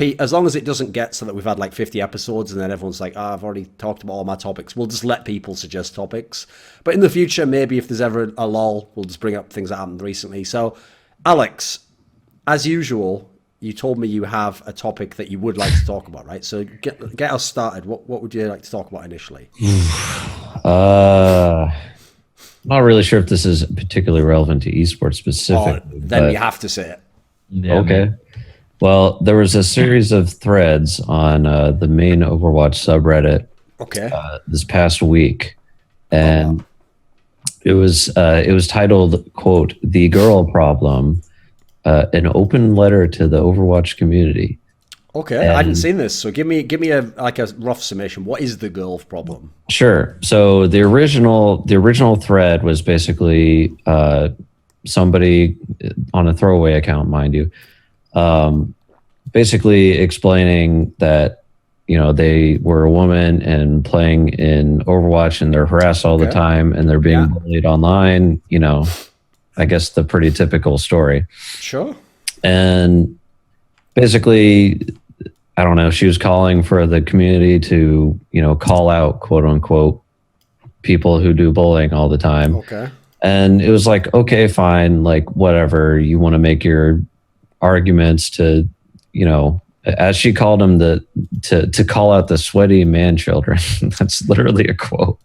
as long as it doesn't get so that we've had like 50 episodes and then everyone's like, oh, I've already talked about all my topics, we'll just let people suggest topics. But in the future, maybe if there's ever a lull, we'll just bring up things that happened recently. So, Alex, as usual, you told me you have a topic that you would like to talk about, right? So get us started. What would you like to talk about initially? Not really sure if this is particularly relevant to esports specifically. Then you have to say it. Yeah, okay. Man. Well, there was a series of threads on the main Overwatch subreddit this past week, and it was titled, quote, "The Girl Problem, an open letter to the Overwatch community." Okay, and I hadn't seen this, so give me a rough summation. What is the girl problem? Sure. So the original thread was basically somebody on a throwaway account, mind you, basically explaining that, you know, they were a woman and playing in Overwatch and they're harassed all the time and they're being bullied online. You know, I guess the pretty typical story. Sure. And basically, I don't know, she was calling for the community to, you know, call out, quote unquote, people who do bullying all the time. Okay. And it was like, okay, fine, like whatever, you want to make your arguments to, you know, as she called them, to call out the sweaty man children. That's literally a quote.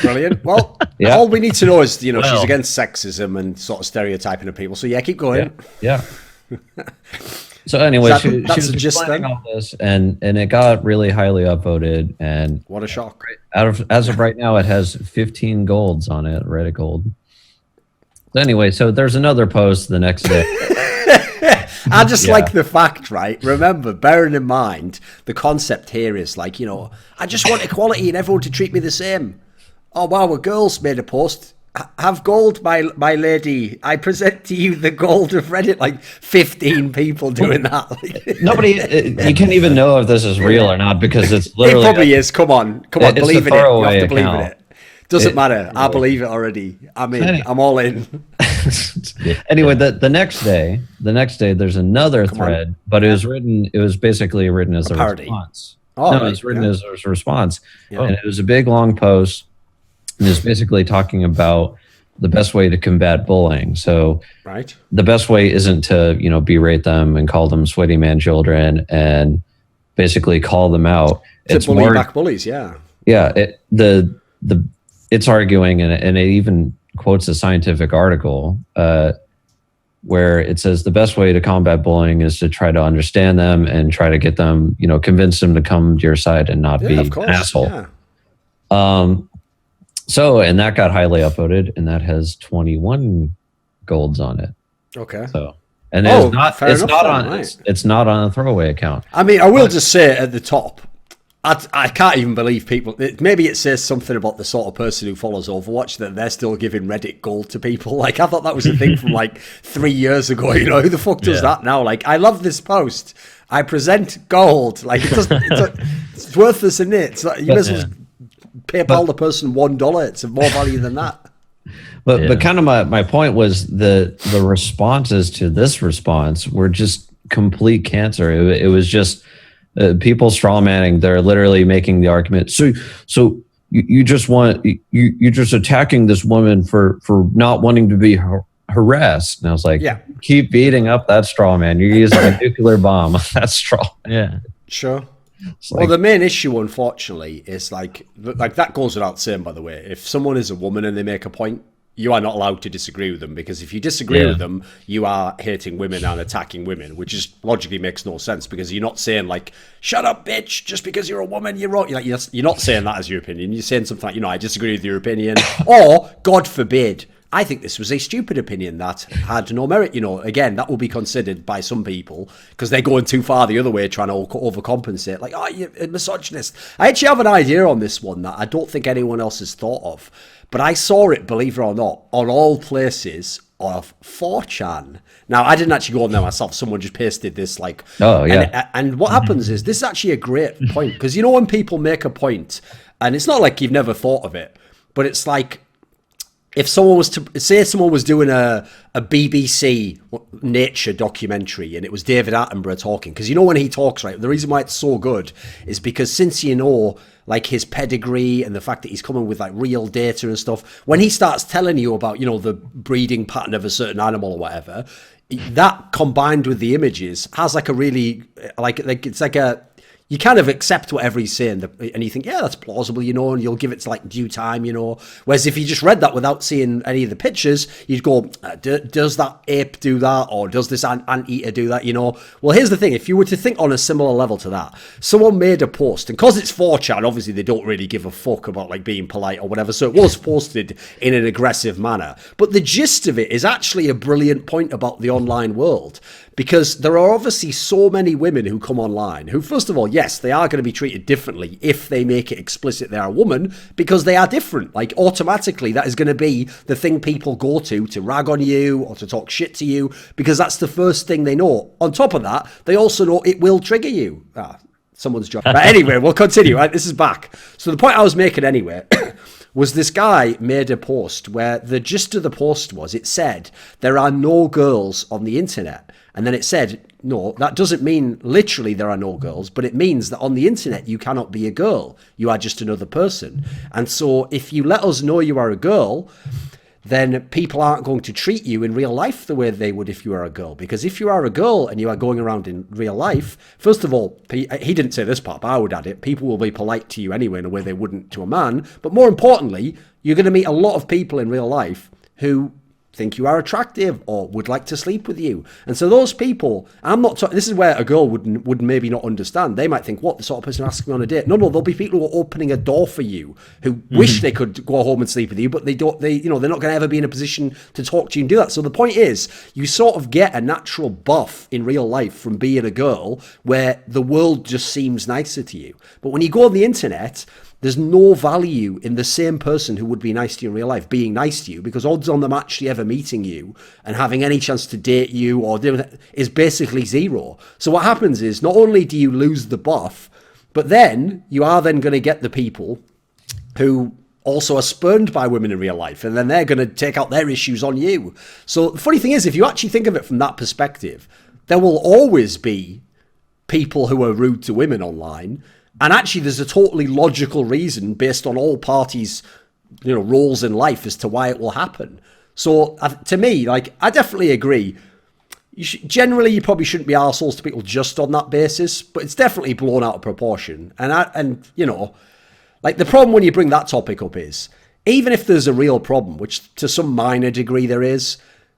Brilliant. Well, all we need to know is, you know, she's against sexism and sort of stereotyping of people. So yeah, keep going. Yeah. So anyway, she was explaining all this, and it got really highly upvoted. And what a shock! As of right now, it has 15 golds on it, Reddit gold. So anyway, so there's another post the next day. I just like the fact, right? Remember, bearing in mind the concept here is like, you know, I just want equality and everyone to treat me the same. Oh wow, a girl's made a post. Have gold, my lady. I present to you the gold of Reddit. Like 15 people doing that. Like, nobody, you can't even know if this is real or not because it's literally. It probably is. Come on, believe in it. You have to believe in it. Doesn't matter. I believe it already. I'm in. I'm all in. Anyway, the next day, there's another thread, but it was basically written as a response. Oh, no, it was written as a response, and it was a big long post. And is basically talking about the best way to combat bullying. So the best way isn't to, you know, berate them and call them sweaty man children and basically call them out. It's bully back bullies, yeah. Yeah, it's arguing, and it even quotes a scientific article where it says the best way to combat bullying is to try to understand them and try to get them, you know, convince them to come to your side and not be an asshole. Yeah. So, and that got highly upvoted, and that has 21 golds on it. Okay. So, and it's not on a throwaway account. I mean, I will just say at the top, I can't even believe people. Maybe it says something about the sort of person who follows Overwatch that they're still giving Reddit gold to people. Like, I thought that was a thing from like 3 years ago. You know, who the fuck does that now? Like, I love this post. I present gold. Like, it doesn't. It's worthless, isn't it? It's like, you as well PayPal the person $1. It's of more value than that. But kind of my point was the responses to this response were just complete cancer. It was just people strawmanning. They're literally making the argument. So you just you're just attacking this woman for not wanting to be harassed. And I was like, keep beating up that straw man. You're using a nuclear bomb. That's straw. Yeah, sure. Well, the main issue, unfortunately, is like that goes without saying, by the way. If someone is a woman and they make a point, you are not allowed to disagree with them, because if you disagree with them, you are hating women and attacking women, which just logically makes no sense, because you're not saying like, shut up, bitch, just because you're a woman, you're wrong. You're not saying that as your opinion. You're saying something like, you know, I disagree with your opinion, or, God forbid, I think this was a stupid opinion that had no merit. You know, again, that will be considered by some people because they're going too far the other way, trying to overcompensate. Like, oh, you're a misogynist. I actually have an idea on this one that I don't think anyone else has thought of, but I saw it, believe it or not, on all places of 4chan. Now, I didn't actually go on there myself. Someone just pasted this, like, and what happens is, this is actually a great point, because you know when people make a point, and it's not like you've never thought of it, but it's like, if someone was to say someone was doing a BBC nature documentary and it was David Attenborough talking, because you know when he talks, right, the reason why it's so good is because since you know like his pedigree and the fact that he's coming with like real data and stuff, when he starts telling you about, you know, the breeding pattern of a certain animal or whatever, that combined with the images has like a really like it's like a, you kind of accept whatever he's saying, and you think, yeah, that's plausible, you know, and you'll give it to like due time, you know. Whereas if you just read that without seeing any of the pictures, you'd go, does that ape do that? Or does this anteater do that, you know? Well, here's the thing. If you were to think on a similar level to that, someone made a post, and because it's 4chan, obviously they don't really give a fuck about like being polite or whatever, so it was posted in an aggressive manner. But the gist of it is actually a brilliant point about the online world. Because there are obviously so many women who come online who, first of all, yes, they are going to be treated differently if they make it explicit they're a woman, because they are different. Like, automatically, that is going to be the thing people go to rag on you or to talk shit to you, because that's the first thing they know. On top of that, they also know it will trigger you. Someone's job. But anyway, we'll continue. Right? This is back. So the point I was making anyway was this guy made a post where the gist of the post was, it said, there are no girls on the internet. And then it said, no, that doesn't mean literally there are no girls, but it means that on the internet you cannot be a girl. You are just another person. And so if you let us know you are a girl, then people aren't going to treat you in real life the way they would if you are a girl. Because if you are a girl and you are going around in real life, first of all, he didn't say this part, but I would add it, people will be polite to you anyway in a way they wouldn't to a man. But more importantly, you're going to meet a lot of people in real life who think you are attractive or would like to sleep with you. And so those people, I'm not this is where a girl would maybe not understand. They might think, what, the sort of person asking me on a date? No, there'll be people who are opening a door for you who wish they could go home and sleep with you, but they're not going to ever be in a position to talk to you and do that. So the point is, you sort of get a natural buff in real life from being a girl where the world just seems nicer to you. But when you go on the internet, there's no value in the same person who would be nice to you in real life being nice to you, because odds on them actually ever meeting you and having any chance to date you or do that is basically zero. So what happens is, not only do you lose the buff, but then you are then going to get the people who also are spurned by women in real life, and then they're going to take out their issues on you. So the funny thing is, if you actually think of it from that perspective, there will always be people who are rude to women online. And actually, there's a totally logical reason based on all parties, you know, roles in life as to why it will happen. So to me, like, I definitely agree. Generally, you probably shouldn't be arseholes to people just on that basis, but it's definitely blown out of proportion. And you know, like, the problem when you bring that topic up is, even if there's a real problem, which to some minor degree there is,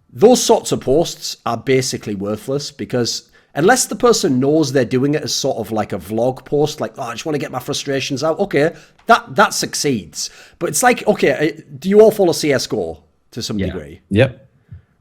those sorts of posts are basically worthless, because unless the person knows they're doing it as sort of like a vlog post, like, oh, I just want to get my frustrations out. Okay, that succeeds. But it's like, okay, do you all follow CSGO to some degree? Yep.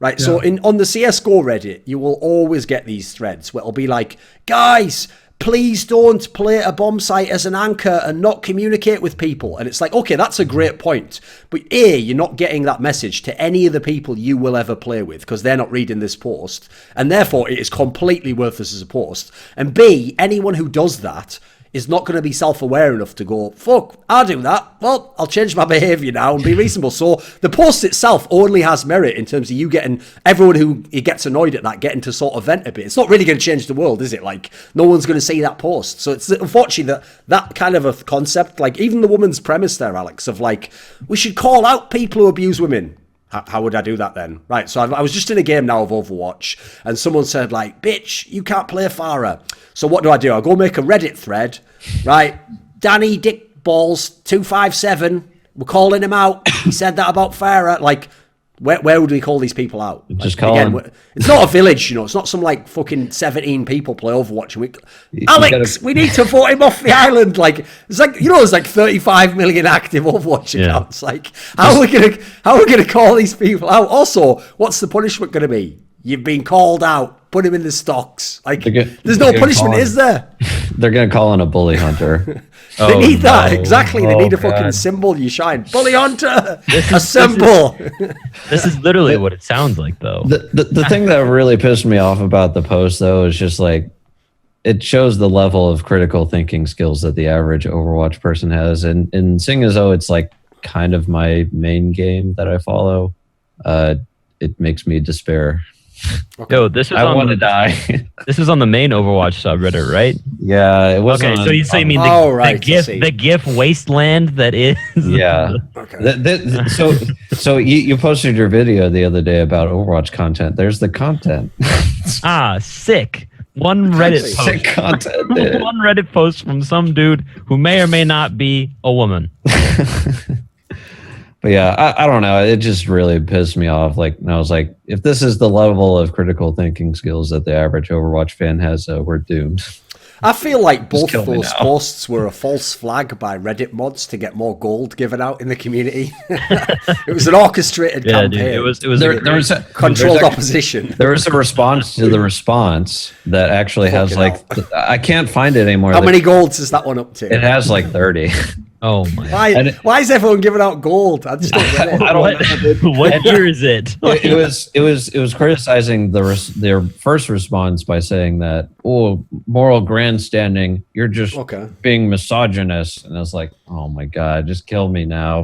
Right, so on the CSGO Reddit, you will always get these threads where it'll be like, guys, please don't play a bomb site as an anchor and not communicate with people. And it's like, okay, that's a great point. But A, you're not getting that message to any of the people you will ever play with, because they're not reading this post. And therefore, it is completely worthless as a post. And B, anyone who does that is not going to be self-aware enough to go, fuck, I'll do that. Well, I'll change my behaviour now and be reasonable. So the post itself only has merit in terms of you getting, everyone who gets annoyed at that getting to sort of vent a bit. It's not really going to change the world, is it? Like, no one's going to see that post. So it's unfortunately that kind of a concept, like even the woman's premise there, Alex, of like, we should call out people who abuse women. How would I do that then? Right, so I was just in a game now of Overwatch, and someone said, like, bitch, you can't play Farah. So what do? I go make a Reddit thread, right? Danny Dick Balls 257, we're calling him out. He said that about Farah. Like, where would we call these people out? Just like, call again, them. It's not a village, you know. It's not some like fucking 17 people play Overwatch. Alex, we need to vote him off the island. Like, it's like, you know, there's like 35 million active Overwatch accounts. Like, how are we gonna call these people out? Also, what's the punishment gonna be? You've been called out. Put him in the stocks. Like, there's no punishment, is there? They're gonna call in a bully hunter. They need that, exactly. They need a fucking symbol you shine. Bully hunter, assemble. This is literally what it sounds like, though. The thing that really pissed me off about the post, though, is just like, it shows the level of critical thinking skills that the average Overwatch person has. And seeing as though it's like kind of my main game that I follow, it makes me despair. Okay. Yo, this is I want to die. This is on the main Overwatch subreddit, right? Yeah, it was. Okay, so you mean the GIF wasteland that is? Yeah. Okay. So you posted your video the other day about Overwatch content. There's the content. Sick. One Reddit post. Sick content. Dude. One Reddit post from some dude who may or may not be a woman. But yeah, I don't know. It just really pissed me off. Like, and I was like, if this is the level of critical thinking skills that the average Overwatch fan has, we're doomed. I feel like both those posts were a false flag by Reddit mods to get more gold given out in the community. It was an orchestrated campaign. Dude, it was controlled opposition. There was a response to the response that actually has like, I can't find it anymore. How many golds is that one up to? It has like 30. Oh my! Why is everyone giving out gold? I just don't get it. I don't know. What year is it? It was criticizing their first response by saying that, oh, moral grandstanding, you're just being misogynist, and I was like, oh my god, just kill me now.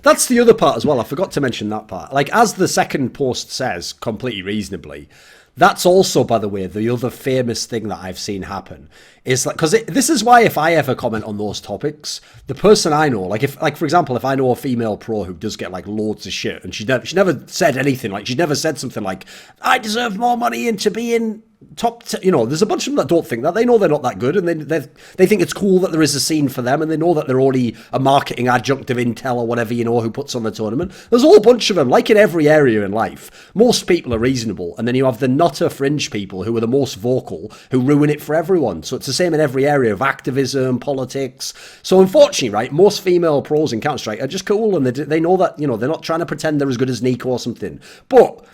That's the other part as well. I forgot to mention that part. Like, as the second post says, completely reasonably. That's also, by the way, the other famous thing that I've seen happen is like, because this is why if I ever comment on those topics, the person I know, like for example, if I know a female pro who does get like loads of shit and she never said anything, like she never said something like, I deserve more money and to be in there's a bunch of them that don't think that. They know they're not that good, and they think it's cool that there is a scene for them, and they know that they're only a marketing adjunct of Intel or whatever, who puts on the tournament. There's a whole bunch of them, like in every area in life. Most people are reasonable, and then you have the nutter fringe people who are the most vocal, who ruin it for everyone. So it's the same in every area of activism, politics. So unfortunately, right, most female pros in Counter-Strike are just cool, and they know that, they're not trying to pretend they're as good as Nico or something. But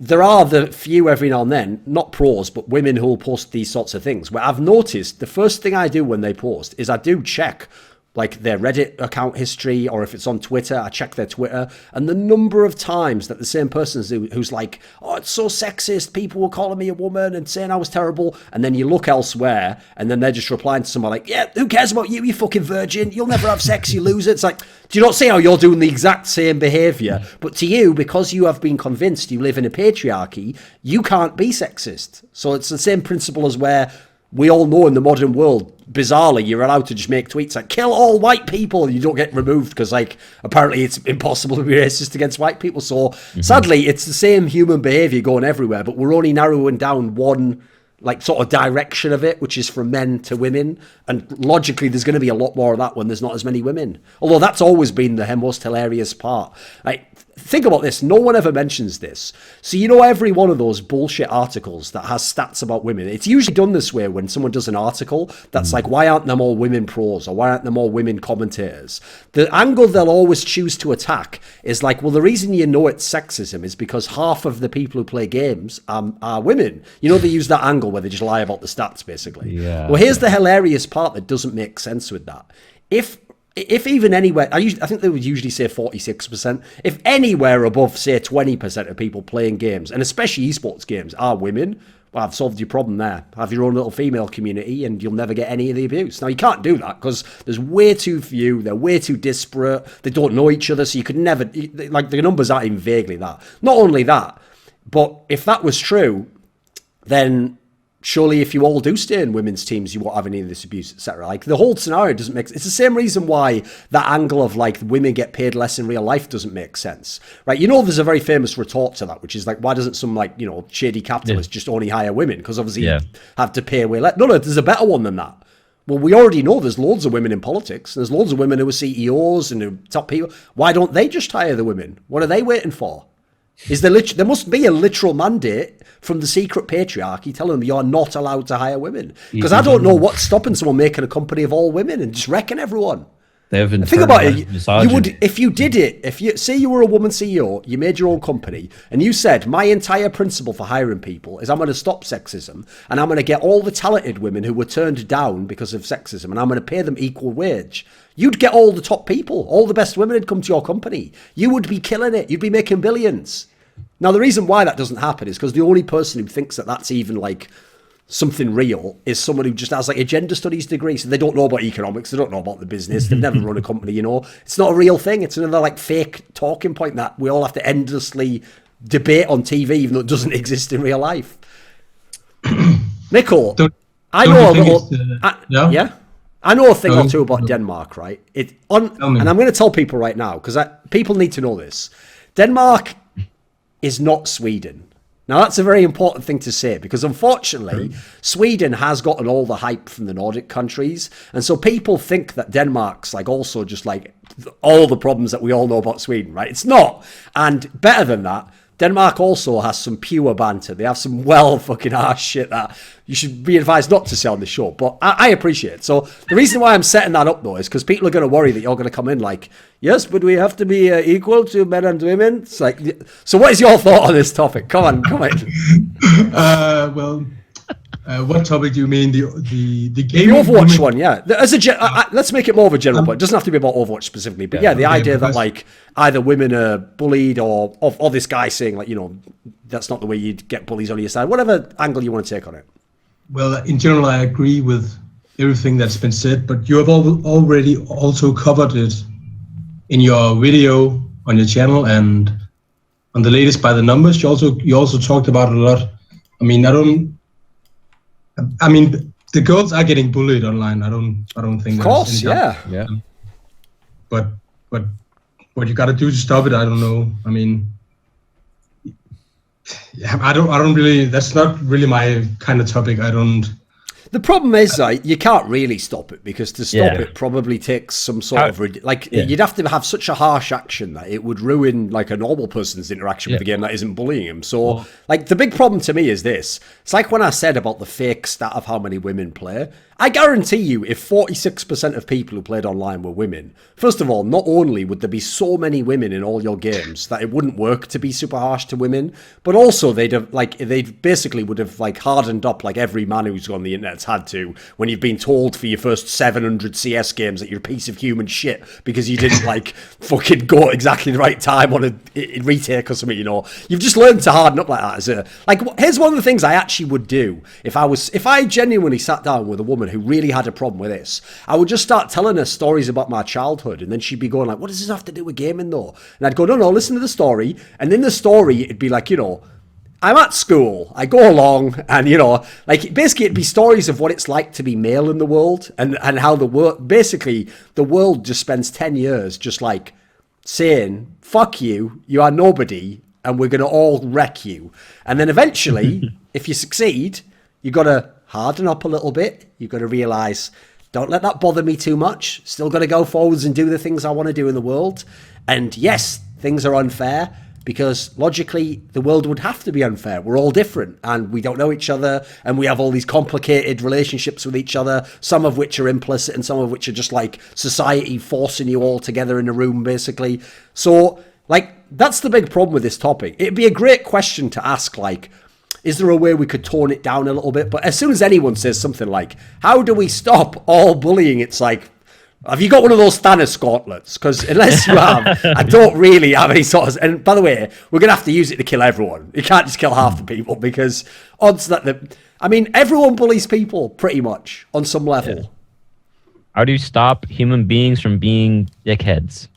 there are the few every now and then, not pros, but women who will post these sorts of things, where I've noticed the first thing I do when they post is I do check like their Reddit account history, or if it's on Twitter, I check their Twitter, and the number of times that the same person who's like, oh, it's so sexist, people were calling me a woman and saying I was terrible, and then you look elsewhere, and then they're just replying to someone like, yeah, who cares about you, you fucking virgin, you'll never have sex, you loser. It's like, do you not see how you're doing the exact same behaviour? But to you, because you have been convinced you live in a patriarchy, you can't be sexist. So it's the same principle as where we all know in the modern world, bizarrely, you're allowed to just make tweets like, kill all white people, and you don't get removed because, like, apparently it's impossible to be racist against white people. So, sadly, it's the same human behaviour going everywhere, but we're only narrowing down one, like, sort of direction of it, which is from men to women. And logically, there's going to be a lot more of that when there's not as many women. Although that's always been the most hilarious part. Like, think about this. No one ever mentions this. So, every one of those bullshit articles that has stats about women, it's usually done this way when someone does an article that's like, why aren't there more women pros, or why aren't there more women commentators? The angle they'll always choose to attack is like, well, the reason it's sexism is because half of the people who play games are women. They use that angle where they just lie about the stats, basically. Yeah. Well, here's the hilarious part that doesn't make sense with that. If even anywhere, I think they would usually say 46%. If anywhere above, say, 20% of people playing games, and especially esports games, are women, well, I've solved your problem there. Have your own little female community, and you'll never get any of the abuse. Now, you can't do that because there's way too few. They're way too disparate. They don't know each other, so you could never, like, the numbers aren't even vaguely that. Not only that, but if that was true, then surely if you all do stay in women's teams, you won't have any of this abuse, etc. Like, the whole scenario doesn't make sense. It's the same reason why that angle of, like, women get paid less in real life doesn't make sense, right? There's a very famous retort to that, which is like, why doesn't some, like, shady capitalist just only hire women? Because obviously you have to pay way less. No, there's a better one than that. Well, we already know there's loads of women in politics. There's loads of women who are CEOs and who are top people. Why don't they just hire the women? What are they waiting for? There must be a literal mandate from the secret patriarchy telling them you're not allowed to hire women. Because I don't know what's stopping someone making a company of all women and just wrecking everyone. Think about it. You would, if you did it, say you were a woman CEO, you made your own company, and you said, my entire principle for hiring people is I'm going to stop sexism, and I'm going to get all the talented women who were turned down because of sexism, and I'm going to pay them equal wage. You'd get all the top people, all the best women would come to your company. You would be killing it. You'd be making billions. Now, the reason why that doesn't happen is because the only person who thinks that that's even, like, something real is someone who just has like a gender studies degree, so they don't know about economics, they don't know about the business, they've never run a company, you know. It's not a real thing. It's another like fake talking point that we all have to endlessly debate on TV, even though it doesn't exist in real life. Mikkel, I know a little. I know a thing or two about Denmark, right? And I'm going to tell people right now because people need to know this. Denmark is not Sweden. Now, that's a very important thing to say because, unfortunately, Sweden has gotten all the hype from the Nordic countries. And so people think that Denmark's like also just like all the problems that we all know about Sweden, right? It's not. And better than that, Denmark also has some pure banter. They have some fucking harsh shit that you should be advised not to say on the show. But I appreciate it. So the reason why I'm setting that up, though, is because people are going to worry that you're going to come in like, yes, but we have to be equal to men and women. It's like, so what is your thought on this topic? Come on. What topic do you mean? The game? The Overwatch one, yeah. Let's make it more of a general point. It doesn't have to be about Overwatch specifically, but the idea that like either women are bullied or this guy saying like, you know, that's not the way you'd get bullies on your side. Whatever angle you want to take on it. Well, in general, I agree with everything that's been said, but you have already also covered it in your video on your channel and on the latest By the Numbers. You also talked about it a lot. I mean, the girls are getting bullied online. I don't think. Of course, yeah. But what you got to do to stop it, I don't know. I mean, I don't really. That's not really my kind of topic. The problem is, you can't really stop it because to stop it probably takes some sort of you'd have to have such a harsh action that it would ruin like a normal person's interaction with the game that isn't bullying him. So, like the big problem to me is this: it's like when I said about the fake stat of how many women play. I guarantee you, if 46% of people who played online were women, first of all, not only would there be so many women in all your games that it wouldn't work to be super harsh to women, but also they basically would have like hardened up like every man who's on the internet's had to when you've been told for your first 700 CS games that you're a piece of human shit because you didn't like fucking go at exactly the right time on a retake or something, you know. You've just learned to harden up like that. Here's one of the things I actually would do if I genuinely sat down with a woman who really had a problem with this. I would just start telling her stories about my childhood, and then she'd be going like, what does this have to do with gaming though? And I'd go, no, listen to the story. And in the story, it'd be like, you know, I'm at school, I go along, and you know, like basically it'd be stories of what it's like to be male in the world and how the world just spends 10 years just like saying, fuck you, you are nobody, and we're going to all wreck you. And then eventually, if you succeed, you got to harden up a little bit. You've got to realise, don't let that bother me too much. Still got to go forwards and do the things I want to do in the world. And yes, things are unfair because logically the world would have to be unfair. We're all different and we don't know each other and we have all these complicated relationships with each other, some of which are implicit and some of which are just like society forcing you all together in a room basically. So like that's the big problem with this topic. It'd be a great question to ask, like, is there a way we could tone it down a little bit? But as soon as anyone says something like, how do we stop all bullying? It's like, have you got one of those Thanos gauntlets? Because unless you have, I don't really have any sort of... And by the way, we're going to have to use it to kill everyone. You can't just kill half the people because odds that... everyone bullies people pretty much on some level. Yeah. How do you stop human beings from being dickheads?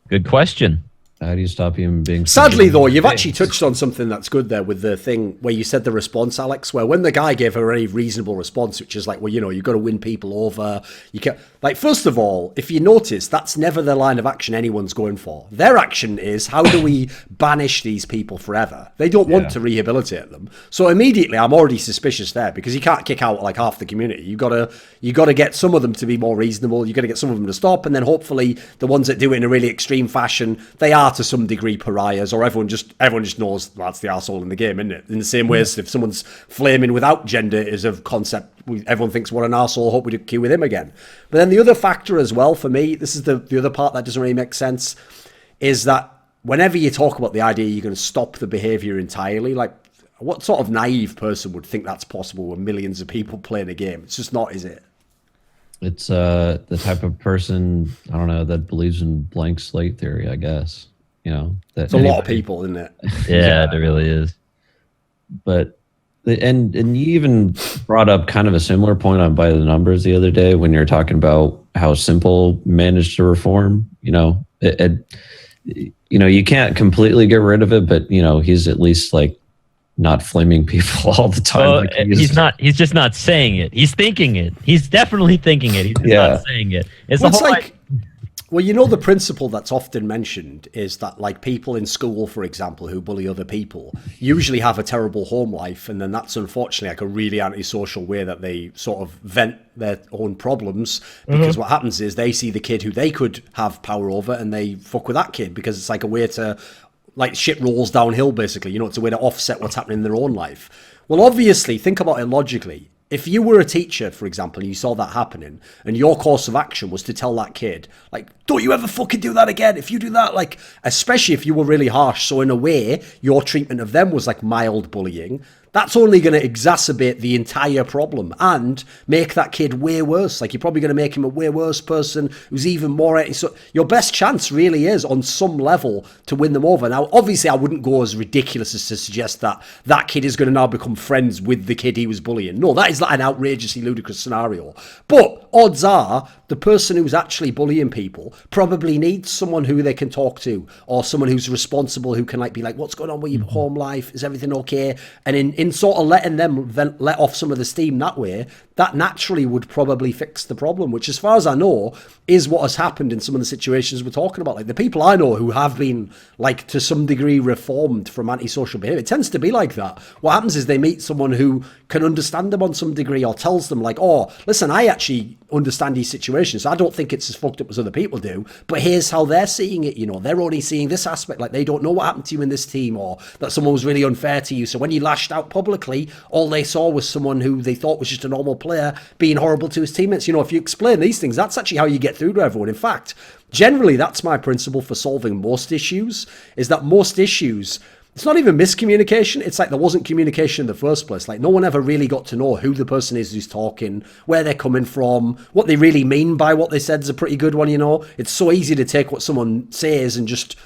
Good question. How do you stop human beings? Sadly, though, you've actually touched on something that's good there with the thing where you said the response, Alex, where when the guy gave a very reasonable response, which is like, well, you know, you've got to win people over. You can't, like, first of all, if you notice, that's never the line of action anyone's going for. Their action is, how do we banish these people forever? They don't want to rehabilitate them. So immediately, I'm already suspicious there because you can't kick out like half the community. You got to get some of them to be more reasonable. You got to get some of them to stop, and then hopefully the ones that do it in a really extreme fashion, they are to some degree pariahs, or everyone just knows that's the arsehole in the game, isn't it? In the same way as if someone's flaming without gender is a concept, everyone thinks what an arsehole, hope we do queue with him again. But then the other factor as well for me, this is the other part that doesn't really make sense, is that whenever you talk about the idea you're going to stop the behavior entirely, like what sort of naive person would think that's possible with millions of people playing a game? It's just not, is it? It's the type of person, I don't know, that believes in blank slate theory, I guess. You know, it's a lot of people, isn't it? Yeah, it really is. But And you even brought up kind of a similar point on By the Numbers the other day when you're talking about how Simple managed to reform. You know, you can't completely get rid of it, but he's at least like not flaming people all the time. Well, like he's not. He's just not saying it. He's thinking it. He's definitely thinking it. He's just not saying it. It's Well, the principle that's often mentioned is that, like, people in school, for example, who bully other people usually have a terrible home life, and then that's unfortunately like a really antisocial way that they sort of vent their own problems, because what happens is they see the kid who they could have power over and they fuck with that kid, because it's like a way to, like, shit rolls downhill, basically. It's a way to offset what's happening in their own life. Well, obviously, think about it logically. If you were a teacher, for example, and you saw that happening, and your course of action was to tell that kid, like, don't you ever fucking do that again. If you do that, like, especially if you were really harsh, so in a way, your treatment of them was like mild bullying, that's only going to exacerbate the entire problem and make that kid way worse. Like, you're probably going to make him a way worse person who's even more... So your best chance really is, on some level, to win them over. Now, obviously, I wouldn't go as ridiculous as to suggest that that kid is going to now become friends with the kid he was bullying. No, that is like an outrageously ludicrous scenario. But odds are, the person who's actually bullying people probably needs someone who they can talk to, or someone who's responsible, who can, like, be like, what's going on with your home life? Is everything okay? And in sort of letting them let off some of the steam that way, that naturally would probably fix the problem, which, as far as I know, is what has happened in some of the situations we're talking about. Like, the people I know who have been, like, to some degree reformed from antisocial behavior, it tends to be like that. What happens is they meet someone who can understand them on some degree, or tells them, like, oh, listen, I actually understand these situations. I don't think it's as fucked up as other people do, but here's how they're seeing it. They're only seeing this aspect, like, they don't know what happened to you in this team, or that someone was really unfair to you. So when you lashed out publicly, all they saw was someone who they thought was just a normal player being horrible to his teammates. If you explain these things, that's actually how you get through to everyone. In fact, generally, that's my principle for solving most issues, is that most issues, it's not even miscommunication. It's like there wasn't communication in the first place. Like, no one ever really got to know who the person is who's talking, where they're coming from, what they really mean by what they said is a pretty good one, It's so easy to take what someone says and just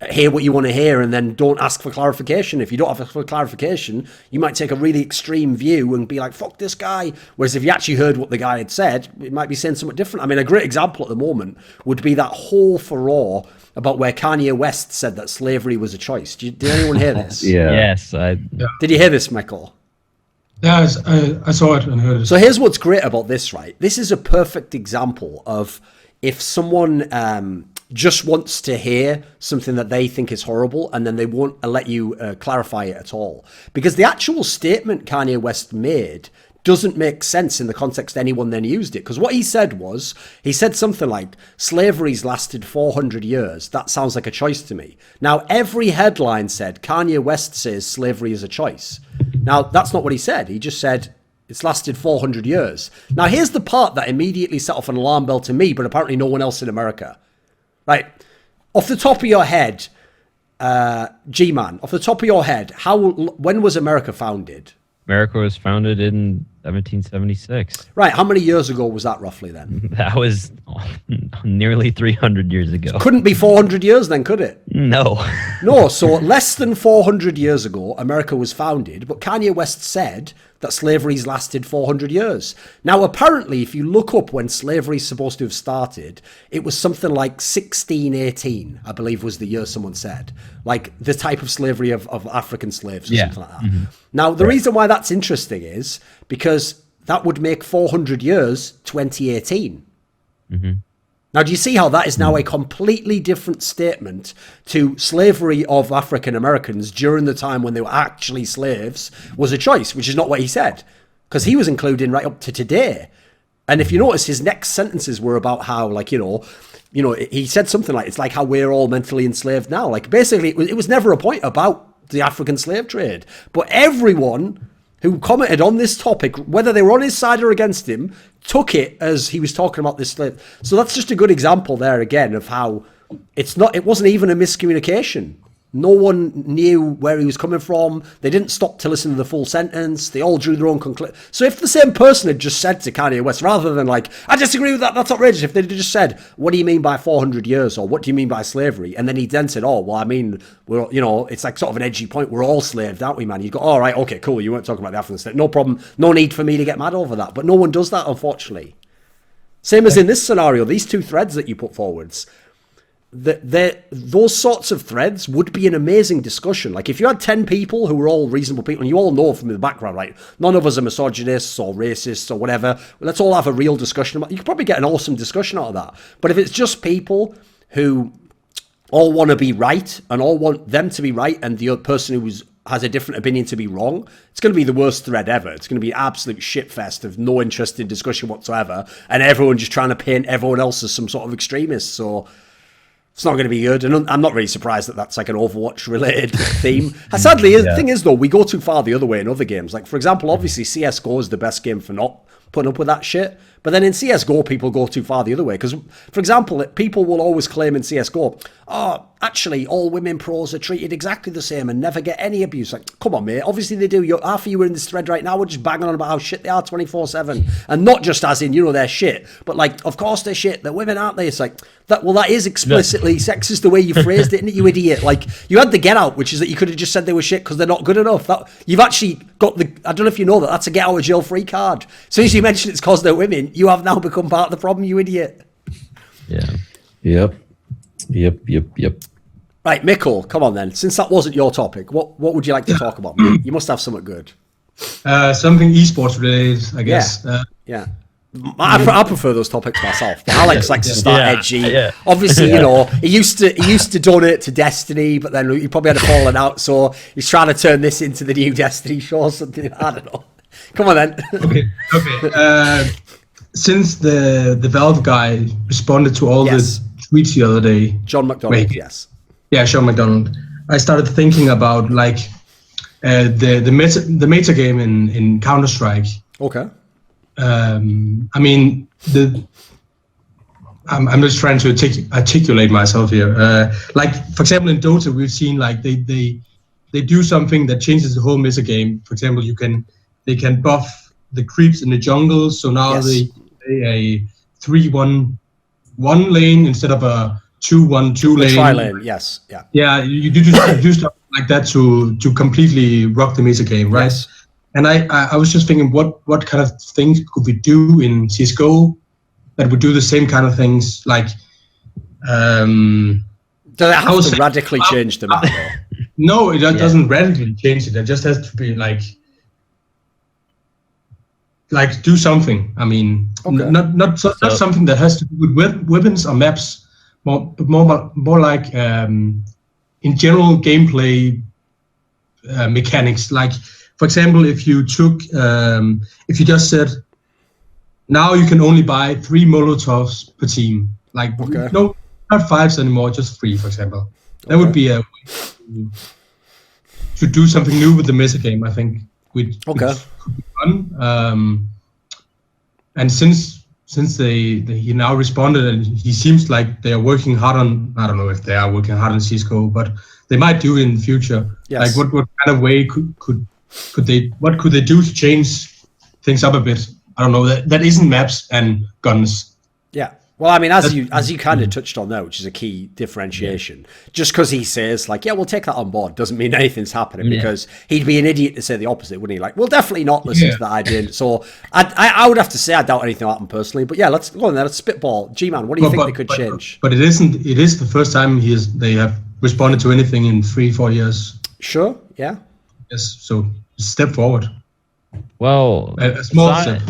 hear what you want to hear and then don't ask for clarification. If you don't ask for clarification, you might take a really extreme view and be like, fuck this guy. Whereas if you actually heard what the guy had said, it might be saying something different. I mean, a great example at the moment would be that whole furore about where Kanye West said that slavery was a choice. Did anyone hear this? Yeah. Yes. Did you hear this, Mikkel? Yeah, I saw it and heard it. So here's what's great about this, right? This is a perfect example of if someone just wants to hear something that they think is horrible, and then they won't let you clarify it at all. Because the actual statement Kanye West made doesn't make sense in the context anyone then used it. Because what he said was, he said something like, slavery's lasted 400 years. That sounds like a choice to me. Now, every headline said, Kanye West says slavery is a choice. Now, that's not what he said. He just said, it's lasted 400 years. Now, here's the part that immediately set off an alarm bell to me, but apparently no one else in America. Right, off the top of your head, Gman, off the top of your head, when was America founded? America was founded in 1776. Right, how many years ago was that roughly then? That was nearly 300 years ago. Couldn't be 400 years then, could it? No. No, so less than 400 years ago, America was founded, but Kanye West said that slavery's lasted 400 years. Now, apparently, if you look up when slavery's supposed to have started, it was something like 1618, I believe was the year someone said. Like, the type of slavery of African slaves or something like that. Mm-hmm. Now, the reason why that's interesting is because that would make 400 years 2018. Mm-hmm. Now, do you see how that is now a completely different statement to slavery of African Americans during the time when they were actually slaves was a choice, which is not what he said, because he was including right up to today. And if you notice, his next sentences were about how, like, he said something like, it's like how we're all mentally enslaved now. Like, basically, it was never a point about the African slave trade. But everyone who commented on this topic, whether they were on his side or against him, took it as he was talking about this slave. So that's just a good example there again of how it wasn't even a miscommunication. No one knew where he was coming from. They didn't stop to listen to the full sentence. They all drew their own conclusion. So if the same person had just said to Kanye West, rather than like, I disagree with that, that's outrageous. If they'd just said, what do you mean by 400 years? Or what do you mean by slavery? And then he then said, oh, well, I mean, we're, you know, it's like sort of an edgy point. We're all slaved, aren't we, man? You go, all right, okay, cool. You weren't talking about the African state. No problem. No need for me to get mad over that. But no one does that, unfortunately. Same as in this scenario, these two threads that you put forwards. Those sorts of threads would be an amazing discussion. Like if you had 10 people who were all reasonable people, and you all know from the background, right? None of us are misogynists or racists or whatever. Let's all have a real discussion about. You could probably get an awesome discussion out of that. But if it's just people who all want to be right and all want them to be right, and the other person who has a different opinion to be wrong, it's going to be the worst thread ever. It's going to be an absolute shitfest of no interest in discussion whatsoever, and everyone just trying to paint everyone else as some sort of extremist. So it's not going to be good, and I'm not really surprised that that's like an Overwatch-related theme. Sadly, the thing is, though, we go too far the other way in other games. Like, for example, obviously, CSGO is the best game for not putting up with that shit. But then in CSGO, people go too far the other way. Because, for example, people will always claim in CSGO, oh, actually, all women pros are treated exactly the same and never get any abuse. Like, come on, mate. Obviously, they do. Half of you are in this thread right now. We're just banging on about how shit they are 24/7. And not just as in, you know, they're shit. But, like, of course they're shit. They're women, aren't they? It's like, that is explicitly sexist the way you phrased it, isn't it, you idiot? Like, you had the get out, which is that you could have just said they were shit because they're not good enough. You've actually got I don't know if you know that. That's a get out of jail free card. As soon as you mention it's because they're women, you have now become part of the problem, you idiot. Yeah. Yep. Right, Mikkel, come on then. Since that wasn't your topic, what would you like to talk about, mate? You must have something good. Something esports related, I guess. Yeah. I prefer those topics myself. But Alex likes to start edgy. Yeah. Obviously, you know, he used to donate to Destiny, but then he probably had a falling out, so he's trying to turn this into the new Destiny show or something. I don't know. Come on then. Okay. Since the Valve guy responded to all the tweets the other day, John McDonald, yes. Yeah, Sean McDonald. I started thinking about like the meta game in Counter-Strike. Okay. I mean, I'm just trying to articulate myself here. Like, for example, in Dota, we've seen like they do something that changes the whole meta game. For example, they can buff the creeps in the jungle, so now they play a 3-1-1 lane instead of a 2-1-2 lane. Tri-lane, yes, yeah. Yeah, you do stuff like that to completely rock the meta game, right? Yes. And I was just thinking, what kind of things could we do in CSGO that would do the same kind of things? Like, does it have to radically change the map? No, it doesn't radically change it. It just has to be like do something. I mean, not something that has to do with weapons or maps, more like in general gameplay mechanics. Like, for example, if you just said, now you can only buy 3 Molotovs per team. Like, no, not 5s anymore, just 3, for example. That would be a way to do something new with the meta game, I think. Which could be fun. And since he now responded, and he seems like they are working hard on, I don't know if they are working hard on CSGO, but they might do it in the future. Yes. Like, what kind of way could they do to change things up a bit? I don't know, that isn't maps and guns. Yeah. Well, I mean, as you kind of touched on there, which is a key differentiation, just because he says, like, yeah, we'll take that on board, doesn't mean anything's happening, because he'd be an idiot to say the opposite, wouldn't he? Like, we'll definitely not listen to that idea. So I would have to say I doubt anything will happen personally. But yeah, let's go on there. Let's spitball. G-Man, what do you think they could change? But it is the first time they have responded to anything in 3-4 years. Sure, yeah. Yes, so step forward. Well, a small step.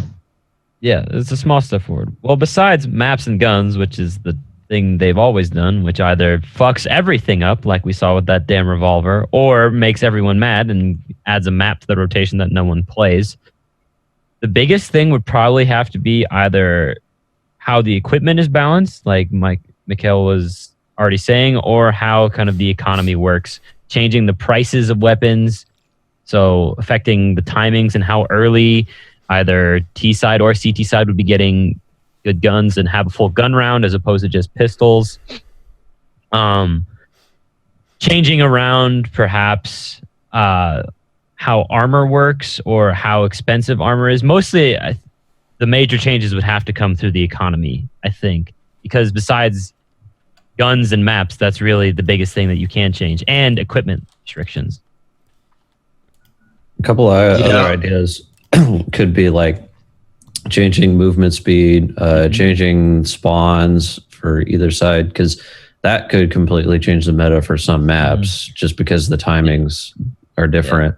Yeah, it's a small step forward. Well, besides maps and guns, which is the thing they've always done, which either fucks everything up, like we saw with that damn revolver, or makes everyone mad and adds a map to the rotation that no one plays. The biggest thing would probably have to be either how the equipment is balanced, like Mikkel was already saying, or how kind of the economy works, changing the prices of weapons, so affecting the timings and how early either T side or CT side would be getting good guns and have a full gun round as opposed to just pistols. changing around perhaps how armor works or how expensive armor is. Mostly, the major changes would have to come through the economy, I think, because besides guns and maps, that's really the biggest thing that you can change, and equipment restrictions. A couple of other ideas could be like changing movement speed, changing spawns for either side, because that could completely change the meta for some maps just because the timings are different.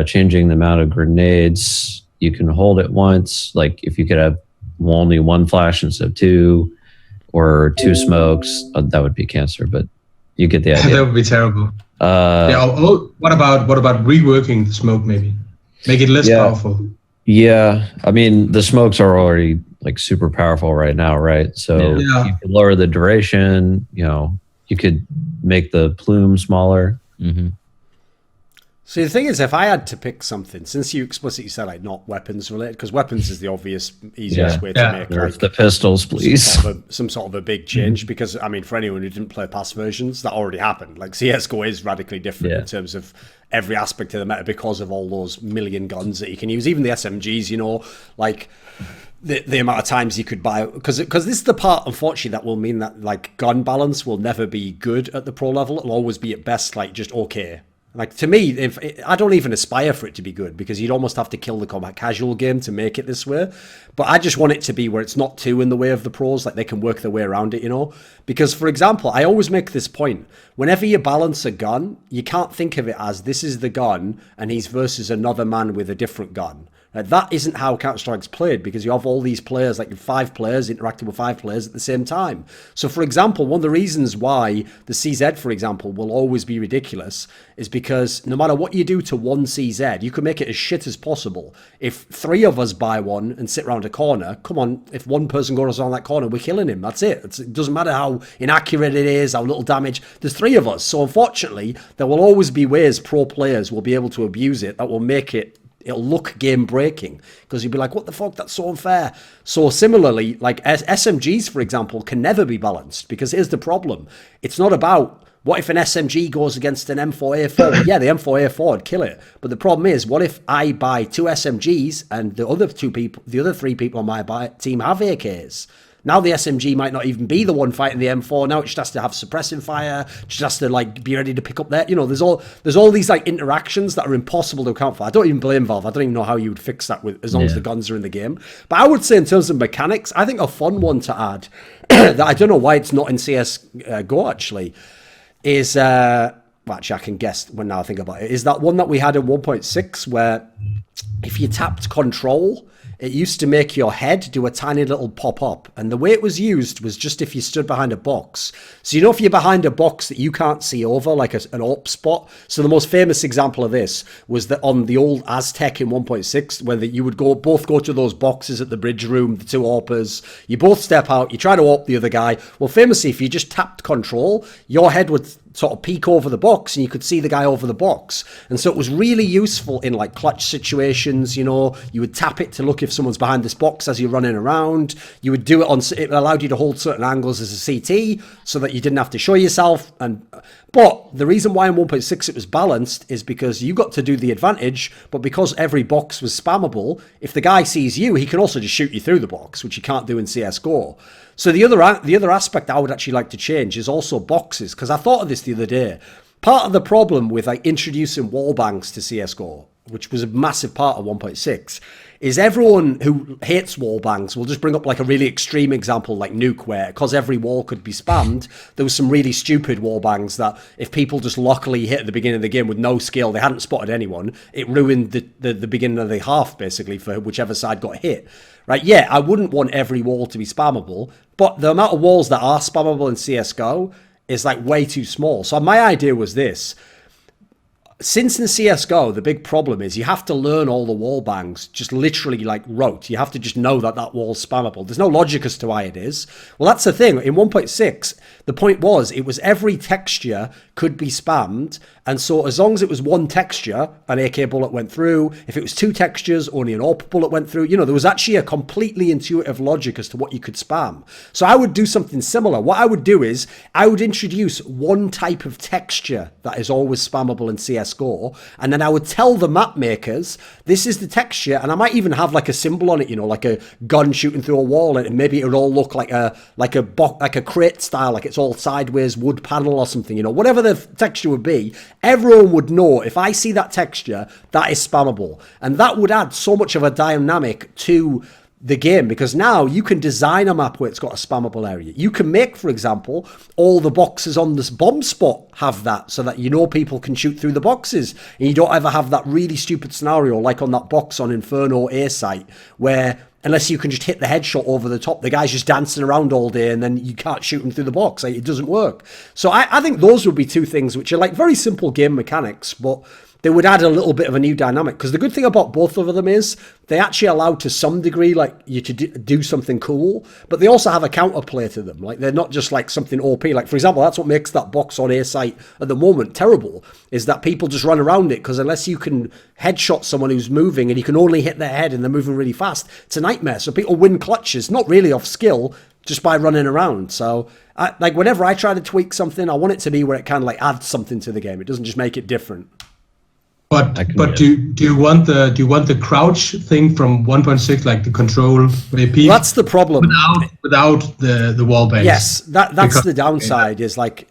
Changing the amount of grenades you can hold at once, like if you could have only one flash instead of two, or two smokes, that would be cancer, but you get the idea. That would be terrible. What about reworking the smoke, maybe make it less powerful? Yeah, I mean the smokes are already like super powerful right now, right? So you could lower the duration. You could make the plume smaller. So the thing is, if I had to pick something, since you explicitly said like not weapons related, because weapons is the obvious, easiest way to make like the pistols, please. Some sort of a big change. Because I mean, for anyone who didn't play past versions, that already happened. Like CS:GO is radically different in terms of every aspect of the meta because of all those million guns that you can use, even the SMGs. Like the amount of times you could buy, because this is the part, unfortunately, that will mean that like gun balance will never be good at the pro level. It'll always be at best like just okay. Like, to me, if I don't even aspire for it to be good, because you'd almost have to kill the combat casual game to make it this way. But I just want it to be where it's not too in the way of the pros, like they can work their way around it, Because, for example, I always make this point. Whenever you balance a gun, you can't think of it as this is the gun and he's versus another man with a different gun. That isn't how Counter-Strike's played, because you have all these players, like 5 players interacting with 5 players at the same time. So, for example, one of the reasons why the CZ, for example, will always be ridiculous is because no matter what you do to one CZ, you can make it as shit as possible. If 3 of us buy one and sit around a corner, come on, if one person goes around that corner, we're killing him. That's it. It doesn't matter how inaccurate it is, how little damage. There's 3 of us. So, unfortunately, there will always be ways pro players will be able to abuse it that will make it'll look game breaking, because you'll be like, what the fuck, that's so unfair. So similarly, like SMGs, for example, can never be balanced, because here's the problem. It's not about what if an SMG goes against an M4A4. Yeah, the M4A4 would kill it. But the problem is, what if I buy 2 SMGs and the other 3 people on my team have AKs? Now the SMG might not even be the one fighting the M4. Now it just has to have suppressing fire. Just has to like be ready to pick up that. There's all these like interactions that are impossible to account for. I don't even blame Valve. I don't even know how you would fix that with as long as the guns are in the game. But I would say in terms of mechanics, I think a fun one to add that I don't know why it's not in CS:GO actually is actually I can guess when now I think about it, is that one that we had in 1.6 where if you tapped control, it used to make your head do a tiny little pop-up. And the way it was used was just if you stood behind a box. So if you're behind a box that you can't see over, like an AWP spot. So the most famous example of this was that on the old Aztec in 1.6, where you would both go to those boxes at the bridge room, the 2 AWPers. You both step out, you try to AWP the other guy. Well, famously, if you just tapped control, your head would sort of peek over the box and you could see the guy over the box. And so it was really useful in like clutch situations. You would tap it to look if someone's behind this box as you're running around. You would do it it allowed you to hold certain angles as a CT so that you didn't have to show yourself. But the reason why in 1.6 it was balanced is because you got to do the advantage, but because every box was spammable, if the guy sees you, he can also just shoot you through the box, which you can't do in CS:GO. So the other aspect I would actually like to change is also boxes, because I thought of this the other day. Part of the problem with like introducing wall banks to CS:GO, which was a massive part of 1.6, is everyone who hates wall bangs will just bring up like a really extreme example like Nuke, where because every wall could be spammed, there was some really stupid wall bangs that if people just luckily hit at the beginning of the game with no skill, they hadn't spotted anyone, it ruined the beginning of the half basically for whichever side got hit. Right, yeah, I wouldn't want every wall to be spammable, but the amount of walls that are spammable in CS:GO is like way too small. So my idea was this. since in CSGO, the big problem is you have to learn all the wall bangs just literally like rote. You have to just know that that wall's spammable. There's no logic as to why it is. Well, that's the thing. In 1.6, the point was it was every texture could be spammed. And so as long as it was one texture, an AK bullet went through. If it was two textures, only an AWP bullet went through. You know, there was actually a completely intuitive logic as to what you could spam. So I would do something similar. What I would do is I would introduce one type of texture that is always spammable in CSGO, and then I would tell the map makers, this is the texture, and I might even have like a symbol on it, you know, like a gun shooting through a wall, and maybe it would all look like a crate style, like it's all sideways wood panel or something, you know, whatever the texture would be. Everyone would know if I see that texture, that is spammable, and that would add so much of a dynamic to the game, because now you can design a map where it's got a spammable area. You can make, for example, all the boxes on this bomb spot have that, so that you know people can shoot through the boxes, and you don't ever have that really stupid scenario like on that box on Inferno A site, where unless you can just hit the headshot over the top, the guy's just dancing around all day and then you can't shoot him through the box. Like, it doesn't work. So I think those would be two things which are like very simple game mechanics, but they would add a little bit of a new dynamic. Because the good thing about both of them is they actually allow, to some degree, like you to do something cool, but they also have a counterplay to them. Like, they're not just like something OP. Like, for example, that's what makes that box on A site at the moment terrible, is that people just run around it, because unless you can headshot someone who's moving and you can only hit their head and they're moving really fast, it's a nightmare. So people win clutches, not really off skill, just by running around. So like whenever I try to tweak something, I want it to be where it kind of like adds something to the game. It doesn't just make it different. But do you want the crouch thing from 1.6, like the control AP? That's the problem. Without the wall base. Yes, that's the downside. Is like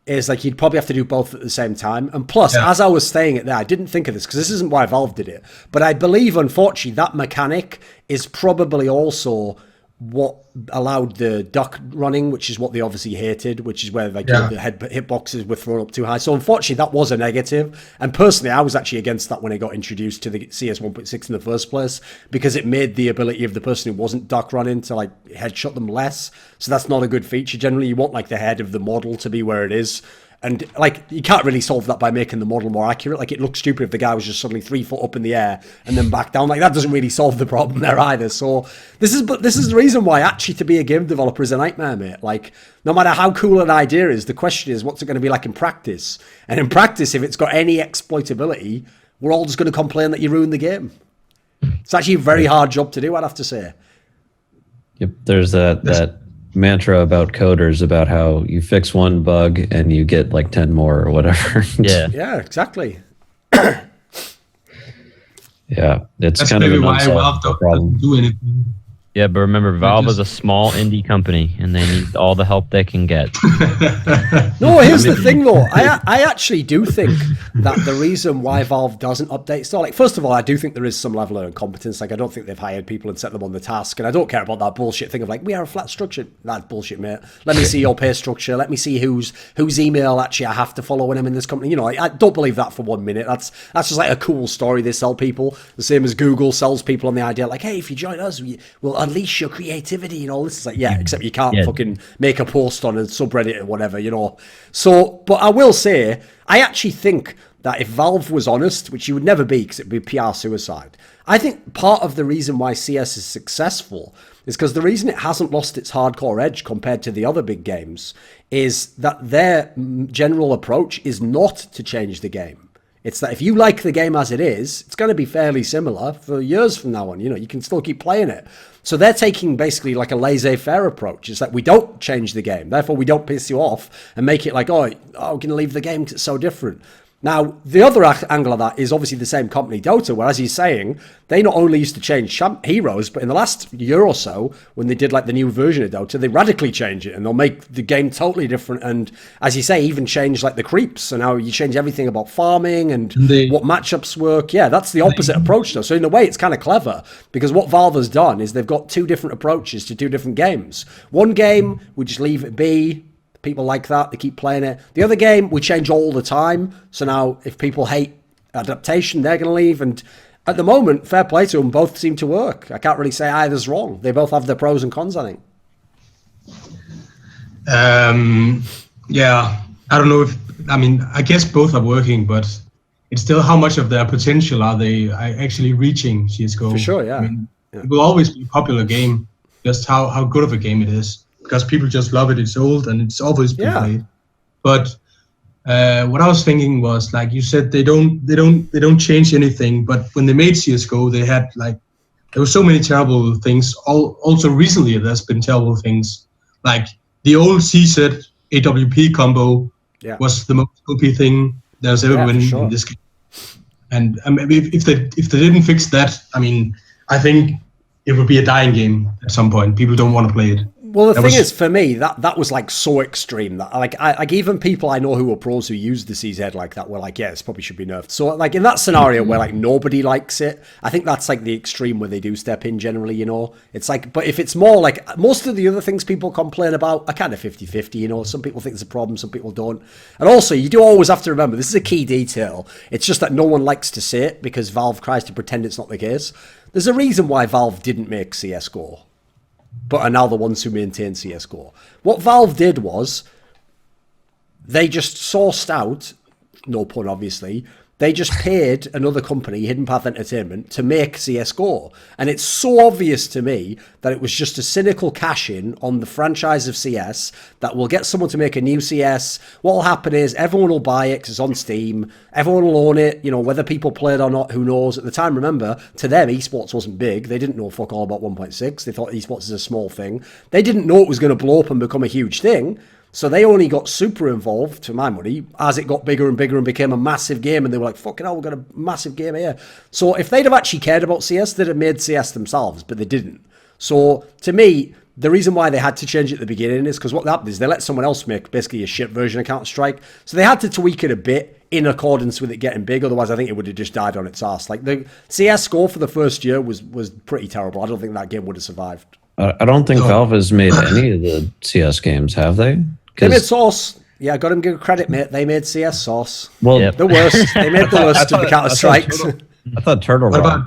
you'd probably have to do both at the same time. And plus, as I was saying it there, I didn't think of this because this isn't why Valve did it. But I believe, unfortunately, that mechanic is probably also what allowed the duck running, which is what they obviously hated, which is where like the hitboxes were thrown up too high. So unfortunately, that was a negative. And personally, I was actually against that when it got introduced to the CS 1.6 in the first place, because it made the ability of the person who wasn't duck running to like headshot them less. So that's not a good feature. Generally, you want like the head of the model to be where it is. And like, you can't really solve that by making the model more accurate. Like, it looks stupid if the guy was just suddenly 3 foot up in the air and then back down. Like, that doesn't really solve the problem there either. So this is the reason why actually to be a game developer is a nightmare, mate. Like, no matter how cool an idea is, the question is, what's it going to be like in practice? And in practice, if it's got any exploitability, we're all just going to complain that you ruined the game. It's actually a very hard job to do, I'd have to say. Yep, there's that mantra about coders about how you fix one bug and you get like 10 more or whatever. Yeah, exactly. Yeah, it's That's kind of maybe why Valve doesn't do anything. Yeah, but remember, Valve is a small indie company, and they need all the help they can get. No, here's the thing, though. I actually do think that the reason why Valve doesn't update stuff, like, first of all, I do think there is some level of incompetence. Like, I don't think they've hired people and set them on the task, and I don't care about that bullshit thing of, like, we are a flat structure. That's bullshit, mate. Let me see your pay structure. Let me see whose email, actually, I have to follow when I'm in this company. You know, I don't believe that for 1 minute. That's just, like, a cool story they sell people. The same as Google sells people on the idea, like, hey, if you join us, we'll unleash your creativity and all this. It's like, yeah, except you can't fucking make a post on a subreddit or whatever, you know. So, but I will say, I actually think that if Valve was honest, which you would never be because it would be PR suicide, I think part of the reason why CS is successful is because the reason it hasn't lost its hardcore edge compared to the other big games is that their general approach is not to change the game. It's that if you like the game as it is, it's going to be fairly similar for years from now on. You know, you can still keep playing it. So they're taking basically like a laissez-faire approach. It's like, we don't change the game, therefore we don't piss you off and make it like, oh, we're going to leave the game because it's so different. Now, the other angle of that is obviously the same company, Dota, where, as he's saying, they not only used to change heroes, but in the last year or so, when they did like the new version of Dota, they radically change it and they'll make the game totally different. And as you say, even change like the creeps. So now you change everything about farming and what matchups work. Yeah, that's the opposite approach though. So in a way, it's kind of clever because what Valve has done is they've got two different approaches to two different games. One game, we just leave it be. People like that, they keep playing it. The other game, we change all the time. So now if people hate adaptation, they're going to leave. And at the moment, fair play to them, both seem to work. I can't really say either's wrong. They both have their pros and cons, I think. Yeah, I don't know I guess both are working, but it's still how much of their potential are they actually reaching CSGO. For sure, yeah. I mean, it will always be a popular game, just how good of a game it is, because people just love it. It's old and it's always been played. But what I was thinking was, like you said, they don't change anything. But when they made CSGO, they had there were so many terrible things. Also recently, there's been terrible things. Like the old CZ AWP combo was the most OP thing there's ever been in this game. And I mean, if they didn't fix that, I mean, I think it would be a dying game at some point. People don't want to play it. Well, the thing is, for me, that was like so extreme that like even people I know who are pros who use the CZ like that were like, yeah, this probably should be nerfed. So like in that scenario where like nobody likes it, I think that's like the extreme where they do step in generally, you know. It's like, but if it's more like most of the other things people complain about are kind of 50-50, you know. Some people think it's a problem, some people don't. And also, you do always have to remember, this is a key detail. It's just that no one likes to say it because Valve tries to pretend it's not the case. There's a reason why Valve didn't make CSGO, but are now the ones who maintain CSGO. What Valve did was, they just sourced out, no pun obviously, they just paid another company, Hidden Path Entertainment, to make CSGO. And it's so obvious to me that it was just a cynical cash-in on the franchise of CS that will get someone to make a new CS. What will happen is everyone will buy it because it's on Steam. Everyone will own it. You know, whether people play it or not, who knows? At the time, remember, to them, esports wasn't big. They didn't know fuck all about 1.6. They thought esports is a small thing. They didn't know it was going to blow up and become a huge thing. So they only got super involved, to my money, as it got bigger and bigger and became a massive game. And they were like, fucking hell, we've got a massive game here. So if they'd have actually cared about CS, they'd have made CS themselves, but they didn't. So to me, the reason why they had to change it at the beginning is because what happened is they let someone else make basically a shit version of Counter-Strike. So they had to tweak it a bit in accordance with it getting big. Otherwise, I think it would have just died on its ass. Like the CS score for the first year was pretty terrible. I don't think that game would have survived. I don't think Valve has made any of the CS games, have they? They made Source. Yeah, I got them give credit, mate. They made CS Source. Well, the worst. They made the worst of the Counter-Strikes. I thought Turtle Rock.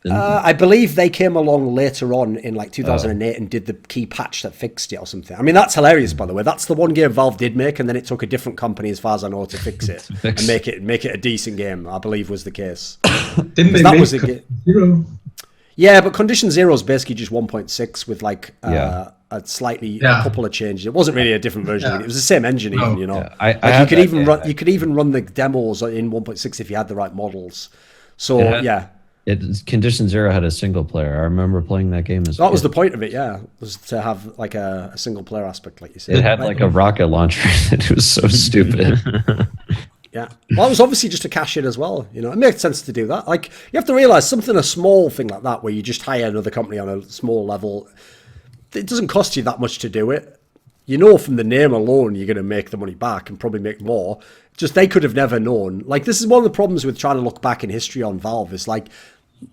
I believe they came along later on in like 2008 and did the key patch that fixed it or something. I mean, that's hilarious, by the way. That's the one game Valve did make, and then it took a different company, as far as I know, to fix it and make it a decent game. I believe was the case. Didn't they make Zero? Yeah, but Condition Zero is basically just 1.6 with like a couple of changes. It wasn't really a different version. It was the same engine, even, you know. Yeah. You could even run the demos in 1.6 if you had the right models. So Condition Zero had a single player. I remember playing that game that was the point of it. Yeah, was to have like a single player aspect, like you said. It had like a rocket launcher. It was so stupid. Yeah, well, it was obviously just a cash in as well. You know, it makes sense to do that. Like, you have to realize a small thing like that, where you just hire another company on a small level, it doesn't cost you that much to do it. You know, from the name alone, you're going to make the money back and probably make more. Just they could have never known. Like, this is one of the problems with trying to look back in history on Valve. Is like,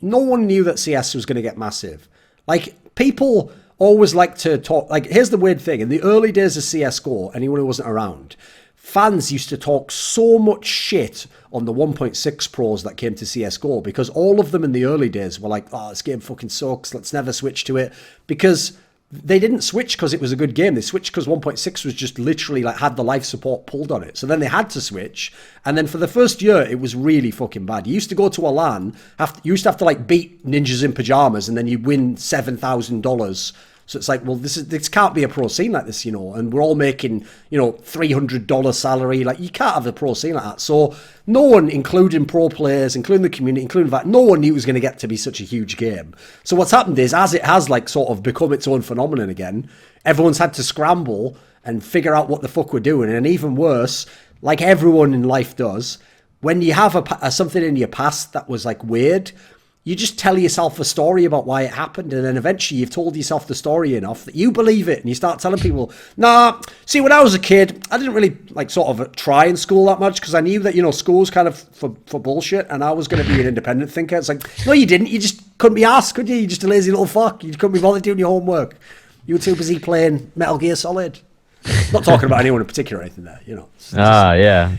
no one knew that CS was going to get massive. Like, people always like to talk. Like, here's the weird thing: in the early days of CS:GO, anyone who wasn't around, fans used to talk so much shit on the 1.6 pros that came to CSGO because all of them in the early days were like, oh, this game fucking sucks, let's never switch to it. Because they didn't switch because it was a good game. They switched because 1.6 was just literally like had the life support pulled on it. So then they had to switch. And then for the first year, it was really fucking bad. You used to go to a LAN, you used to have to like beat ninjas in pajamas and then you win $7,000. So it's like, well, this can't be a pro scene like this, you know, and we're all making, you know, $300 salary. Like, you can't have a pro scene like that. So no one, including pro players, including the community, including that, no one knew it was going to get to be such a huge game. So what's happened is, as it has like sort of become its own phenomenon again, everyone's had to scramble and figure out what the fuck we're doing. And even worse, like everyone in life does, when you have something in your past that was like weird, you just tell yourself a story about why it happened, and then eventually you've told yourself the story enough that you believe it, and you start telling people, nah, see, when I was a kid, I didn't really like sort of try in school that much because I knew that, you know, school's kind of for bullshit, and I was going to be an independent thinker. It's like, no, you didn't. You just couldn't be asked, could you? You're just a lazy little fuck. You couldn't be bothered doing your homework. You were too busy playing Metal Gear Solid. Not talking about anyone in particular or anything there, you know.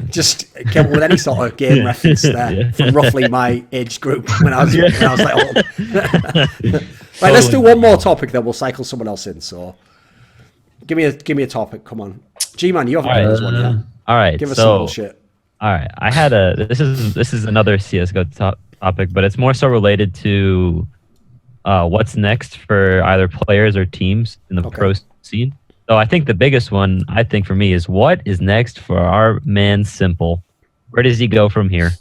Just came up with any sort of game reference there from roughly my age group when I was like old. Right, let's do one more topic, then we'll cycle someone else in. So give me a topic, come on. Gman, you haven't played this one yet. All right, give us some bullshit. All right, this is another CS:GO topic, but it's more so related to what's next for either players or teams in the pro scene. So I think the biggest one, I think for me, is what is next for our man Simple. Where does he go from here?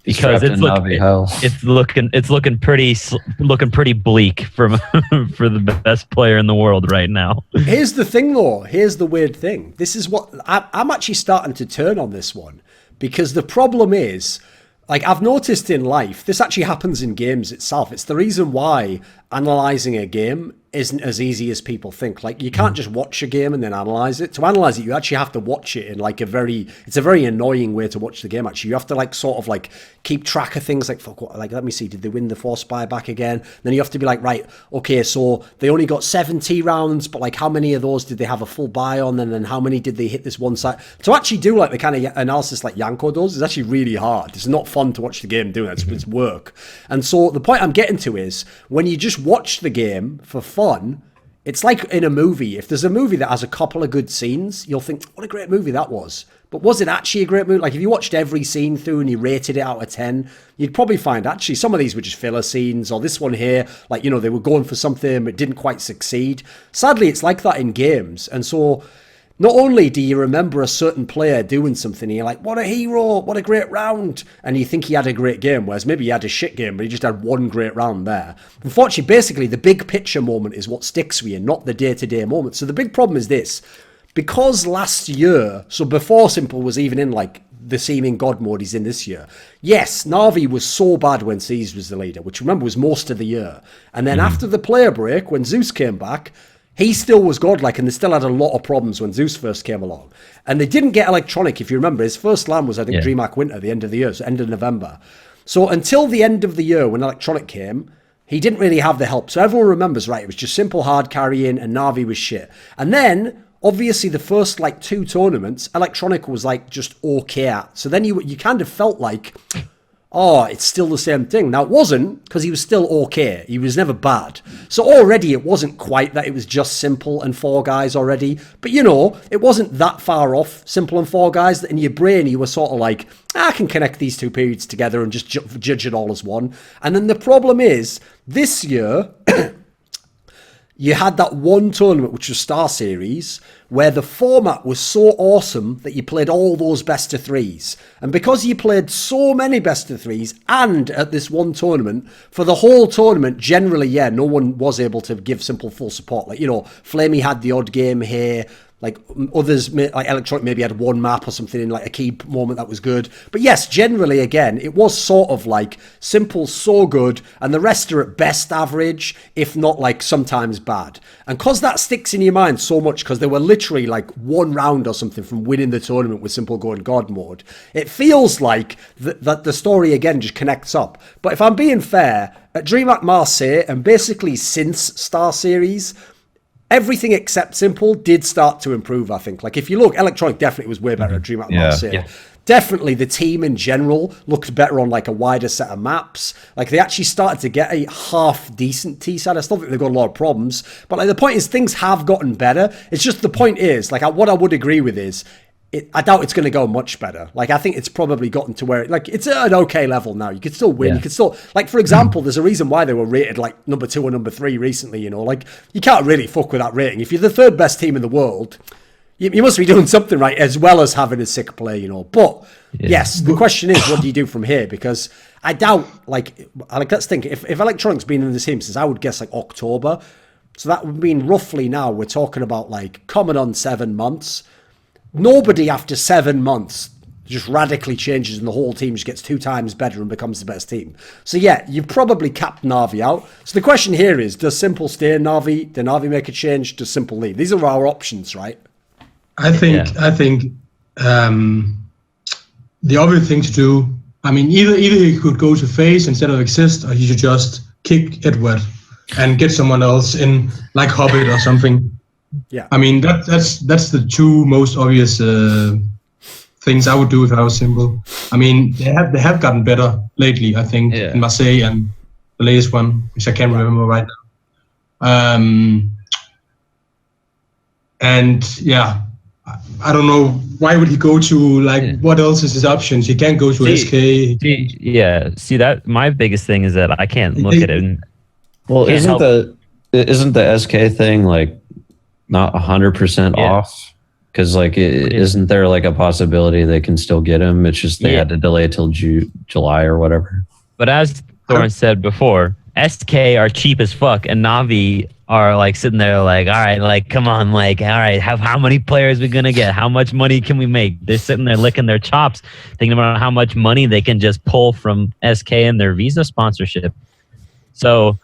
Because it's looking pretty bleak for for the best player in the world right now. Here's the thing, though. Here's the weird thing. This is what I'm actually starting to turn on this one, because the problem is, like, I've noticed in life, this actually happens in games itself. It's the reason why analyzing a game isn't as easy as people think. Like, you can't just watch a game and then analyze it. To analyze it, you actually have to watch it in like it's a very annoying way to watch the game, actually. You have to like sort of like keep track of things like, fuck, like, let me see, did they win the force buyback again? Then you have to be like, right, okay, so they only got 70 rounds, but like how many of those did they have a full buy on? And then how many did they hit this one side? To actually do like the kind of analysis like Yanko does is actually really hard. It's not fun to watch the game doing that. It's work. And so the point I'm getting to is, when you just watch the game for fun, it's like in a movie. If there's a movie that has a couple of good scenes, you'll think, what a great movie that was. But was it actually a great movie? Like, if you watched every scene through and you rated it out of 10, you'd probably find actually some of these were just filler scenes, or this one here, like, you know, they were going for something but didn't quite succeed. Sadly, it's like that in games. And so not only do you remember a certain player doing something and you're like, what a hero, what a great round, and you think he had a great game, whereas maybe he had a shit game, but he just had one great round there. Unfortunately, basically, the big picture moment is what sticks with you, not the day-to-day moment. So the big problem is this. Because last year, so before Simple was even in like the seeming God mode he's in this year, yes, Na'Vi was so bad when Seas was the leader, which remember was most of the year. And then after the player break, when Zeus came back, he still was godlike, and they still had a lot of problems when Zeus first came along. And they didn't get Electronic, if you remember. His first LAN was, I think, DreamHack Winter at the end of the year, so end of November. So until the end of the year, when Electronic came, he didn't really have the help. So everyone remembers, right, it was just Simple hard carrying, and Na'Vi was shit. And then, obviously, the first, like, 2 tournaments, Electronic was, like, just okay at. So then you kind of felt like, oh, it's still the same thing. Now, it wasn't, because he was still okay. He was never bad. So already it wasn't quite that it was just Simple and 4 guys already. But, you know, it wasn't that far off Simple and 4 guys that in your brain you were sort of like, I can connect these 2 periods together and just judge it all as one. And then the problem is, this year, you had that one tournament, which was Star Series, where the format was so awesome that you played all those best of 3s. And because you played so many best of 3s, and at this one tournament, for the whole tournament, generally, yeah, no one was able to give Simple full support. Like, you know, Flamey had the odd game here, like others, like Electronic maybe had one map or something in like a key moment that was good. But yes, generally, again, it was sort of like Simple so good, and the rest are at best average, if not like sometimes bad. And because that sticks in your mind so much, because they were literally like 1 round or something from winning the tournament with Simple going God mode, it feels like that the story again just connects up. But if I'm being fair, at DreamHack Marseille, and basically since Star Series, everything except Simple did start to improve, I think. Like, if you look, Electronic definitely was way better at DreamHack Marseille. Yeah. Definitely the team in general looked better on like a wider set of maps. Like, they actually started to get a half decent T side. I still think they've got a lot of problems, but like the point is things have gotten better. It's just the point is, like, what I would agree with is, I doubt it's going to go much better. Like, I think it's probably gotten to where, like, it's at an okay level now. You could still win. Yeah. You could still, like, for example, there's a reason why they were rated, like, number 2 or number 3 recently, you know? Like, you can't really fuck with that rating. If you're the 3rd best team in the world, you must be doing something right, as well as having a sick play, you know? But, yes, the question is, what do you do from here? Because I doubt, like let's think, if Electronic's been in the team since, I would guess, like, October, so that would mean roughly now we're talking about, like, coming on 7 months. Nobody after 7 months just radically changes and the whole team just gets 2 times better and becomes the best team. So yeah, you've probably capped Na'Vi out. So the question here is, does Simple stay in Na'Vi? Does Na'Vi make a change? Does Simple leave? These are our options, right? I think the obvious thing to do, I mean, either he could go to FaZe instead of Exist, or he should just kick Edward and get someone else in, like Hobbit or something. Yeah, I mean that's the 2 most obvious things I would do if I was Simple. I mean, they have gotten better lately, I think, in Marseille and the latest one, which I can't remember right now. And yeah, I don't know, why would he go to, like, what else is his options? He can't go to SK. See that my biggest thing is that I can't look at it. Well, isn't the SK thing like not 100% off? Because like, isn't there like a possibility they can still get him? It's just they had to delay it till July or whatever. But as Thorin said before, SK are cheap as fuck, and Navi are like sitting there like, all right, like, come on, like, all right, how many players we gonna get? How much money can we make? They're sitting there licking their chops, thinking about how much money they can just pull from SK and their Visa sponsorship. So,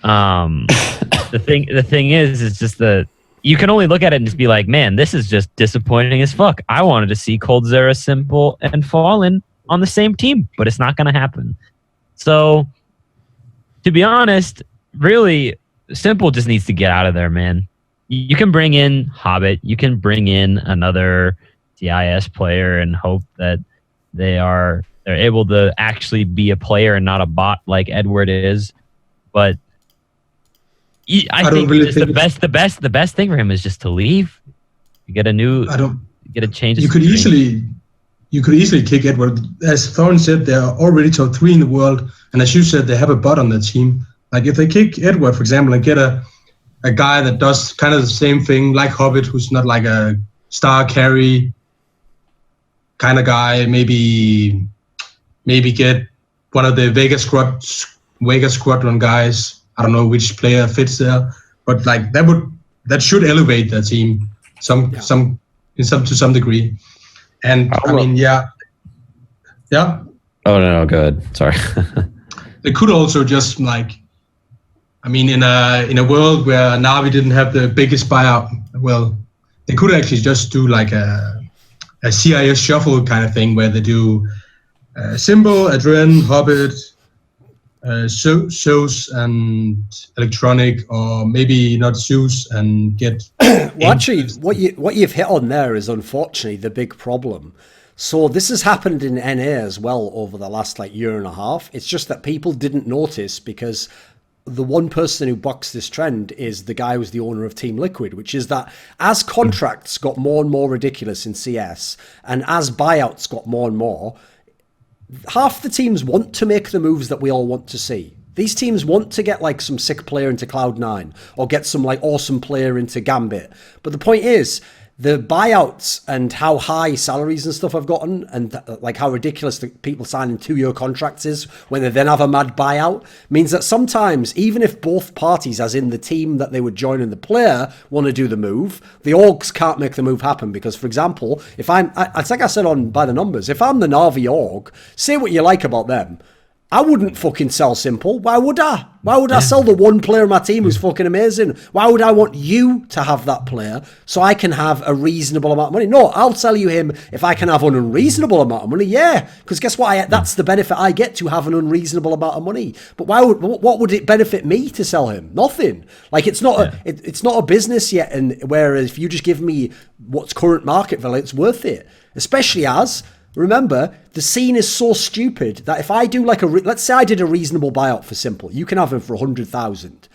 the thing is just that you can only look at it and just be like, man, this is just disappointing as fuck. I wanted to see coldzera, Simple, and Fallen on the same team, but it's not gonna happen. So, to be honest, really, Simple just needs to get out of there, man. You can bring in HawpT, you can bring in another CIS player and hope that they're able to actually be a player and not a bot like Edward is. But I think really the best thing for him is just to leave. You get get a change. You could easily kick Edward. As Thorin said, they're already top 3 in the world, and as you said, they have a bot on the team. Like, if they kick Edward, for example, and get a guy that does kind of the same thing, like HawpT, who's not like a star carry kind of guy, maybe get one of the Vega Squadron guys. I don't know which player fits there, but like that should elevate the team to some degree. And I mean, yeah. Oh no, go ahead. Sorry. They could also just like, I mean, in a world where Navi didn't have the biggest buyout, well, they could actually just do like a CIS shuffle kind of thing where they do Simple, Adren, HawpT, Zeus and Electronic, or maybe not Zeus and get. Well, actually, what you've hit on there is unfortunately the big problem. So this has happened in NA as well over the last like year and a half. It's just that people didn't notice because the one person who bucks this trend is the guy who's the owner of Team Liquid, which is that as contracts got more and more ridiculous in CS and as buyouts got more and more, half the teams want to make the moves that we all want to see. These teams want to get like some sick player into Cloud9 or get some like awesome player into Gambit. But the point is, the buyouts and how high salaries and stuff have gotten and like how ridiculous the people signing 2-year contracts is when they then have a mad buyout means that sometimes even if both parties, as in the team that they would join and the player, want to do the move, the orgs can't make the move happen because, for example, if it's like I said on By the Numbers, if I'm the Na'Vi org, say what you like about them, I wouldn't fucking sell Simple. Why would I? Why would I sell the one player on my team who's fucking amazing? Why would I want you to have that player so I can have a reasonable amount of money? No, I'll sell you him if I can have an unreasonable amount of money. Yeah, because guess what? That's the benefit I get to have an unreasonable amount of money. But what would it benefit me to sell him? Nothing. Like it's not it's not a business yet. And whereas if you just give me what's current market value, it's worth it. Especially as. Remember, the scene is so stupid that if I do like let's say I did a reasonable buyout for Simple, you can have him for 100,000.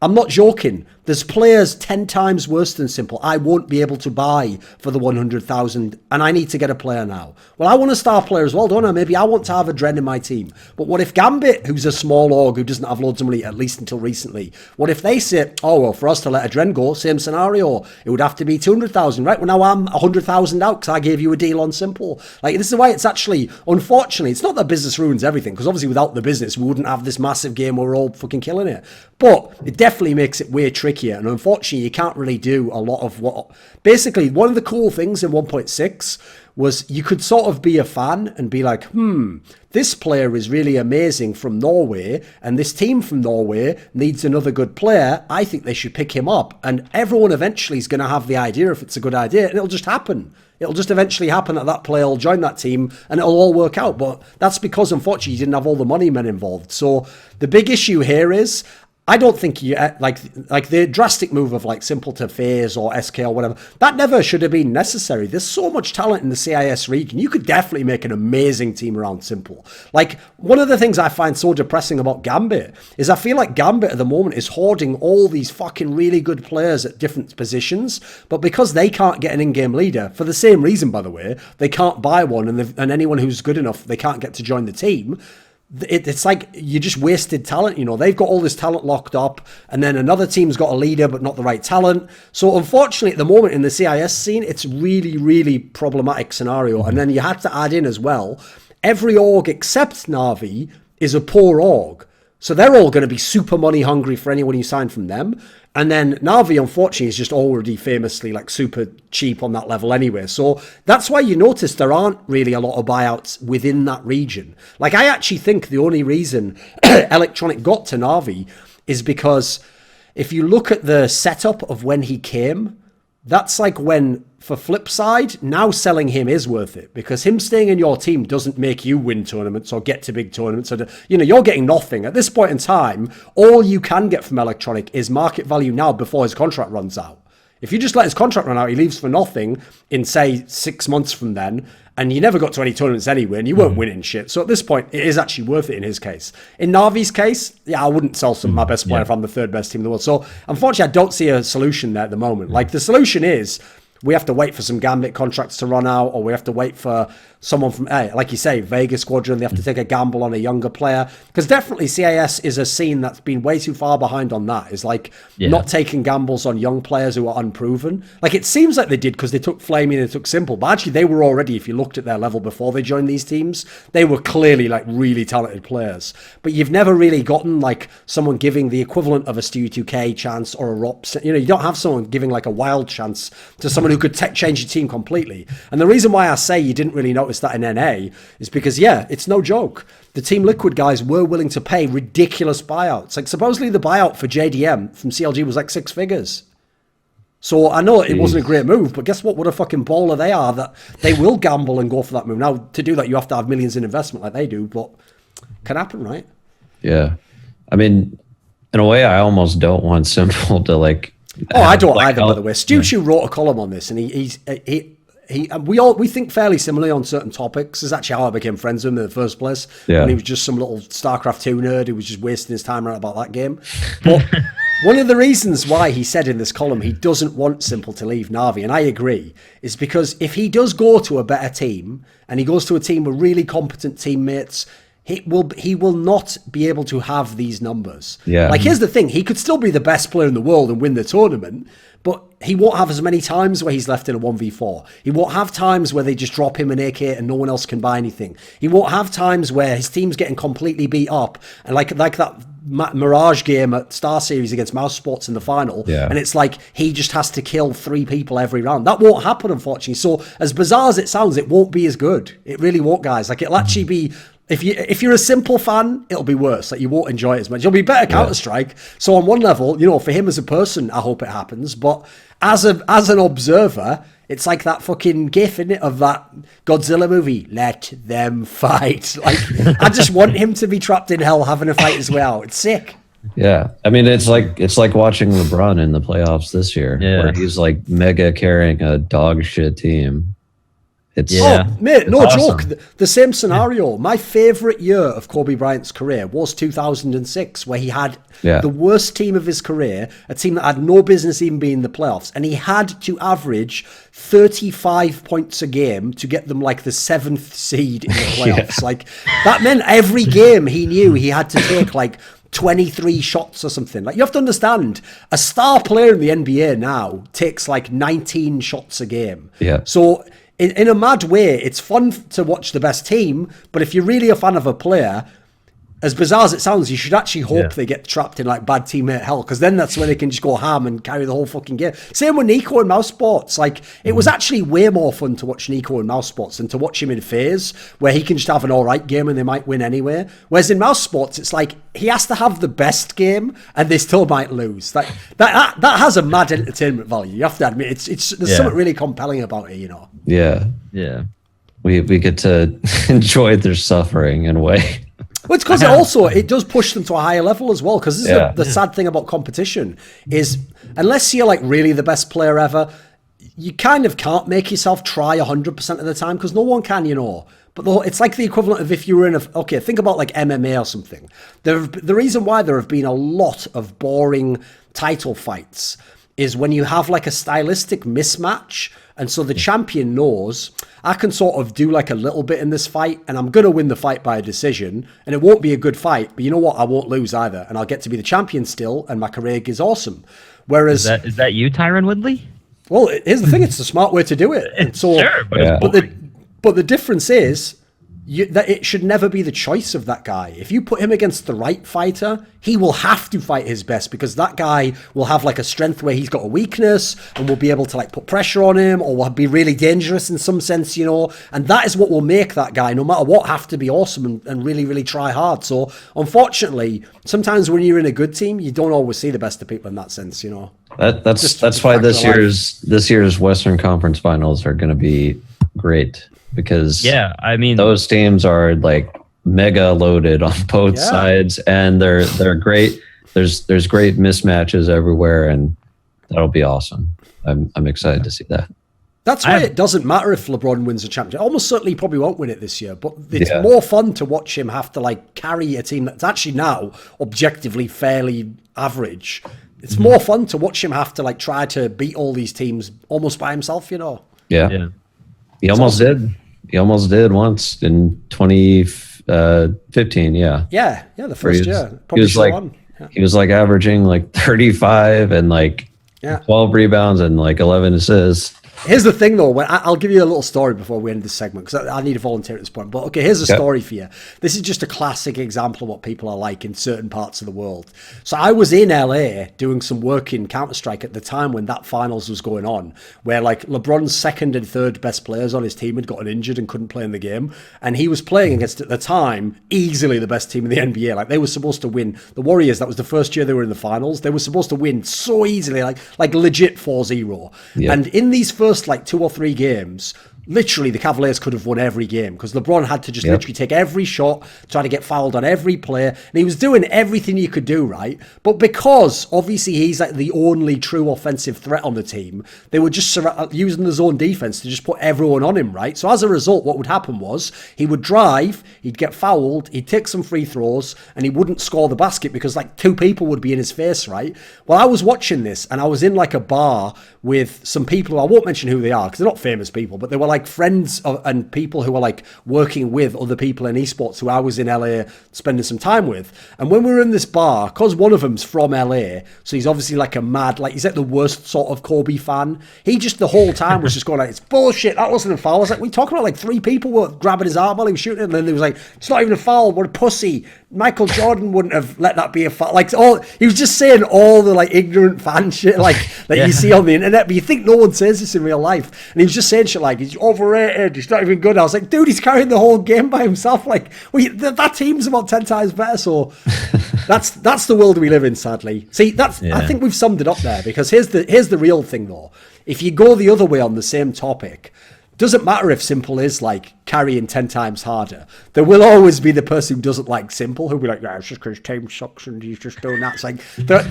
I'm not joking. There's players 10 times worse than Simple I won't be able to buy for the 100,000 and I need to get a player now. Well, I want a star player as well, don't I? Maybe I want to have a Dren in my team. But what if Gambit, who's a small org who doesn't have loads of money, at least until recently, what if they say, oh, well, for us to let a Dren go, same scenario, it would have to be 200,000, right? Well, now I'm 100,000 out because I gave you a deal on Simple. Like, this is why it's actually, unfortunately, it's not that business ruins everything, because obviously without the business, we wouldn't have this massive game where we're all fucking killing it. But it definitely makes it way trickier, and unfortunately, you can't really do a lot of what... Basically, one of the cool things in 1.6 was you could sort of be a fan and be like, this player is really amazing from Norway, and this team from Norway needs another good player. I think they should pick him up. And everyone eventually is going to have the idea if it's a good idea, and it'll just happen. It'll just eventually happen that that player will join that team, and it'll all work out. But that's because, unfortunately, you didn't have all the money men involved. So the big issue here is, I don't think you like the drastic move of like Simple to FaZe or SK or whatever. That never should have been necessary. There's so much talent in the CIS region. You could definitely make an amazing team around Simple. Like, one of the things I find so depressing about Gambit is I feel like Gambit at the moment is hoarding all these fucking really good players at different positions, but because they can't get an in-game leader, for the same reason, by the way, they can't buy one, and anyone who's good enough, they can't get to join the team. It's like you just wasted talent. You know, they've got all this talent locked up, and then another team's got a leader but not the right talent. So unfortunately at the moment in the CIS scene, it's really, really problematic scenario. And then you had to add in as well, every org except Na'Vi is a poor org, so they're all going to be super money hungry for anyone you sign from them. And then Na'Vi, unfortunately, is just already famously like super cheap on that level anyway. So that's why you notice there aren't really a lot of buyouts within that region. Like, I actually think the only reason Electronic got to Na'Vi is because if you look at the setup of when he came, that's like when, for flip side, now selling him is worth it, because him staying in your team doesn't make you win tournaments or get to big tournaments. Or, you know, you're getting nothing. At this point in time, all you can get from Electronic is market value now before his contract runs out. If you just let his contract run out, he leaves for nothing in, say, 6 months from then, and you never got to any tournaments anyway, and you weren't winning shit. So at this point, it is actually worth it in his case. In Na'Vi's case, yeah, I wouldn't sell my best player if I'm the third best team in the world. So unfortunately, I don't see a solution there at the moment. Like, the solution is we have to wait for some Gambit contracts to run out, or we have to wait for someone from, like you say, Vegas Squadron. They have to take a gamble on a younger player, because definitely CIS is a scene that's been way too far behind on that. Is like not taking gambles on young players who are unproven. Like, it seems like they did because they took Flaming and they took Simple, but actually they were already, if you looked at their level before they joined these teams, they were clearly like really talented players. But you've never really gotten like someone giving the equivalent of a Stewie 2K chance or a ROPS. You know, you don't have someone giving like a wild chance to someone who could change your team completely. And the reason why I say you didn't really notice that in NA is because, yeah, it's no joke. The Team Liquid guys were willing to pay ridiculous buyouts. Like, supposedly the buyout for JDM from CLG was like 6 figures. So I know it wasn't a great move, but guess what? What a fucking baller they are, that they will gamble and go for that move. Now, to do that, you have to have millions in investment like they do, but can happen, right? Yeah. I mean, in a way, I almost don't want Simple to like... Oh, I don't either, by the way. Stu wrote a column on this, and we think fairly similarly on certain topics. This is actually how I became friends with him in the first place. Yeah. When he was just some little StarCraft 2 nerd who was just wasting his time around about that game. But one of the reasons why he said in this column he doesn't want Simple to leave Na'Vi, and I agree, is because if he does go to a better team, and he goes to a team with really competent teammates, he will not be able to have these numbers. Yeah. Like, here's the thing. He could still be the best player in the world and win the tournament, but he won't have as many times where he's left in a 1v4. He won't have times where they just drop him an AK and no one else can buy anything. He won't have times where his team's getting completely beat up. And like that Mirage game at Star Series against Mouse Sports in the final. Yeah. And it's like he just has to kill 3 people every round. That won't happen, unfortunately. So as bizarre as it sounds, it won't be as good. It really won't, guys. Like, it'll actually be... If you're a Simple fan, it'll be worse. Like, you won't enjoy it as much. You'll be better Counter-Strike. So on one level, you know, for him as a person, I hope it happens. But as an observer, it's like that fucking gif, isn't it, of that Godzilla movie, Let Them Fight. Like, I just want him to be trapped in hell having to fight his way out. It's sick. Yeah, I mean, it's like watching LeBron in the playoffs this year, where he's like mega carrying a dog shit team. Oh, mate, no awesome. joke. The same scenario. My favorite year of Kobe Bryant's career was 2006, where he had the worst team of his career, a team that had no business even being in the playoffs, and he had to average 35 points a game to get them like the 7th seed in the playoffs. Like, that meant every game he knew he had to take like 23 shots or something. Like, you have to understand, a star player in the NBA now takes like 19 shots a game. Yeah. So in a mad way, it's fun to watch the best team, but if you're really a fan of a player, as bizarre as it sounds, you should actually hope they get trapped in like bad teammate hell, because then that's where they can just go ham and carry the whole fucking game. Same with Nico in Mouse Sports. Like, it was actually way more fun to watch Nico in Mouse Sports than to watch him in FaZe, where he can just have an alright game and they might win anyway. Whereas in Mouse Sports, it's like he has to have the best game and they still might lose. Like, that has a mad entertainment value. You have to admit, there's something really compelling about it, you know. Yeah. Yeah. We get to enjoy their suffering in a way. Well, it's because it does push them to a higher level as well. Because this is the sad thing about competition is unless you're like really the best player ever, you kind of can't make yourself try 100% of the time because no one can, you know. But it's like the equivalent of if you were in think about like MMA or something. The reason why there have been a lot of boring title fights is when you have like a stylistic mismatch. And so the champion knows, I can sort of do like a little bit in this fight and I'm going to win the fight by a decision. And it won't be a good fight, but you know what? I won't lose either. And I'll get to be the champion still and my career is awesome. Whereas... Is that you, Tyron Woodley? Well, here's the thing. It's the smart way to do it. And so, sure, but the difference is that it should never be the choice of that guy. If you put him against the right fighter, he will have to fight his best because that guy will have like a strength where he's got a weakness and will be able to like put pressure on him or will be really dangerous in some sense, you know, and that is what will make that guy, no matter what, have to be awesome and really, really try hard. So unfortunately, sometimes when you're in a good team, you don't always see the best of people in that sense, you know. That's why this year's Western Conference Finals are going to be great. Because I mean those teams are like mega loaded on both sides, and they're great. There's great mismatches everywhere, and that'll be awesome. I'm excited to see that. That's why it doesn't matter if LeBron wins a championship. Almost certainly he probably won't win it this year, but it's more fun to watch him have to like carry a team that's actually now objectively fairly average. It's more fun to watch him have to like try to beat all these teams almost by himself, you know. Yeah. He almost did. He almost did once in 2015. Yeah, the first year. He was like averaging like 35 and like 12 rebounds and like 11 assists. Here's the thing, though. I'll give you a little story before we end this segment, because I need a volunteer at this point. But, okay, here's a story for you. This is just a classic example of what people are like in certain parts of the world. So I was in LA doing some work in Counter-Strike at the time when that finals was going on, where, like, LeBron's second and third best players on his team had gotten injured and couldn't play in the game. And he was playing against, at the time, easily the best team in the NBA. Like, they were supposed to win. The Warriors, that was the first year they were in the finals. They were supposed to win so easily, like legit 4-0. Yeah. And in these first like 2 or 3 games, literally the Cavaliers could have won every game because LeBron had to just literally take every shot, try to get fouled on every player, and he was doing everything you could do, right? But because obviously he's like the only true offensive threat on the team, they were just using the zone defense to just put everyone on him, right? So as a result, what would happen was he would drive, he'd get fouled, he'd take some free throws, and he wouldn't score the basket because like 2 people would be in his face, right? Well, I was watching this and I was in like a bar with some people, I won't mention who they are because they're not famous people, but they were like friends and people who are like working with other people in esports who I was in LA spending some time with. And when we were in this bar, because one of them's from LA, so he's obviously like a mad, like he's like the worst sort of Kobe fan. He just the whole time was just going like, it's bullshit, that wasn't a foul. I was like, we talking about like 3 people were grabbing his arm while he was shooting, and then he was like, it's not even a foul, what a pussy. Michael Jordan wouldn't have let that be a foul. Like he was just saying all the like ignorant fan shit like that you see on the internet, but you think no one says this in real life. And he was just saying shit like, he's overrated, he's not even good. I was like, dude, he's carrying the whole game by himself. Like, that team's about 10 times better. So that's the world we live in, sadly. See, I think we've summed it up there, because here's the real thing though. If you go the other way on the same topic, doesn't matter if Simple is like carrying 10 times harder. There will always be the person who doesn't like Simple who'll be like, yeah, it's just because his team sucks and he's just doing that. It's like,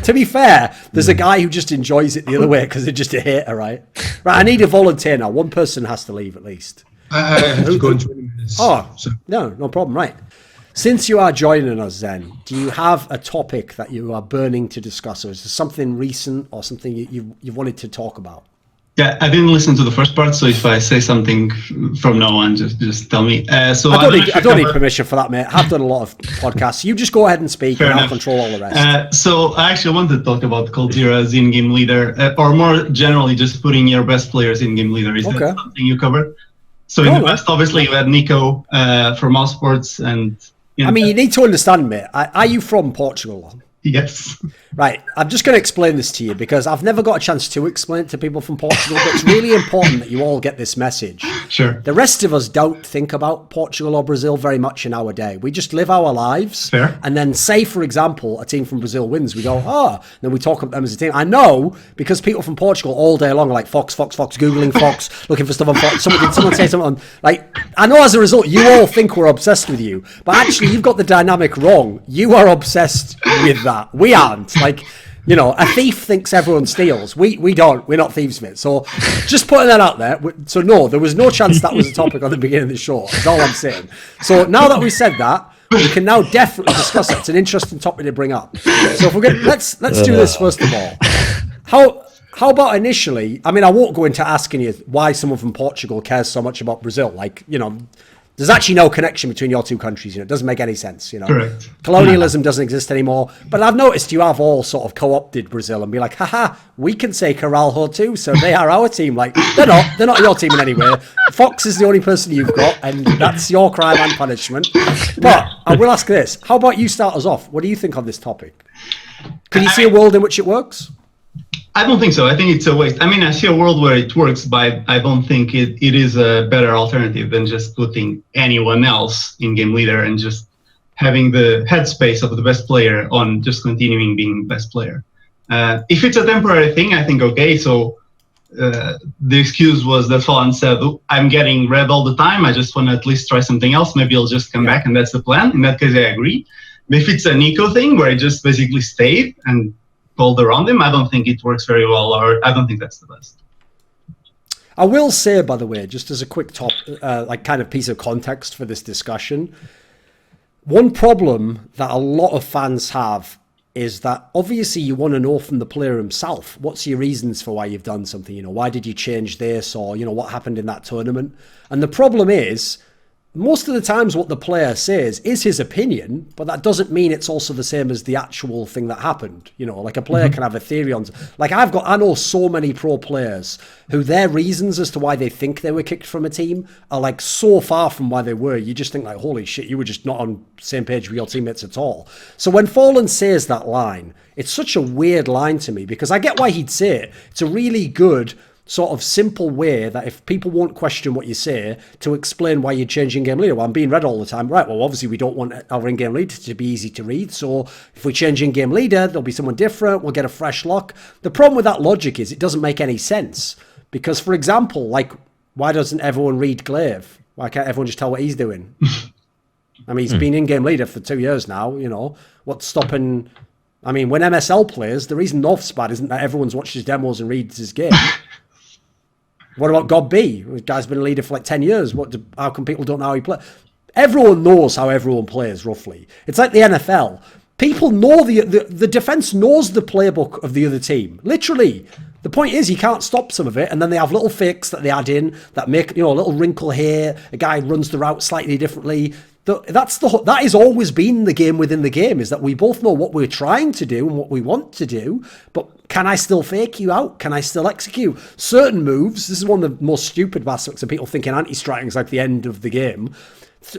to be fair, there's a guy who just enjoys it the other way because they're just a hater, right? Right, I need a volunteer now. One person has to leave at least. I have to go in 20 minutes. No problem, right. Since you are joining us then, do you have a topic that you are burning to discuss, or is there something recent or something you wanted to talk about? Yeah, I didn't listen to the first part, so if I say something from now on, just tell me. I don't need permission for that, mate. I've done a lot of podcasts. You just go ahead and speak, and I'll control all the rest. So I actually wanted to talk about Coldzera's in-game leader, or more generally, just putting your best players in-game leader. Is that something you covered? So in the West, obviously, you had Nico from Esports, and I mean, you need to understand, mate. Are you from Portugal? Yes. Right. I'm just going to explain this to you because I've never got a chance to explain it to people from Portugal, but it's really important that you all get this message. Sure. The rest of us don't think about Portugal or Brazil very much in our day. We just live our lives. Fair. And then say, for example, a team from Brazil wins. We go, and then we talk about them as a team. I know because people from Portugal all day long are like Fox, Googling Fox, looking for stuff on Fox. Someone say something on, like, I know as a result, you all think we're obsessed with you. But actually, you've got the dynamic wrong. You are obsessed with that. We aren't. Like, you know, a thief thinks everyone steals. We don't. We're not thieves, mate. So just putting that out there. So no, there was no chance that was a topic on the beginning of the show. That's all I'm saying. So now that we said that, we can now definitely discuss it. It's an interesting topic to bring up. So if we're going, let's do this first of all. How about initially? I mean, I won't go into asking you why someone from Portugal cares so much about Brazil. Like, you know, there's actually no connection between your two countries. You know, it doesn't make any sense. You know, correct. Colonialism doesn't exist anymore. But I've noticed you have all sort of co-opted Brazil and be like, haha, we can say Caralho too, so they are our team. Like, they're not your team in any way. Fox is the only person you've got, and that's your crime and punishment. But I will ask this: how about you start us off? What do you think on this topic? Can you see a world in which it works? I don't think so. I think it's a waste. I mean, I see a world where it works, but I don't think it is a better alternative than just putting anyone else in game leader and just having the headspace of the best player on just continuing being best player. If it's a temporary thing, I think, okay. So the excuse was that Fallen said, I'm getting red all the time. I just want to at least try something else. Maybe I'll just come back, and that's the plan. In that case, I agree. But if it's a Nico thing where I just basically stayed and called around him, I don't think it works very well, or I don't think that's the best. I will say, by the way, just as a quick kind of piece of context for this discussion, one problem that a lot of fans have is that obviously you want to know from the player himself, what's your reasons for why you've done something? You know, why did you change this, or, you know, what happened in that tournament? And the problem is, most of the times what the player says is his opinion, but that doesn't mean it's also the same as the actual thing that happened. You know, like a player can have a theory on, like I know so many pro players who their reasons as to why they think they were kicked from a team are like so far from why they were. You just think like, holy shit, you were just not on the same page with your teammates at all. So when Fallen says that line, it's such a weird line to me because I get why he'd say it. It's a really good sort of simple way that if people won't question what you say, to explain why you're changing game leader. Well, I'm being read all the time. Right, well, obviously we don't want our in-game leader to be easy to read, so if we change in-game leader, there'll be someone different, we'll get a fresh lock. The problem with that logic is it doesn't make any sense. Because, for example, like, why doesn't everyone read Glaive? Why can't everyone just tell what he's doing? I mean, he's been in-game leader for 2 years now, you know. What's stopping... I mean, when MSL plays, the reason North's bad isn't that everyone's watched his demos and reads his game. What about God B? The guy's been a leader for like 10 years. How come people don't know how he plays? Everyone knows how everyone plays, roughly. It's like the NFL. People know the defense knows the playbook of the other team. Literally. The point is you can't stop some of it, and then they have little fakes that they add in that make, you know, a little wrinkle here. A guy runs the route slightly differently. That has always been the game within the game, is that we both know what we're trying to do and what we want to do, but can I still fake you out? Can I still execute certain moves? This is one of the most stupid aspects of people thinking anti-striking is like the end of the game.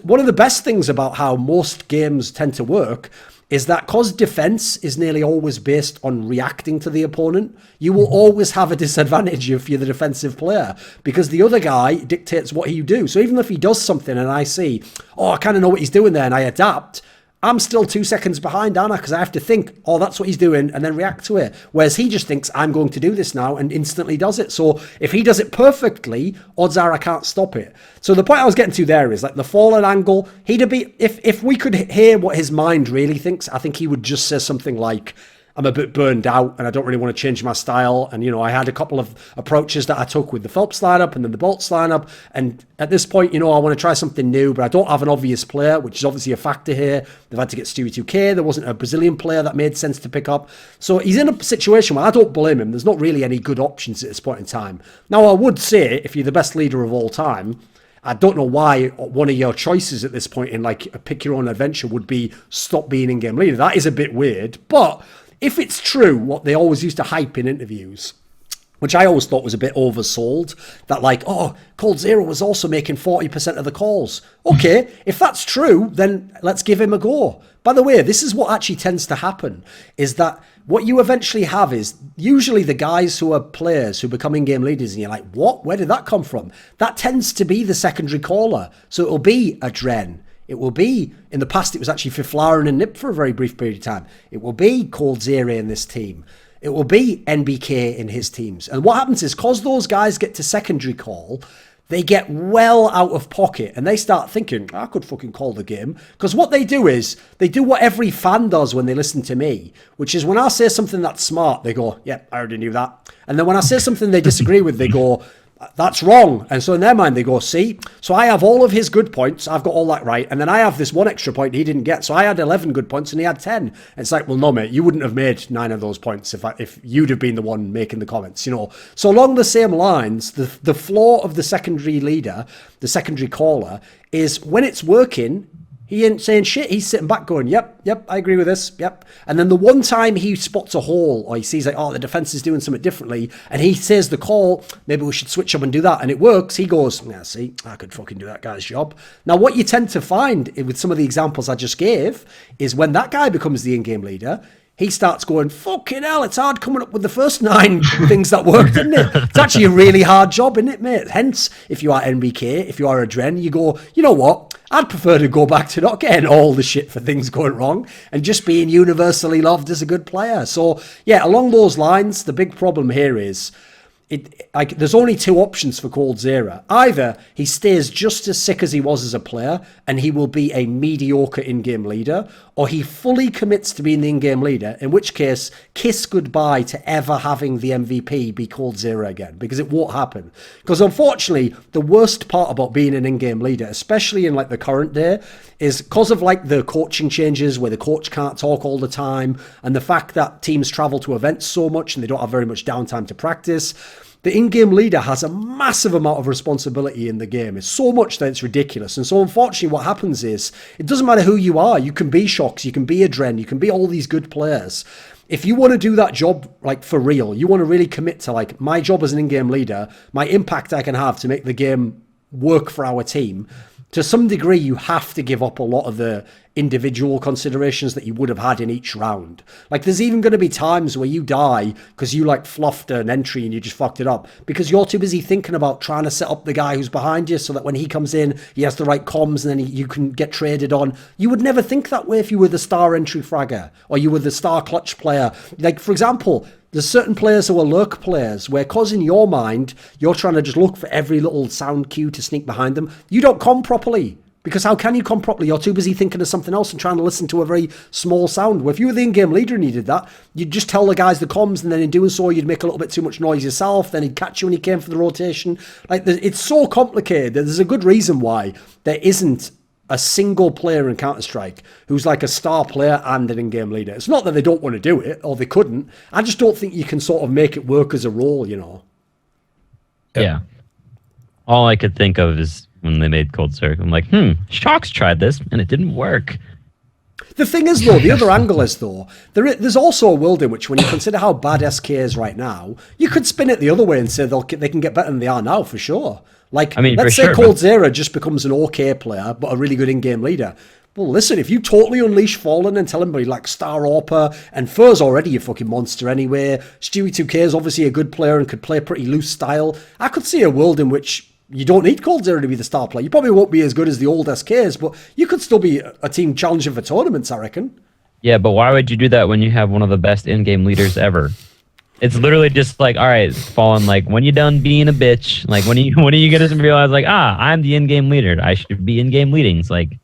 One of the best things about how most games tend to work is that because defense is nearly always based on reacting to the opponent, you will always have a disadvantage if you're the defensive player, because the other guy dictates what you do. So even if he does something and I see, oh, I kind of know what he's doing there, and I adapt, I'm still 2 seconds behind, aren't I? Because I have to think, oh, that's what he's doing, and then react to it. Whereas he just thinks, I'm going to do this now, and instantly does it. So if he does it perfectly, odds are I can't stop it. So the point I was getting to there is like the Fallen angle, he'd be, if we could hear what his mind really thinks, I think he would just say something like, I'm a bit burned out and I don't really want to change my style. And, you know, I had a couple of approaches that I took with the Phelps lineup and then the Bolts lineup. And at this point, you know, I want to try something new, but I don't have an obvious player, which is obviously a factor here. They've had to get Stewie 2K. There wasn't a Brazilian player that made sense to pick up. So he's in a situation where I don't blame him. There's not really any good options at this point in time. Now, I would say if you're the best leader of all time, I don't know why one of your choices at this point in like a pick your own adventure would be stop being in-game leader. That is a bit weird, but if it's true, what they always used to hype in interviews, which I always thought was a bit oversold, that like, oh, coldzera was also making 40% of the calls. Okay, if that's true, then let's give him a go. By the way, this is what actually tends to happen, is that what you eventually have is usually the guys who are players who become in-game leaders, and you're like, what? Where did that come from? That tends to be the secondary caller. So it'll be a Dren. It will be, in the past, it was actually Fiflaren and Nip for a very brief period of time. It will be coldzera in this team. It will be NBK in his teams. And what happens is, because those guys get to secondary call, they get well out of pocket and they start thinking, I could fucking call the game. Because what they do is, they do what every fan does when they listen to me, which is when I say something that's smart, they go, yeah, I already knew that. And then when I say something they disagree with, they go, that's wrong. And so in their mind, they go, see, so I have all of his good points. I've got all that right. And then I have this one extra point he didn't get. So I had 11 good points and he had 10. And it's like, well, no, mate, you wouldn't have made 9 of those points if you'd have been the one making the comments, you know. So along the same lines, the flaw of the secondary leader, the secondary caller, is when it's working, he ain't saying shit. He's sitting back going, yep, I agree with this, yep. And then the one time he spots a hole or he sees like, oh, the defense is doing something differently, and he says the call, maybe we should switch up and do that, and it works, he goes, yeah, see, I could fucking do that guy's job. Now, what you tend to find with some of the examples I just gave is when that guy becomes the in-game leader, he starts going, fucking hell, it's hard coming up with the first 9 things that worked, isn't it? It's actually a really hard job, isn't it, mate? Hence, if you are NBK, if you are a Dren, you go, you know what? I'd prefer to go back to not getting all the shit for things going wrong and just being universally loved as a good player. So, yeah, along those lines, the big problem here is, there's only 2 options for coldzera. Either he stays just as sick as he was as a player and he will be a mediocre in-game leader, or he fully commits to being the in-game leader, in which case, kiss goodbye to ever having the MVP be coldzera again, because it won't happen. Because unfortunately, the worst part about being an in-game leader, especially in like the current day, is because of like the coaching changes where the coach can't talk all the time, and the fact that teams travel to events so much and they don't have very much downtime to practice. The in-game leader has a massive amount of responsibility in the game. It's so much that it's ridiculous. And so unfortunately what happens is, it doesn't matter who you are. You can be Shocks, you can be a Dren, you can be all these good players. If you want to do that job like for real, you want to really commit to like, my job as an in-game leader, my impact I can have to make the game work for our team, to some degree, you have to give up a lot of the individual considerations that you would have had in each round. Like, there's even going to be times where you die because you, like, fluffed an entry and you just fucked it up because you're too busy thinking about trying to set up the guy who's behind you so that when he comes in, he has the right comms and then you can get traded on. You would never think that way if you were the star entry fragger or you were the star clutch player. Like, for example, there's certain players who are lurk players where, cause in your mind, you're trying to just look for every little sound cue to sneak behind them. You don't comm properly. Because how can you comm properly? You're too busy thinking of something else and trying to listen to a very small sound. Well, if you were the in-game leader and you did that, you'd just tell the guys the comms, and then in doing so, you'd make a little bit too much noise yourself. Then he'd catch you when he came for the rotation. Like, it's so complicated. There's a good reason why there isn't a single player in Counter-Strike who's like a star player and an in-game leader. It's not that they don't want to do it, or they couldn't. I just don't think you can sort of make it work as a role, you know? Yeah. All I could think of is when they made coldzera, I'm like, Shocks tried this and it didn't work. The thing is, though, the other angle is, though, there's also a world in which, when you consider how bad SK is right now, you could spin it the other way and say they can get better than they are now, for sure. Like, I mean, let's say coldzera just becomes an okay player, but a really good in-game leader. Well, listen, if you totally unleash Fallen and tell him he like Star HawpT, and Fur's already a fucking monster anyway, Stewie2K is obviously a good player and could play a pretty loose style, I could see a world in which you don't need coldzera to be the star player. You probably won't be as good as the old SKs, but you could still be a team challenging for tournaments, I reckon. Yeah, but why would you do that when you have one of the best in-game leaders ever? It's literally just like, all right, Fallen, like, when you done being a bitch, like, when are you going to realize, like, I'm the in-game leader. I should be in-game leading. It's like,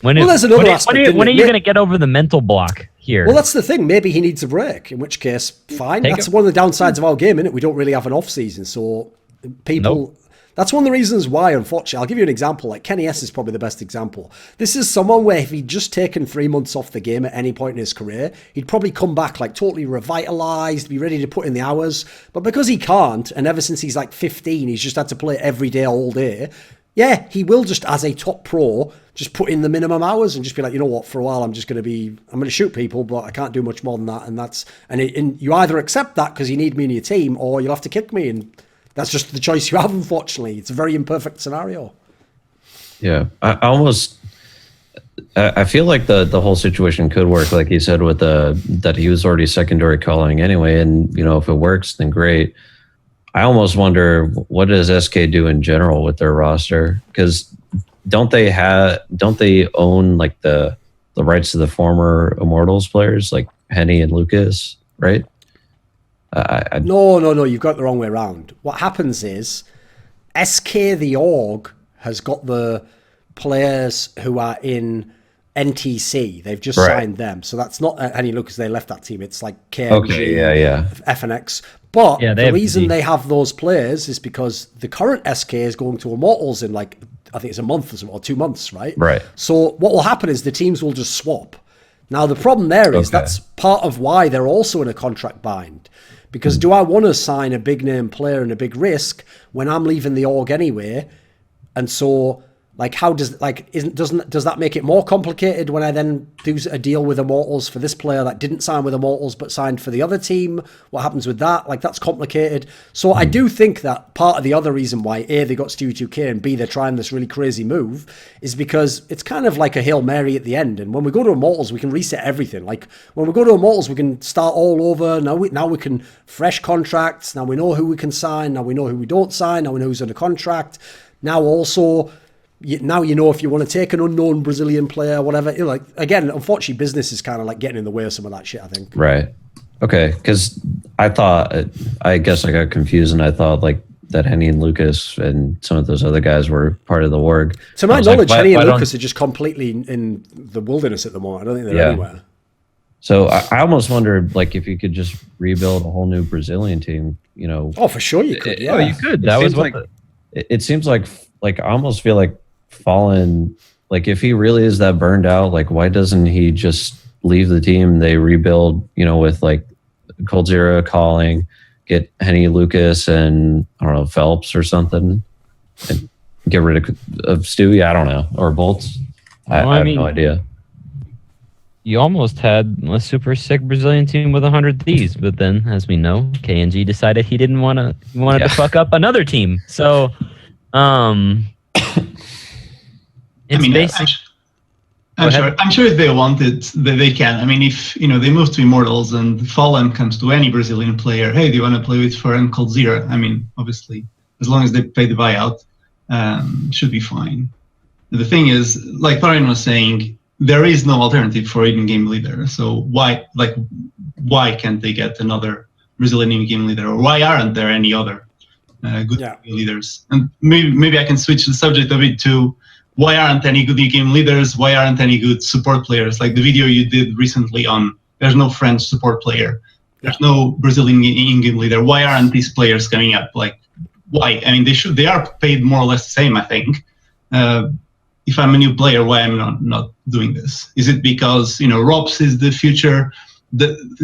when are you going to get over the mental block here? Well, that's the thing. Maybe he needs a break, in which case, fine. That's one of the downsides of our game, isn't it? We don't really have an off-season, so people... Nope. That's one of the reasons why, unfortunately, I'll give you an example. Like, Kenny S is probably the best example. This is someone where if he'd just taken 3 months off the game at any point in his career, he'd probably come back like totally revitalized, be ready to put in the hours. But because he can't, and ever since he's like 15, he's just had to play every day, all day, yeah, he will just, as a top pro, just put in the minimum hours and just be like, you know what, for a while I'm going to shoot people, but I can't do much more than that. And you either accept that because you need me in your team, or you'll have to kick me, and that's just the choice you have, unfortunately. It's a very imperfect scenario. Yeah, I feel like the whole situation could work, like you said, with that he was already secondary calling anyway, and if it works, then great. I almost wonder, what does SK do in general with their roster? Because don't they own like the rights to the former Immortals players like Henny and Lucas, right? No, you've got it the wrong way around. What happens is SK the org has got the players who are in NTC. They've just signed them, so that's not Henny Lucas. They left that team. It's like KMG, FNX. But the reason they have those players is because the current SK is going to Immortals in like, I think it's a month or 2 months, right? Right. So what will happen is the teams will just swap. Now the problem there is that's part of why they're also in a contract bind. Because do I want to sign a big name player and a big risk when I'm leaving the org anyway? And so, like, how does that make it more complicated when I then do a deal with Immortals for this player that didn't sign with Immortals but signed for the other team? What happens with that? Like, that's complicated. So I do think that part of the other reason why A, they got Stewie 2K, and B, they're trying this really crazy move is because it's kind of like a Hail Mary at the end. And when we go to Immortals, we can reset everything. Like, when we go to Immortals, we can start all over. Now we can fresh contracts. Now we know who we can sign. Now we know who we don't sign. Now we know who's under contract. Now also, now you know if you want to take an unknown Brazilian player or whatever. Like, again, unfortunately, business is kind of like getting in the way of some of that shit, I think. Right. Okay. Because I guess I got confused, and I thought like that Henny and Lucas and some of those other guys were part of the org. To my knowledge, Henny and Lucas are just completely in the wilderness at the moment. I don't think they're anywhere. So I almost wondered, like, if you could just rebuild a whole new Brazilian team, Oh, for sure you could. You could. That was what it seems like I almost feel like Fallen, like, if he really is that burned out, like, why doesn't he just leave the team? They rebuild, with like coldzera calling, get Henny Lucas and I don't know, Phelps or something, and get rid of Stewie. I don't know, or Bolts. I have no idea. You almost had a super sick Brazilian team with 100 Thieves, but then, as we know, KNG decided he didn't want to. He wanted to fuck up another team. So, it's I'm sure if they want it, they can. I mean, if they move to Immortals and Fallen comes to any Brazilian player, hey, do you want to play with Thorin coldzera? I mean, obviously, as long as they pay the buyout, should be fine. The thing is, like Thorin was saying, there is no alternative for in-game leader. So why can't they get another Brazilian in-game leader, or why aren't there any other good leaders? And maybe I can switch the subject a bit to why aren't any good in-game leaders? Why aren't any good support players? Like the video you did recently on there's no French support player, there's no Brazilian in-game leader. Why aren't these players coming up? Like, why? I mean, they are paid more or less the same, I think. If I'm a new player, why am I not doing this? Is it because ROPS is the future?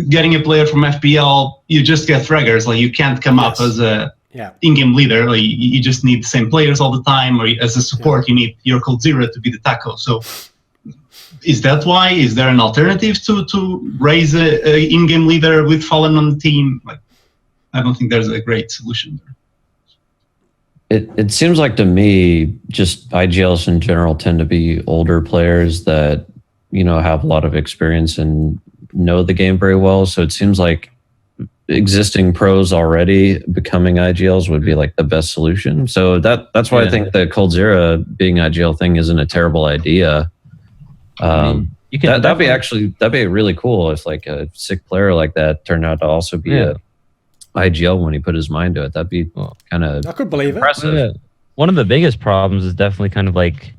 Getting a player from FPL, you just get fraggers. Like, you can't come up as a in-game leader. Like, you just need the same players all the time, or as a support, you need your coldzera to be the taco. So, is that why? Is there an alternative to raise a in-game leader with Fallen on the team? Like, I don't think there's a great solution there. It seems like to me, just IGLs in general tend to be older players that have a lot of experience and know the game very well. So it seems like existing pros already becoming IGLs would be like the best solution. So that's why I think the coldzera being IGL thing isn't a terrible idea. That'd be really cool if like a sick player like that turned out to also be a IGL when he put his mind to it. That'd be kind of I could believe impressive. One of the biggest problems is definitely kind of like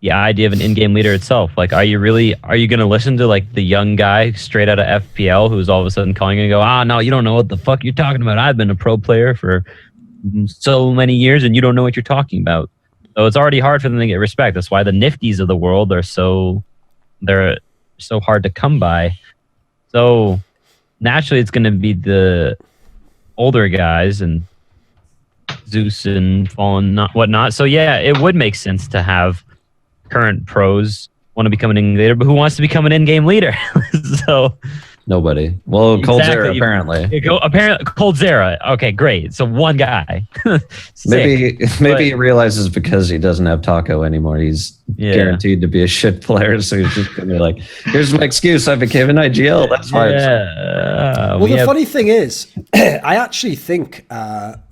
the idea of an in-game leader itself. Like, are you going to listen to like the young guy straight out of FPL who's all of a sudden calling and go, no, you don't know what the fuck you're talking about. I've been a pro player for so many years and you don't know what you're talking about. So it's already hard for them to get respect. That's why the nifties of the world they're so hard to come by. So naturally it's going to be the older guys, and Zeus and Fallen, whatnot. So yeah, it would make sense to have current pros want to become an in-game leader, but who wants to become an in-game leader? So nobody. Well, Coldzera apparently. Apparently, Coldzera. Okay, great. So one guy. maybe he realizes because he doesn't have Taco anymore, he's guaranteed to be a shit player. So he's just gonna be like, "Here's my excuse. I became an IGL. That's why." Well, the funny thing is, I actually think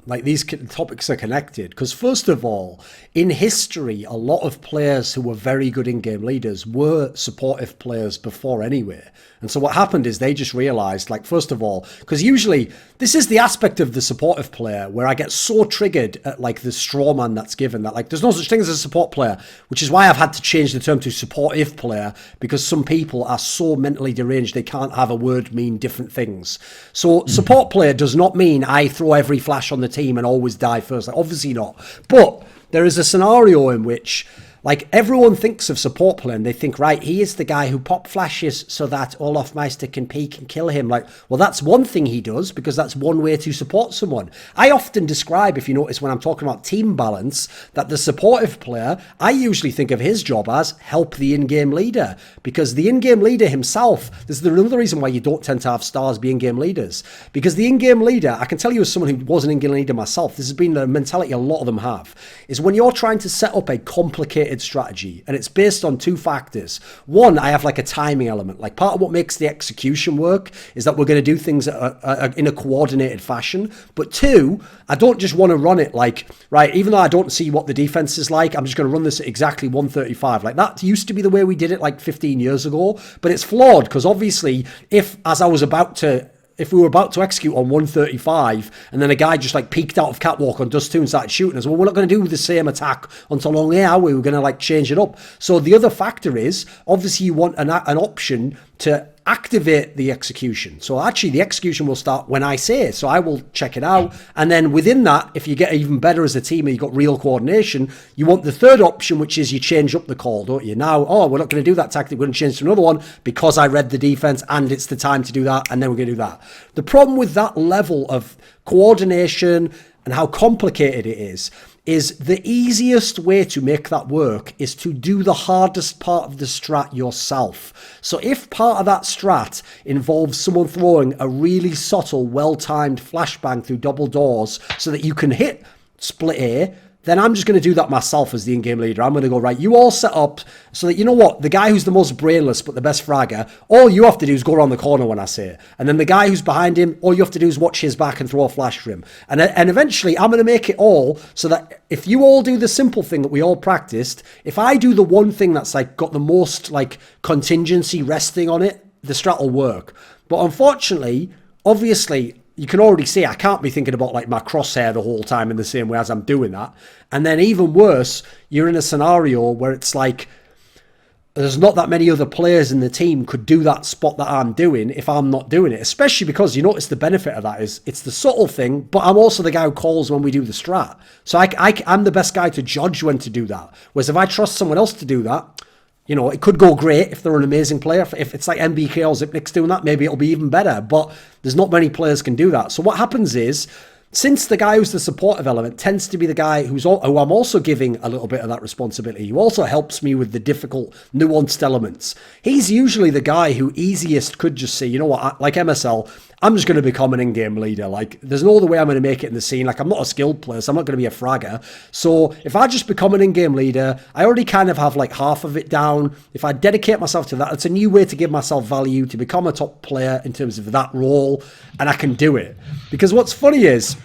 like these topics are connected because first of all, in history, a lot of players who were very good in-game leaders were supportive players before anyway. And so what happened is they just realized, like, first of all, because usually this is the aspect of the supportive player where I get so triggered at like the straw man that's given that like there's no such thing as a support player, which is why I've had to change the term to supportive player, because some people are so mentally deranged they can't have a word mean different things. So support player does not mean I throw every flash on the team and always die first. Like, obviously not. But there is a scenario in which like everyone thinks of support player and they think, right, he is the guy who pop flashes so that Olaf Meister can peek and kill him. Like, well, that's one thing he does because that's one way to support someone. I often describe, if you notice when I'm talking about team balance, that the supportive player, I usually think of his job as help the in-game leader, because the in-game leader himself, this is another reason why you don't tend to have stars be in-game leaders, because the in-game leader, I can tell you as someone who was an in-game leader myself, this has been the mentality a lot of them have, is when you're trying to set up a complicated strategy, and it's based on two factors. One, I have like a timing element. Like part of what makes the execution work is that we're going to do things in a coordinated fashion. But two, I don't just want to run it like, right, even though I don't see what the defense is like, I'm just going to run this at exactly 135. Like that used to be the way we did it like 15 years ago, but it's flawed because obviously if we were about to execute on 135 and then a guy just like peeked out of catwalk on Dust 2 and started shooting us, well, we're not going to do the same attack until long air. We were going to like change it up. So the other factor is obviously you want an option to activate the execution. So actually the execution will start when I say it. So I will check it out. And then within that, if you get even better as a team and you've got real coordination, you want the third option, which is you change up the call, don't you? Now, we're not going to do that tactic. We're going to change to another one because I read the defense and it's the time to do that. And then we're going to do that. The problem with that level of coordination and how complicated it is the easiest way to make that work is to do the hardest part of the strat yourself. So if part of that strat involves someone throwing a really subtle, well-timed flashbang through double doors so that you can hit split A, then I'm just going to do that myself as the in-game leader. I'm going to go, right, you all set up so that, you know what, the guy who's the most brainless but the best fragger, all you have to do is go around the corner when I say it. And then the guy who's behind him, all you have to do is watch his back and throw a flash for him. And eventually I'm going to make it all so that if you all do the simple thing that we all practiced, if I do the one thing that's like got the most like contingency resting on it, the strat will work. But unfortunately, obviously, you can already see I can't be thinking about like my crosshair the whole time in the same way as I'm doing that. And then even worse, you're in a scenario where it's like there's not that many other players in the team could do that spot that I'm doing if I'm not doing it, especially because you notice the benefit of that is it's the subtle thing, but I'm also the guy who calls when we do the strat. So I'm the best guy to judge when to do that. Whereas if I trust someone else to do that, you know, it could go great if they're an amazing player. If it's like MBK or Zipnik's doing that, maybe it'll be even better. But there's not many players can do that. So what happens is, since the guy who's the supportive element tends to be the guy who I'm also giving a little bit of that responsibility, who also helps me with the difficult, nuanced elements, he's usually the guy who easiest could just say, you know what, like MSL, I'm just going to become an in-game leader. Like, there's no other way I'm going to make it in the scene. Like, I'm not a skilled player, so I'm not going to be a fragger. So if I just become an in-game leader, I already kind of have like half of it down. If I dedicate myself to that, it's a new way to give myself value, to become a top player in terms of that role, and I can do it. Because what's funny is,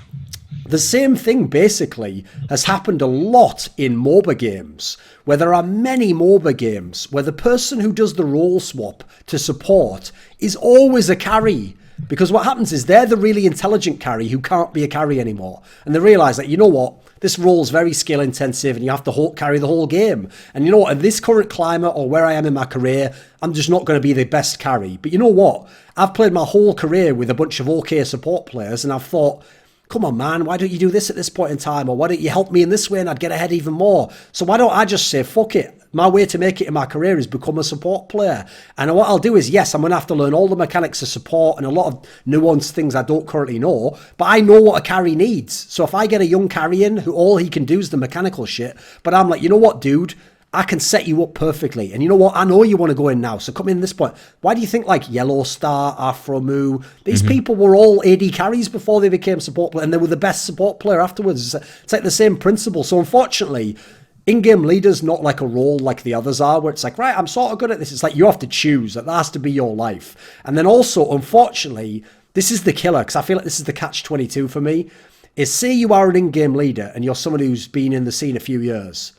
the same thing basically has happened a lot in MOBA games, where there are many MOBA games where the person who does the role swap to support is always a carry. Because what happens is they're the really intelligent carry who can't be a carry anymore. And they realise that, you know what, this role's very skill intensive and you have to carry the whole game. And you know what, in this current climate or where I am in my career, I'm just not going to be the best carry. But you know what, I've played my whole career with a bunch of OK support players and I've thought, come on, man, why don't you do this at this point in time? Or why don't you help me in this way and I'd get ahead even more? So why don't I just say, fuck it. my way to make it in my career is become a support player. And what I'll do is, yes, I'm going to have to learn all the mechanics of support and a lot of nuanced things I don't currently know, but I know what a carry needs. So if I get a young carry in who all he can do is the mechanical shit, but I'm like, you know what, dude? I can set you up perfectly. And you know what? I know you want to go in now. So come in this point. Why do you think like Yellow Star, Afro Moo, these people were all AD carries before they became support player, and they were the best support player afterwards. It's like the same principle. So unfortunately, in-game leader's not like a role like the others are, where it's like, right, I'm sort of good at this. It's like you have to choose. That has to be your life. And then also, unfortunately, this is the killer, because I feel like this is the catch-22 for me, is say you are an in-game leader and you're someone who's been in the scene a few years.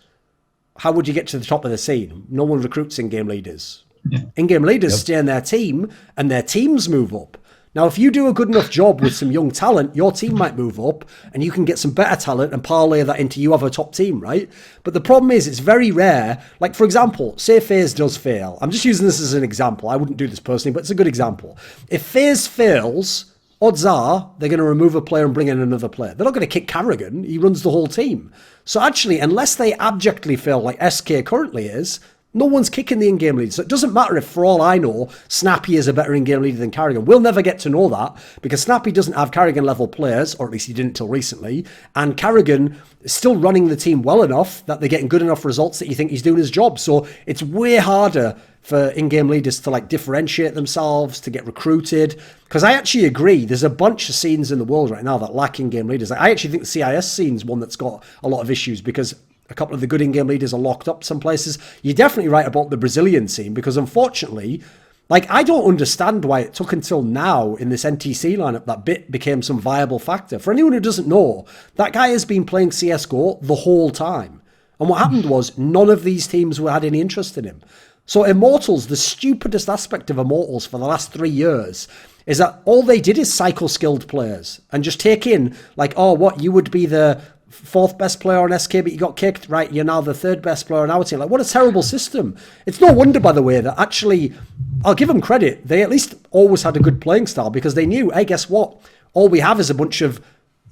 How would you get to the top of the scene? No one recruits in-game leaders. Yeah. In-game leaders stay in their team and their teams move up. Now, if you do a good enough job with some young talent, your team might move up and you can get some better talent and parlay that into you have a top team, right? But the problem is it's very rare. Like, for example, say FaZe does fail. I'm just using this as an example. I wouldn't do this personally, but it's a good example. If FaZe fails, odds are they're going to remove a player and bring in another player. They're not going to kick Carrigan. He runs the whole team. So actually, unless they abjectly fail like SK currently is, no one's kicking the in-game lead. So it doesn't matter if, for all I know, Snappy is a better in-game leader than Carrigan. We'll never get to know that because Snappy doesn't have Carrigan-level players, or at least he didn't till recently. And Carrigan is still running the team well enough that they're getting good enough results that you think he's doing his job. So it's way harder for in-game leaders to like differentiate themselves, to get recruited. Because I actually agree, there's a bunch of scenes in the world right now that lack in-game leaders. I actually think the CIS scene's one that's got a lot of issues because a couple of the good in-game leaders are locked up some places. You're definitely right about the Brazilian scene because unfortunately, like I don't understand why it took until now in this NTC lineup that Bit became some viable factor. For anyone who doesn't know, that guy has been playing CSGO the whole time. And what happened was none of these teams had any interest in him. So Immortals, the stupidest aspect of Immortals for the last 3 years is that all they did is cycle skilled players and just take in like, oh, what, you would be the fourth best player on SK, but you got kicked, right? You're now the third best player on our team. Like, what a terrible system. It's no wonder, by the way, that actually, I'll give them credit. They at least always had a good playing style because they knew, hey, guess what? All we have is a bunch of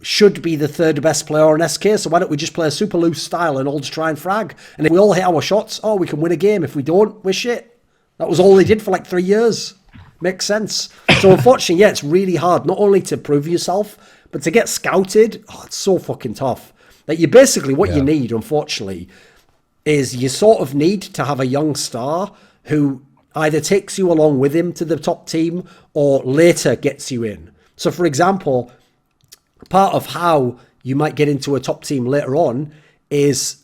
should be the third best player on SK, so why don't we just play a super loose style and all just try and frag? And if we all hit our shots, oh, we can win a game. If we don't, we're shit. That was all they did for like 3 years. Makes sense. So unfortunately, yeah, it's really hard, not only to prove yourself, but to get scouted. Oh, it's so fucking tough. Like you basically, what you need, unfortunately, is you sort of need to have a young star who either takes you along with him to the top team or later gets you in. So for example, part of how you might get into a top team later on is,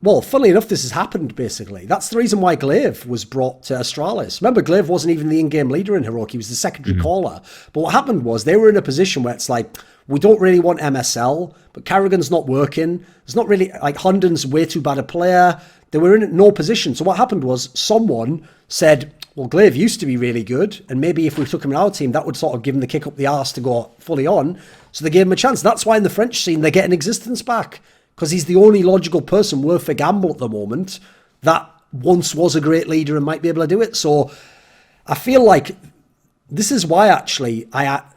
well, funnily enough, this has happened, basically. That's the reason why Glaive was brought to Astralis. Remember, Glaive wasn't even the in-game leader in Heroic. He was the secondary caller. But what happened was they were in a position where it's like, we don't really want MSL, but Carrigan's not working. It's not really, like, Hunden's way too bad a player. They were in no position. So what happened was someone said, well, Glaive used to be really good, and maybe if we took him in our team, that would sort of give him the kick up the arse to go fully on. So they gave him a chance. That's why in the French scene, they're getting existence back, because he's the only logical person worth a gamble at the moment that once was a great leader and might be able to do it. So I feel like this is why actually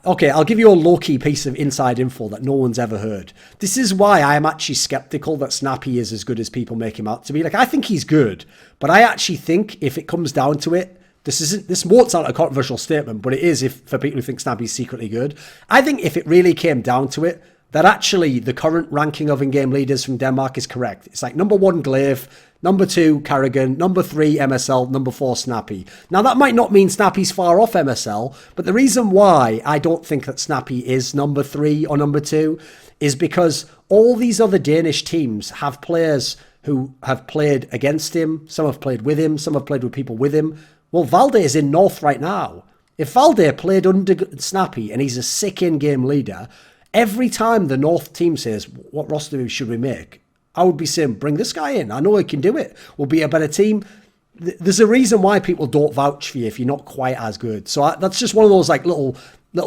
okay, I'll give you a low-key piece of inside info that no one's ever heard. This is why I am actually skeptical that Snappy is as good as people make him out to be. Like, I think he's good, but I actually think if it comes down to it, this won't sound like a controversial statement, but it is if for people who think Snappy's secretly good. I think if it really came down to it, that actually the current ranking of in-game leaders from Denmark is correct. It's like number 1, Glaive, number 2, Carrigan, number 3, MSL, number 4, Snappy. Now, that might not mean Snappy's far off MSL, but the reason why I don't think that Snappy is number 3 or number 2 is because all these other Danish teams have players who have played against him. Some have played with him. Some have played with people with him. Well, Valde is in North right now. If Valde played under Snappy and he's a sick in-game leader, every time the North team says, what roster should we make? I would be saying, bring this guy in. I know he can do it. We'll be a better team. There's a reason why people don't vouch for you if you're not quite as good. So that's just one of those like little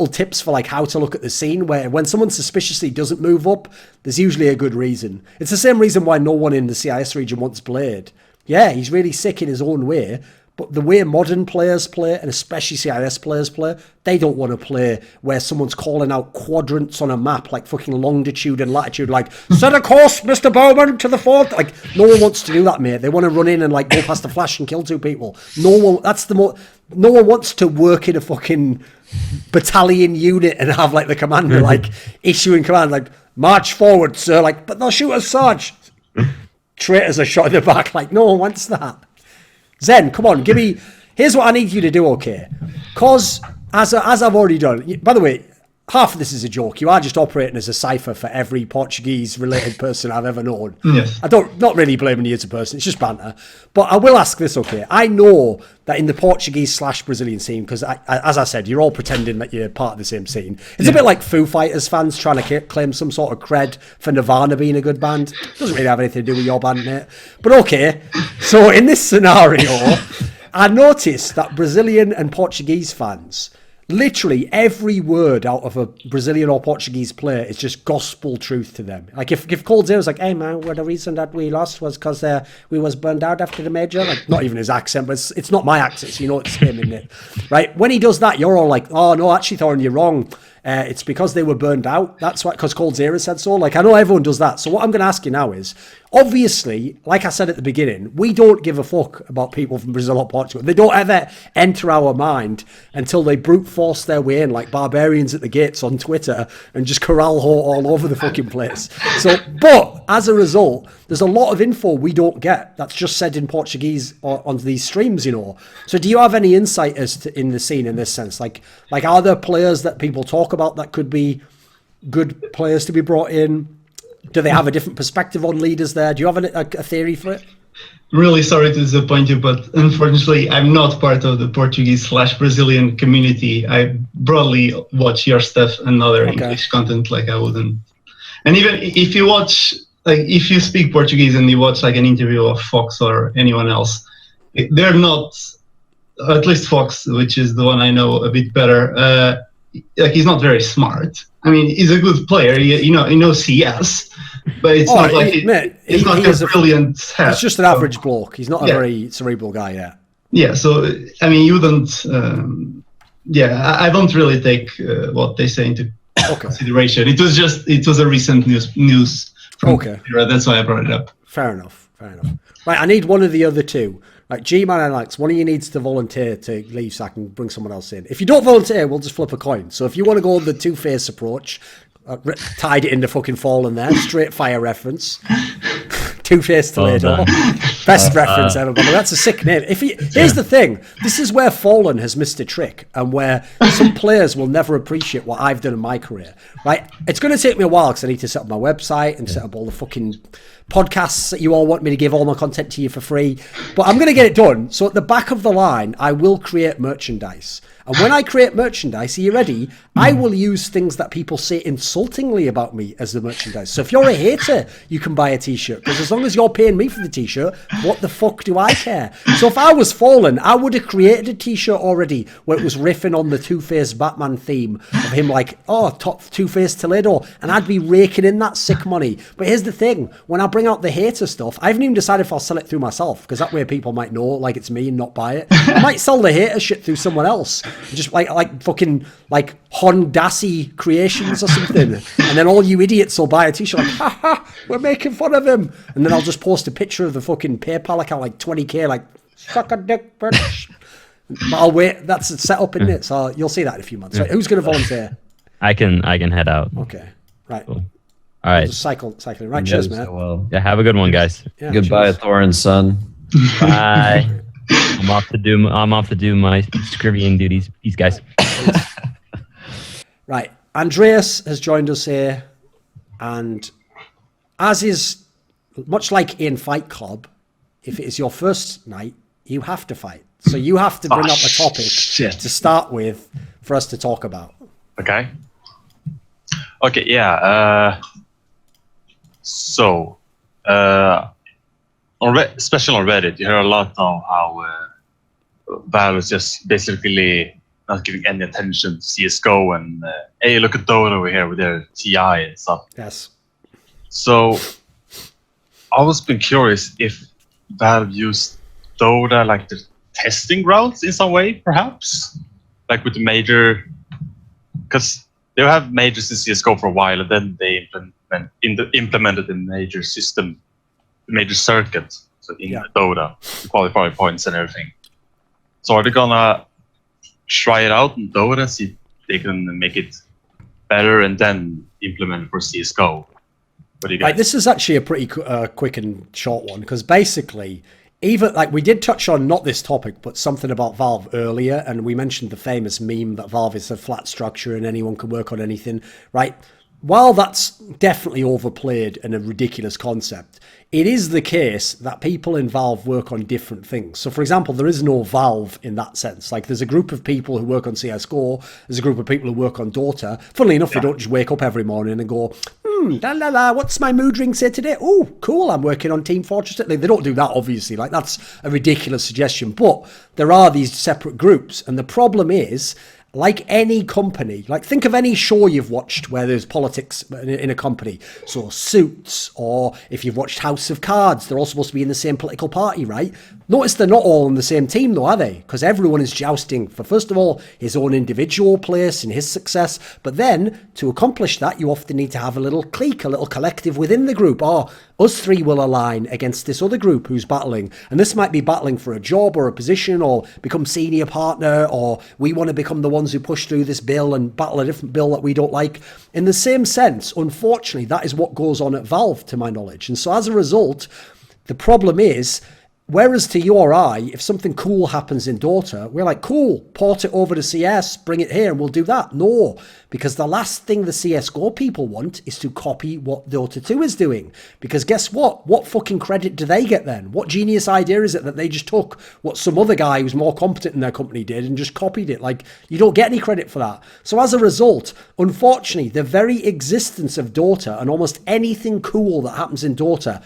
tips for like how to look at the scene, where when someone suspiciously doesn't move up, there's usually a good reason. It's the same reason why no one in the CIS region wants Blade. Yeah, he's really sick in his own way, But the way modern players play, and especially CIS players play, they don't want to play where someone's calling out quadrants on a map, like fucking longitude and latitude, like, set a course, Mr. Bowman, to the fourth. Like, no one wants to do that, mate. They want to run in and, like, go past the flash and kill 2 people. No one wants to work in a fucking battalion unit and have, like, the commander, like, issuing command, like, march forward, sir. Like, but they'll shoot us, Sarge. Traitors are shot in the back. Like, no one wants that. Zen, come on, give me... Here's what I need you to do, okay? Because, as I've already done... By the way, half of this is a joke. You are just operating as a cipher for every Portuguese-related person I've ever known. Yes. Not really blaming you as a person. It's just banter. But I will ask this, okay? I know that in the Portuguese/Brazilian scene, because, as I said, you're all pretending that you're part of the same scene. It's a bit like Foo Fighters fans trying to claim some sort of cred for Nirvana being a good band. Doesn't really have anything to do with your band, mate. But okay, so in this scenario, I noticed that Brazilian and Portuguese fans... Literally every word out of a Brazilian or Portuguese player is just gospel truth to them. Like if Cold Zero's like, hey man, well, the reason that we lost was because we was burned out after the major. Like not even his accent, but it's not my accent, so you know it's him, isn't it? Right? When he does that, you're all like, oh no, actually Thorin, you're wrong. It's because they were burned out. That's why, because Cold Zero said so. Like, I know everyone does that. So what I'm going to ask you now is, obviously, like I said at the beginning, we don't give a fuck about people from Brazil or Portugal. They don't ever enter our mind until they brute force their way in like barbarians at the gates on Twitter and just corral all over the fucking place. So, but as a result, there's a lot of info we don't get that's just said in Portuguese on these streams, you know. So do you have any insight as to in the scene in this sense? Like are there players that people talk about that could be good players to be brought in? Do they have a different perspective on leaders there? Do you have a theory for it? I'm really sorry to disappoint you, but unfortunately, I'm not part of the Portuguese/Brazilian community. I broadly watch your stuff and other English content, like I wouldn't. And even if you watch, like if you speak Portuguese and you watch like an interview of Fox or anyone else, they're not, at least Fox, which is the one I know a bit better, like he's not very smart. I mean, he's a good player. He knows CS, but it's not like he's not a brilliant head. He's just an average bloke. He's not a very cerebral guy yet. Yeah. So I mean, you don't. I don't really take what they say into consideration. It was a recent news from Era. That's why I brought it up. Fair enough. Right, I need one of the other two. Like Gman and Alex, one of you needs to volunteer to leave so I can bring someone else in. If you don't volunteer, we'll just flip a coin. So if you want to go the two-face approach, tied it into fucking Fallen there, straight fire reference. Two-face Toledo. Best reference ever, but that's a sick name. Here's the thing, this is where Fallen has missed a trick and where some players will never appreciate what I've done in my career. Right? It's going to take me a while because I need to set up my website and set up all the fucking podcasts that you all want me to give all my content to you for free, but I'm going to get it done. So at the back of the line, I will create merchandise. And when I create merchandise, are you ready? I will use things that people say insultingly about me as the merchandise. So if you're a hater, you can buy a t-shirt, because as long as you're paying me for the t-shirt, what the fuck do I care? So if I was Fallen, I would have created a t-shirt already where it was riffing on the Two-Face Batman theme of him like, oh, top Two-Face Toledo, and I'd be raking in that sick money. But here's the thing, when I bring out the hater stuff, I haven't even decided if I'll sell it through myself, because that way people might know like it's me and not buy it. I might sell the hater shit through someone else, just like fucking like Hondassi Creations or something, and then all you idiots will buy a t-shirt like, ha ha, we're making fun of him, and then I'll just post a picture of the fucking PayPal account like 20k, like suck a dick, bitch. But I'll wait. That's set up, isn't it? So you'll see that in a few months. Right, who's going to volunteer? I can head out. Okay, right. Cool. All right. Just cycling. Right, cheers, man. So yeah, have a good one, guys. Yeah, goodbye, Thorin, son. Bye. I'm off to do my scrivening duties. Peace, guys. Right, Andreas has joined us here, and as is much like in Fight Club, if it is your first night, you have to fight. So you have to bring up a topic to start with for us to talk about. Okay, yeah. So, especially on Reddit, you hear a lot of how Valve is just basically not giving any attention to CSGO and hey, look at Dota over here with their TI and stuff. Yes. So, I was been curious if Valve used Dota like the testing grounds in some way, perhaps, like with the major, because they have majors in CS:GO for a while, and then they implemented the major system, the major circuit, so in Dota, the qualifying points and everything. So are they gonna try it out in Dota, see if they can make it better, and then implement it for CS:GO? What do you guys? Right, this is actually a pretty quick and short one, because basically, even like we did touch on not this topic, but something about Valve earlier, and we mentioned the famous meme that Valve is a flat structure and anyone can work on anything, right? While that's definitely overplayed and a ridiculous concept, it is the case that people in Valve work on different things. So, for example, there is no Valve in that sense. Like, there's a group of people who work on CSGO, there's a group of people who work on Dota. Funnily enough, they don't just wake up every morning and go, la la la, what's my mood ring say today? Oh, cool, I'm working on Team Fortress. They don't do that, obviously. Like, that's a ridiculous suggestion. But there are these separate groups. And the problem is, like any company, like think of any show you've watched where there's politics in a company. So Suits, or if you've watched House of Cards, they're all supposed to be in the same political party, right? Notice they're not all on the same team though, are they? Because everyone is jousting for, first of all, his own individual place and his success. But then to accomplish that, you often need to have a little clique, a little collective within the group. Oh, us three will align against this other group who's battling. And this might be battling for a job or a position or become senior partner, or we want to become the ones who push through this bill and battle a different bill that we don't like. In the same sense, unfortunately, that is what goes on at Valve, to my knowledge. And so as a result, the problem is, whereas to you or I, if something cool happens in Dota, we're like, cool, port it over to CS, bring it here, and we'll do that. No, because the last thing the CSGO people want is to copy what Dota 2 is doing. Because guess what? What fucking credit do they get then? What genius idea is it that they just took what some other guy who's more competent in their company did and just copied it? Like, you don't get any credit for that. So as a result, unfortunately, the very existence of Dota and almost anything cool that happens in Dota,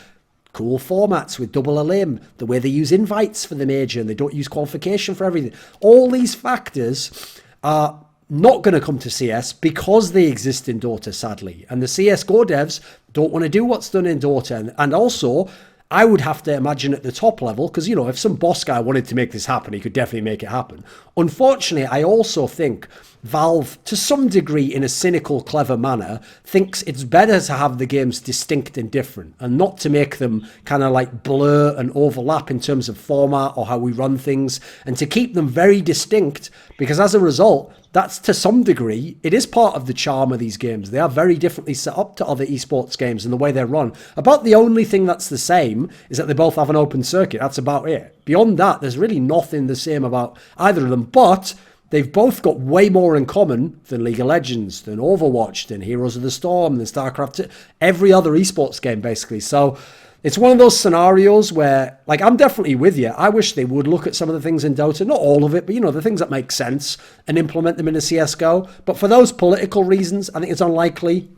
cool formats with double elim, the way they use invites for the major and they don't use qualification for everything. All these factors are not going to come to CS because they exist in Dota, sadly. And the CSGO devs don't want to do what's done in Dota. And also, I would have to imagine at the top level, because, you know, if some boss guy wanted to make this happen, he could definitely make it happen. Unfortunately, I also think Valve, to some degree, in a cynical, clever manner, thinks it's better to have the games distinct and different and not to make them kind of like blur and overlap in terms of format or how we run things, and to keep them very distinct, because as a result, that's to some degree, it is part of the charm of these games. They are very differently set up to other esports games and the way they're run. About the only thing that's the same is that they both have an open circuit. That's about it. Beyond that, there's really nothing the same about either of them, but they've both got way more in common than League of Legends, than Overwatch, than Heroes of the Storm, than StarCraft, every other esports game, basically. So it's one of those scenarios where, like, I'm definitely with you. I wish they would look at some of the things in Dota, not all of it, but, you know, the things that make sense and implement them in a CSGO. But for those political reasons, I think it's unlikely.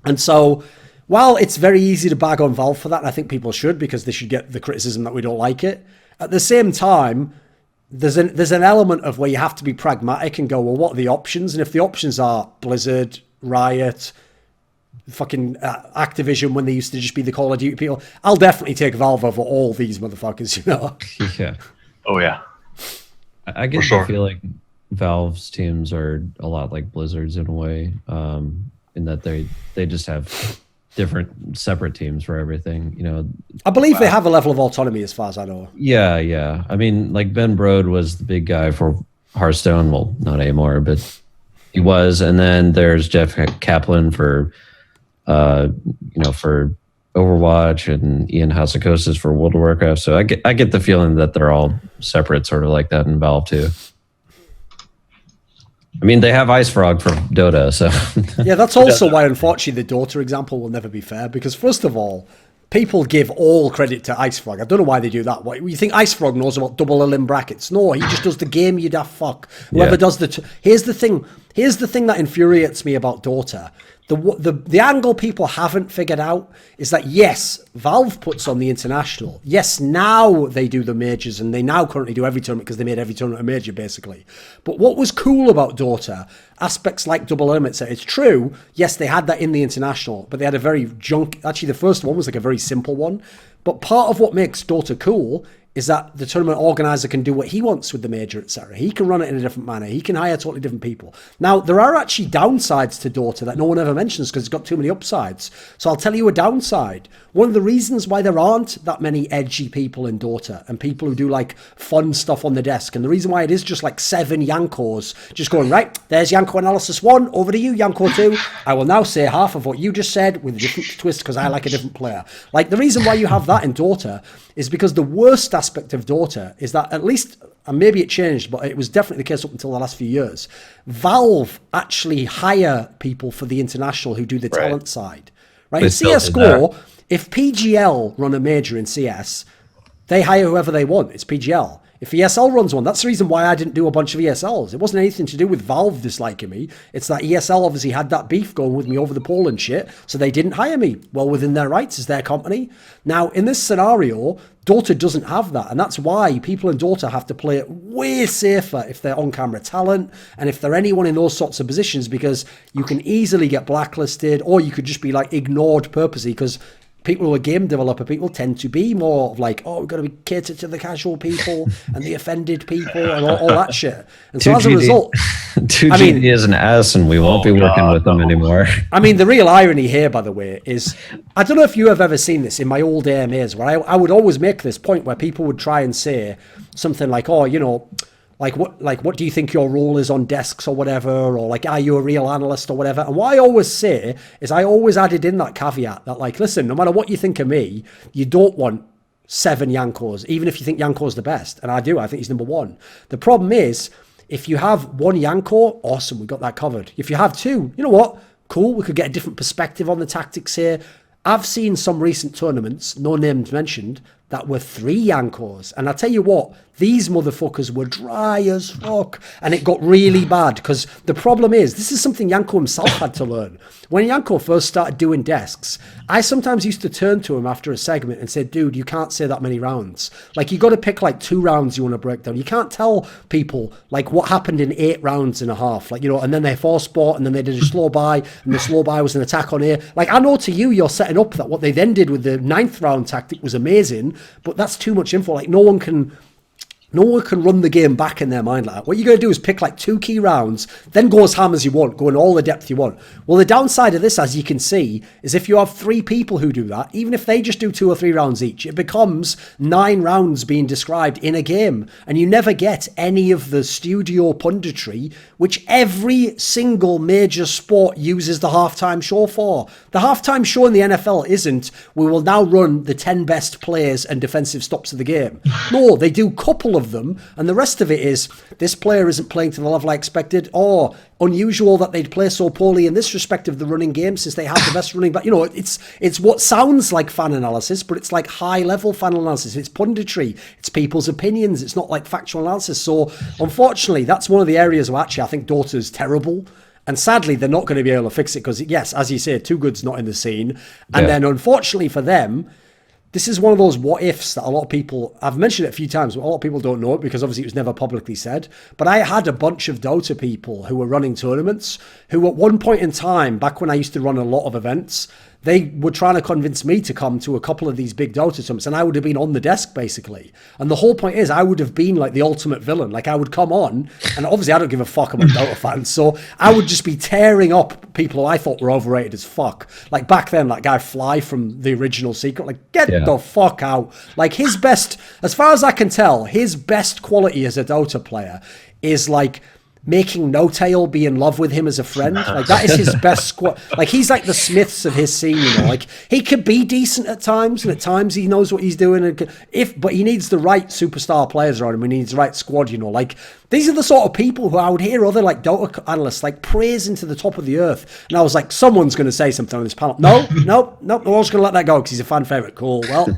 And so, while it's very easy to bag on Valve for that, and I think people should, because they should get the criticism that we don't like it, at the same time, there's an element of where you have to be pragmatic and go, well, what are the options? And if the options are Blizzard, Riot, fucking Activision, when they used to just be the Call of Duty people, I'll definitely take Valve over all these motherfuckers, you know? Yeah. Oh, yeah. I get the feeling Valve's teams are a lot like Blizzard's in a way, in that they just have different separate teams for everything, you know. I believe they have a level of autonomy as far as I know. Yeah. I mean, like Ben Brode was the big guy for Hearthstone. Well, not anymore, but he was. And then there's Jeff Kaplan for, for Overwatch, and Ian Hasekosis for World of Warcraft. So I get the feeling that they're all separate, sort of like that in Valve too. I mean, they have Ice Frog for Dota, so... Yeah, that's also why, unfortunately, the Dota example will never be fair, because, first of all, people give all credit to Ice Frog. I don't know why they do that. What, you think Ice Frog knows about double elim brackets? No, he just does the game, you daft fuck. Whoever does the... Here's the thing that infuriates me about Dota. The angle people haven't figured out is that, yes, Valve puts on the international. Yes, now they do the majors, and they now currently do every tournament because they made every tournament a major, basically. But what was cool about Dota, aspects like double limits, it's true, yes, they had that in the international, but they had a very actually the first one was like a very simple one. But part of what makes Dota cool is that the tournament organizer can do what he wants with the major, etc. He can run it in a different manner. He can hire totally different people. Now, there are actually downsides to Dota that no one ever mentions because it's got too many upsides. So I'll tell you a downside. One of the reasons why there aren't that many edgy people in Dota and people who do like fun stuff on the desk, and the reason why it is just like 7 Yankos just going, right, there's Yanko analysis 1, over to you, Yanko 2. I will now say half of what you just said with a different twist because I like a different player. Like, the reason why you have that in Dota is because the worst aspect of Dota is that, at least, and maybe it changed, but it was definitely the case up until the last few years, Valve actually hire people for the international who do the talent side. Right? In CSGO, if PGL run a major in CS, they hire whoever they want. It's PGL. If ESL runs one, that's the reason why I didn't do a bunch of ESLs. It wasn't anything to do with Valve disliking me. It's that ESL obviously had that beef going with me over the Poland shit, so they didn't hire me. Well, within their rights as their company. Now, in this scenario, Dota doesn't have that, and that's why people in Dota have to play it way safer if they're on-camera talent and if they're anyone in those sorts of positions, because you can easily get blacklisted, or you could just be like ignored purposely, because people who are game developer people tend to be more of like, oh, we've got to be catered to the casual people and the offended people and all that shit. And so as a result, 2GD is an ass and we won't be working with them anymore. I mean, the real irony here, by the way, is I don't know if you have ever seen this in my old AMAs where I would always make this point where people would try and say something like, oh, you know, what do you think your role is on desks or whatever, or like, are you a real analyst or whatever? And what I always say is I always added in that caveat that, like, listen, no matter what you think of me, you don't want 7 Yankos, even if you think Yanko's the best. And I do, I think he's number 1. The problem is, if you have 1 Yanko, awesome, we got that covered. If you have 2, you know what? Cool, we could get a different perspective on the tactics here. I've seen some recent tournaments, no names mentioned, that were 3 Yankos. And I tell you what, these motherfuckers were dry as fuck. And it got really bad because the problem is, this is something Yanko himself had to learn. When Yanko first started doing desks, I sometimes used to turn to him after a segment and say, dude, you can't say that many rounds. Like, you got to pick like 2 rounds you want to break down. You can't tell people like what happened in 8 rounds and a half. Like, you know, and then they force sport and then they did a slow buy and the slow buy was an attack on air. Like, I know to you, you're setting up that what they then did with the 9th round tactic was amazing, but that's too much info. Like, no one can run the game back in their mind like that. What you're going to do is pick like 2 key rounds, then go as ham as you want, go in all the depth you want. Well, the downside of this, as you can see, is if you have 3 people who do that, even if they just do 2 or 3 rounds each, it becomes 9 rounds being described in a game. And you never get any of the studio punditry, which every single major sport uses the halftime show for. The halftime show in the NFL isn't, we will now run the 10 best players and defensive stops of the game. No, they do a couple of them, and the rest of it is, this player isn't playing to the level I expected, or unusual that they'd play so poorly in this respect of the running game since they have the best running back. You know, it's what sounds like fan analysis, but it's like high level fan analysis. It's punditry, it's people's opinions, it's not like factual analysis. So unfortunately, that's one of the areas where actually I think Dota's terrible. And sadly, they're not going to be able to fix it because, yes, as you say, Too Good's not in the scene. And then unfortunately for them, this is one of those what ifs that a lot of people, I've mentioned it a few times, but a lot of people don't know it because obviously it was never publicly said. But I had a bunch of Dota people who were running tournaments who at one point in time, back when I used to run a lot of events, they were trying to convince me to come to a couple of these big Dota tournaments, and I would have been on the desk basically. And the whole point is I would have been like the ultimate villain. Like, I would come on, and obviously I don't give a fuck about Dota fans, so I would just be tearing up people who I thought were overrated as fuck. Like back then, that guy Fly from the original Secret, like, get the fuck out. Like, his best, as far as I can tell, his best quality as a Dota player is like making No-Tail be in love with him as a friend. Like, that is his best squad. Like, he's like the Smiths of his scene, you know. Like, he could be decent at times, and at times he knows what he's doing. But he needs the right superstar players around him. He needs the right squad, you know. Like, these are the sort of people who I would hear other, like, Dota analysts, like, praising to the top of the earth. And I was like, someone's going to say something on this panel. No, we're all just going to let that go because he's a fan favourite. Cool, well...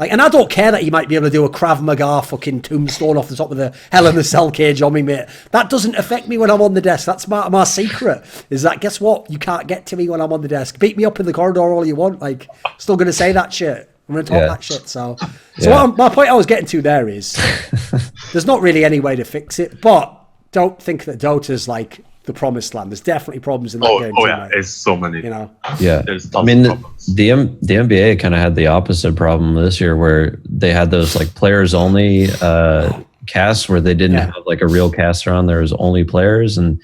Like, and I don't care that he might be able to do a Krav Maga fucking tombstone off the top of the Hell in the Cell cage on me, mate. That doesn't affect me when I'm on the desk. That's my secret. Is that, guess what? You can't get to me when I'm on the desk. Beat me up in the corridor all you want. Like, still going to say that shit. I'm going to talk that shit. So my point I was getting to there is, there's not really any way to fix it, but don't think that Dota's like the promised land. There's definitely problems in that game. Oh too, yeah, mate. there's so many. You know. Yeah, There's I mean, problems. the NBA kind of had the opposite problem this year, where they had those like players only casts where they didn't have like a real caster on. There was only players, and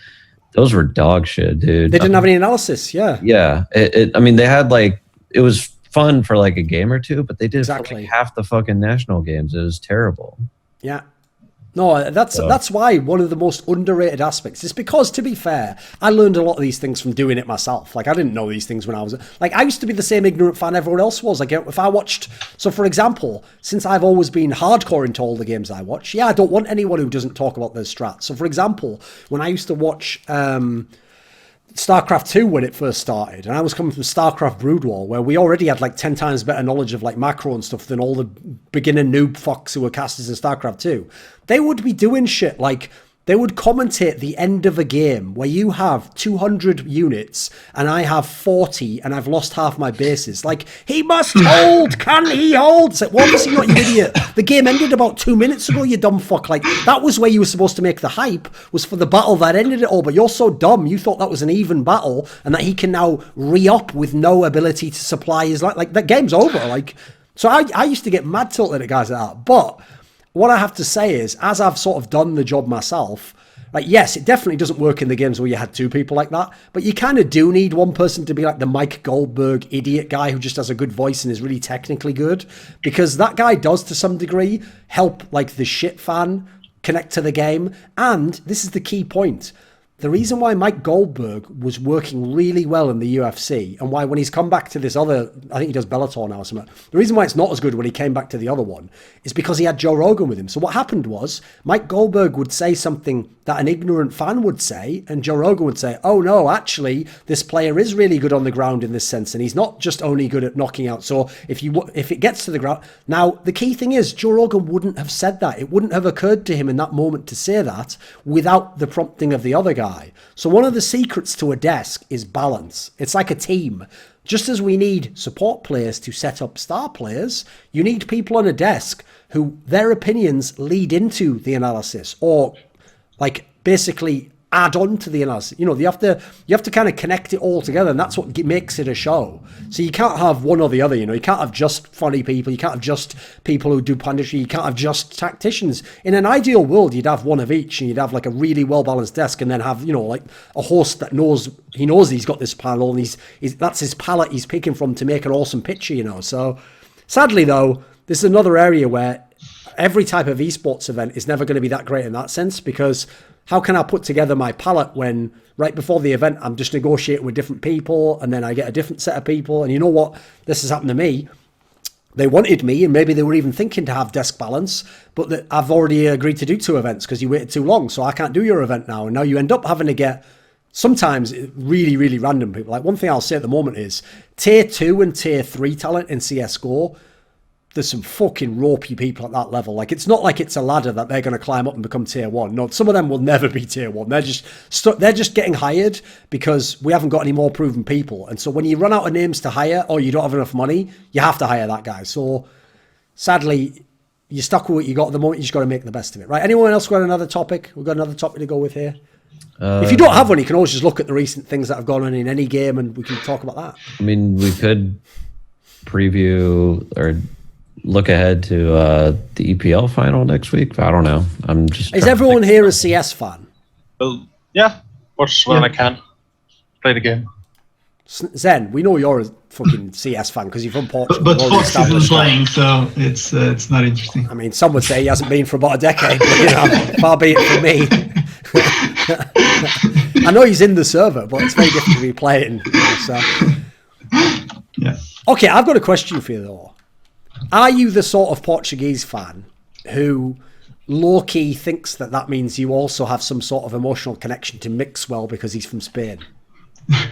those were dog shit, dude. They didn't have any analysis. Yeah. Yeah. I mean, they had like, it was fun for like a game or two, but they did for like half the fucking national games. It was terrible. Yeah. No, that's why one of the most underrated aspects is because, to be fair, I learned a lot of these things from doing it myself. Like, I didn't know these things when I was like, I used to be the same ignorant fan everyone else was. Like, if I watched, so for example, since I've always been hardcore into all the games I watch, I don't want anyone who doesn't talk about their strats. So for example, when I used to watch StarCraft 2 when it first started, and I was coming from StarCraft Brood War, where we already had like 10 times better knowledge of like macro and stuff than all the beginner noob fucks who were casters in StarCraft 2. They would be doing shit like they would commentate the end of a game where you have 200 units and I have 40 and I've lost half my bases. Like, he must hold. Can he hold? It's like, well, obviously not, you idiot. The game ended about 2 minutes ago, you dumb fuck. Like, that was where you were supposed to make the hype, was for the battle that ended it all. But you're so dumb, you thought that was an even battle and that he can now re-up with no ability to supply his life. Like, that game's over. Like, so I used to get mad tilted at guys like that. But what I have to say is, as I've sort of done the job myself, like, yes, it definitely doesn't work in the games where you had two people like that, but you kind of do need one person to be like the Mike Goldberg idiot guy who just has a good voice and is really technically good, because that guy does, to some degree, help like the shit fan connect to the game. And this is the key point. The reason why Mike Goldberg was working really well in the UFC, and why when he's come back to this other, I think he does Bellator now or something, the reason why it's not as good when he came back to the other one is because he had Joe Rogan with him. So what happened was, Mike Goldberg would say something that an ignorant fan would say, and Joe Rogan would say, oh no, actually, this player is really good on the ground in this sense, and he's not just only good at knocking out. So if it gets to the ground... Now, the key thing is, Joe Rogan wouldn't have said that. It wouldn't have occurred to him in that moment to say that without the prompting of the other guy. So one of the secrets to a desk is balance. It's like a team. Just as we need support players to set up star players, you need people on a desk who their opinions lead into the analysis, or like basically add on to the analysis. You know, you have to kind of connect it all together, and that's what makes it a show. So you can't have one or the other, you know. You can't have just funny people, you can't have just people who do punditry, you can't have just tacticians. In an ideal world, you'd have one of each, and you'd have like a really well-balanced desk, and then have, you know, like a host that knows he's got this panel, and that's his palette he's picking from to make an awesome picture, you know. So sadly though, this is another area where every type of esports event is never going to be that great in that sense, because how can I put together my palette when right before the event I'm just negotiating with different people, and then I get a different set of people? And you know what? This has happened to me. They wanted me, and maybe they were even thinking to have desk balance, but I've already agreed to do 2 events because you waited too long, so I can't do your event now. And now you end up having to get sometimes really, really random people. Like, one thing I'll say at the moment is tier 2 and tier 3 talent in CSGO. There's some fucking ropey people at that level. Like, it's not like it's a ladder that they're going to climb up and become tier 1. No, some of them will never be tier 1. They're just getting hired because we haven't got any more proven people. And so when you run out of names to hire, or you don't have enough money, you have to hire that guy. So sadly, you're stuck with what you got at the moment. You just got to make the best of it, right? Anyone else got another topic? We've got another topic to go with here. If you don't have one, you can always just look at the recent things that have gone on in any game, and we can talk about that. I mean, we could preview or look ahead to the EPL final next week. I don't know. I'm just. Is everyone here a CS fan? Well, yeah. Watch when I can. Play the game. Zen, we know you're a fucking CS fan because you're from Portugal. But Fox isn't playing, so it's not interesting. I mean, some would say he hasn't been for about a decade, but, you know, far be it from me. I know he's in the server, but it's very difficult to be playing. So. Yeah. Okay, I've got a question for you though. Are you the sort of Portuguese fan who low-key thinks that means you also have some sort of emotional connection to Mixwell because he's from Spain?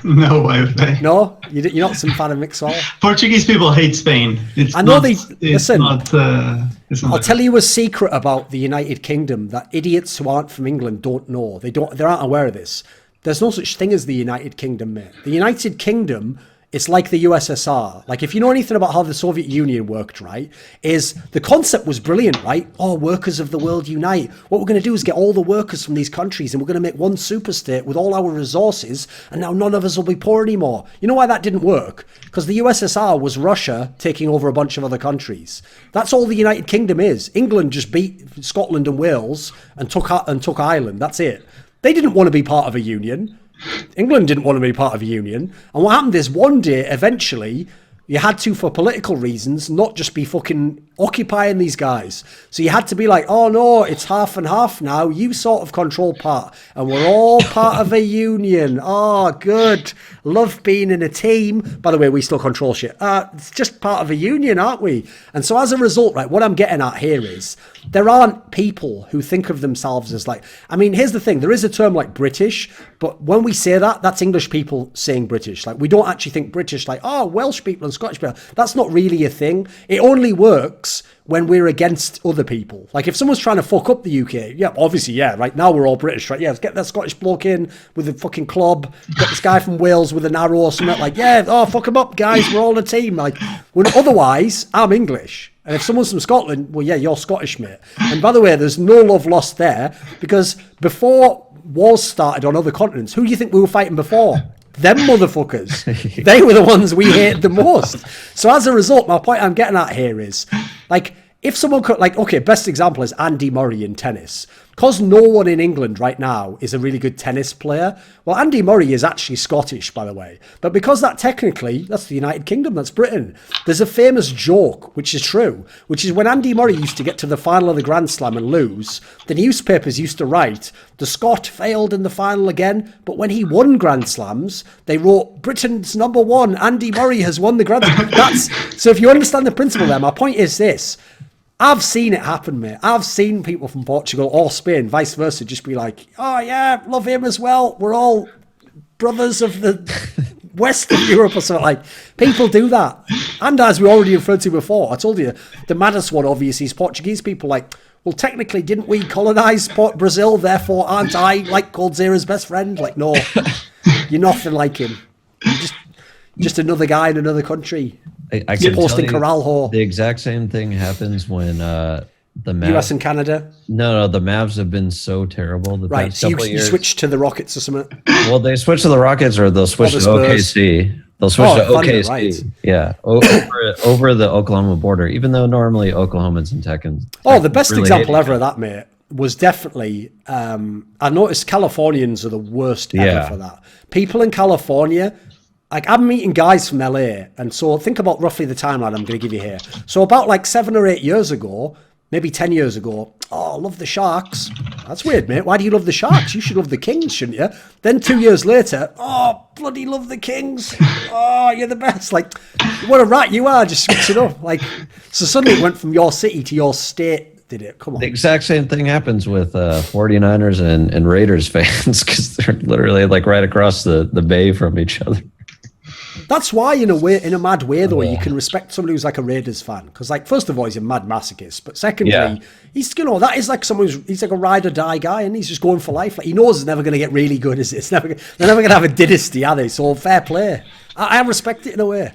No way. No? You're not some fan of Mixwell? Portuguese people hate Spain. Listen, I'll tell you a secret about the United Kingdom that idiots who aren't from England don't know. They aren't aware of this. There's no such thing as the United Kingdom, mate. The United Kingdom it's like the USSR. Like, if you know anything about how the Soviet Union worked, right, is the concept was brilliant, right? Oh, workers of the world unite. What we're going to do is get all the workers from these countries and we're going to make one superstate with all our resources, and now none of us will be poor anymore. You know why that didn't work? Because the USSR was Russia taking over a bunch of other countries. That's all the United Kingdom is. England just beat Scotland and Wales and took Ireland. That's it. They didn't want to be part of a union. England didn't want to be part of a union. And what happened is one day, eventually, you had to, for political reasons, not just be fucking occupying these guys. So you had to be like, oh no, it's half and half now. You sort of control part. And we're all part of a union. Oh, good. Love being in a team. By the way, we still control shit. It's just part of a union, aren't we? And so as a result, right, what I'm getting at here is there aren't people who think of themselves as like, I mean, here's the thing. There is a term like British, but when we say that, that's English people saying British. Like, we don't actually think British like, oh, Welsh people and Scottish people. That's not really a thing. It only works when we're against other people. Like, if someone's trying to fuck up the UK, yeah, obviously, yeah, right now we're all British, right? Yeah, let's get that Scottish bloke in with a fucking club, get this guy from Wales with an arrow or something, like, yeah, oh, fuck him up, guys, we're all a team. Like, when otherwise, I'm English. And if someone's from Scotland, well, yeah, you're Scottish, mate. And by the way, there's no love lost there, because before wars started on other continents, who do you think we were fighting before? Them motherfuckers. They were the ones we hated the most. So as a result, my point I'm getting at here is, like, if someone could, like, okay, best example is Andy Murray in tennis. Because no one in England right now is a really good tennis player. Well, Andy Murray is actually Scottish, by the way. But because that technically, that's the United Kingdom, that's Britain. There's a famous joke, which is true, which is when Andy Murray used to get to the final of the Grand Slam and lose, the newspapers used to write, the Scot failed in the final again. But when he won Grand Slams, they wrote, Britain's #1, Andy Murray has won the Grand Slam. So if you understand the principle there, my point is this. I've seen it happen, mate. I've seen people from Portugal or Spain, vice versa, just be like, oh, yeah, love him as well. We're all brothers of the West of Europe or something. Like, people do that. And as we already referred to before, I told you, the maddest one, obviously, is Portuguese people like, well, technically, didn't we colonise Brazil? Therefore, aren't I, like, Coldzera's best friend? Like, no, you're nothing like him. You're just another guy in another country. I can posting Corralho. The exact same thing happens when the Mavs, US and Canada. No, the Mavs have been so terrible the past couple of years. You switch to the Rockets or something. Well, they switch to the Rockets, or they'll switch to OKC. They'll switch to OKC. Right. Yeah, over the Oklahoma border. Even though normally Oklahoma's in Tekken. Oh, the best really example ever of that, mate, was definitely. I noticed Californians are the worst ever for that. People in California. Like, I'm meeting guys from LA, and so think about roughly the timeline I'm going to give you here. So about like 7 or 8 years ago, maybe 10 years ago, oh, I love the Sharks. That's weird, mate. Why do you love the Sharks? You should love the Kings, shouldn't you? Then 2 years later, oh, bloody love the Kings. Oh, you're the best. Like, what a rat you are, just switch it up. Like, so suddenly it went from your city to your state. Did it? Come on. The exact same thing happens with 49ers and Raiders fans, because they're literally like right across the bay from each other. That's why, in a mad way, though, you can respect somebody who's like a Raiders fan. Because, like, first of all, he's a mad masochist. But secondly, he's, that is like someone he's like a ride or die guy, and he's just going for life. Like, he knows it's never going to get really good, is it? They're never going to have a dynasty, are they? So, fair play. I respect it in a way.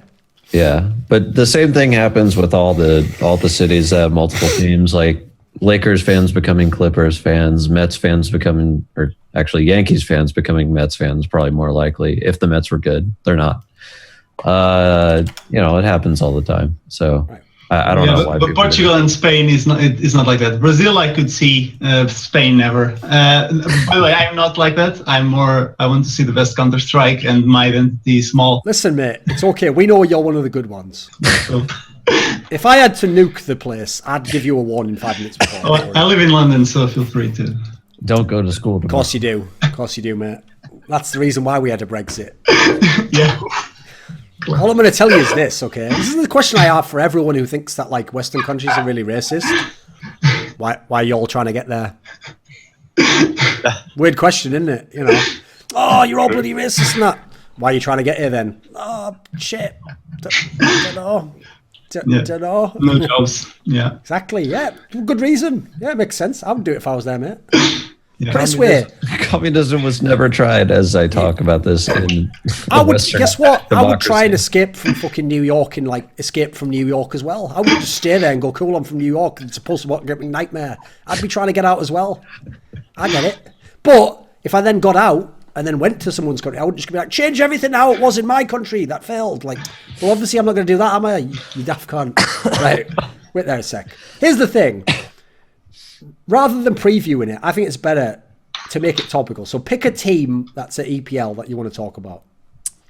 Yeah, but the same thing happens with all the cities that have multiple teams, like Lakers fans becoming Clippers fans, Mets fans becoming, or actually Yankees fans becoming Mets fans, probably more likely. If the Mets were good, they're not. It happens all the time. So right. I don't know why. But Portugal and Spain is not like that. Brazil, I could see. Spain, never. By the way, I'm not like that. I want to see the best Counter-Strike, and my identity is small. Listen, mate, it's okay. We know you're one of the good ones. If I had to nuke the place, I'd give you a warning 5 minutes before. I live in London, so feel free to. Don't go to school. Of course you do. Of course you do, mate. That's the reason why we had a Brexit. Yeah. All I'm going to tell you is this, okay? This is the question I have for everyone who thinks that, like, Western countries are really racist. Why are you all trying to get there? Weird question, isn't it? You know, oh, you're all bloody racist and that. Why are you trying to get here then? Oh, shit. Don't know. Don't know. No jobs. Yeah. Exactly, yeah. Good reason. Yeah, it makes sense. I would do it if I was there, mate. Put it this way, communism was never tried. As I talk about this, in I would guess what I would try and escape from fucking New York and like escape from New York as well. I would just stay there and go, cool, I'm from New York. It's supposed to get me nightmare. I'd be trying to get out as well. I get it, but if I then got out and then went to someone's country, I would just be like, change everything now. It was in my country that failed. Like, well, obviously I'm not going to do that, am I? You daft cunt. Right, wait there a sec. Here's the thing. Rather than previewing it, I think it's better to make it topical. So pick a team that's at EPL that you want to talk about.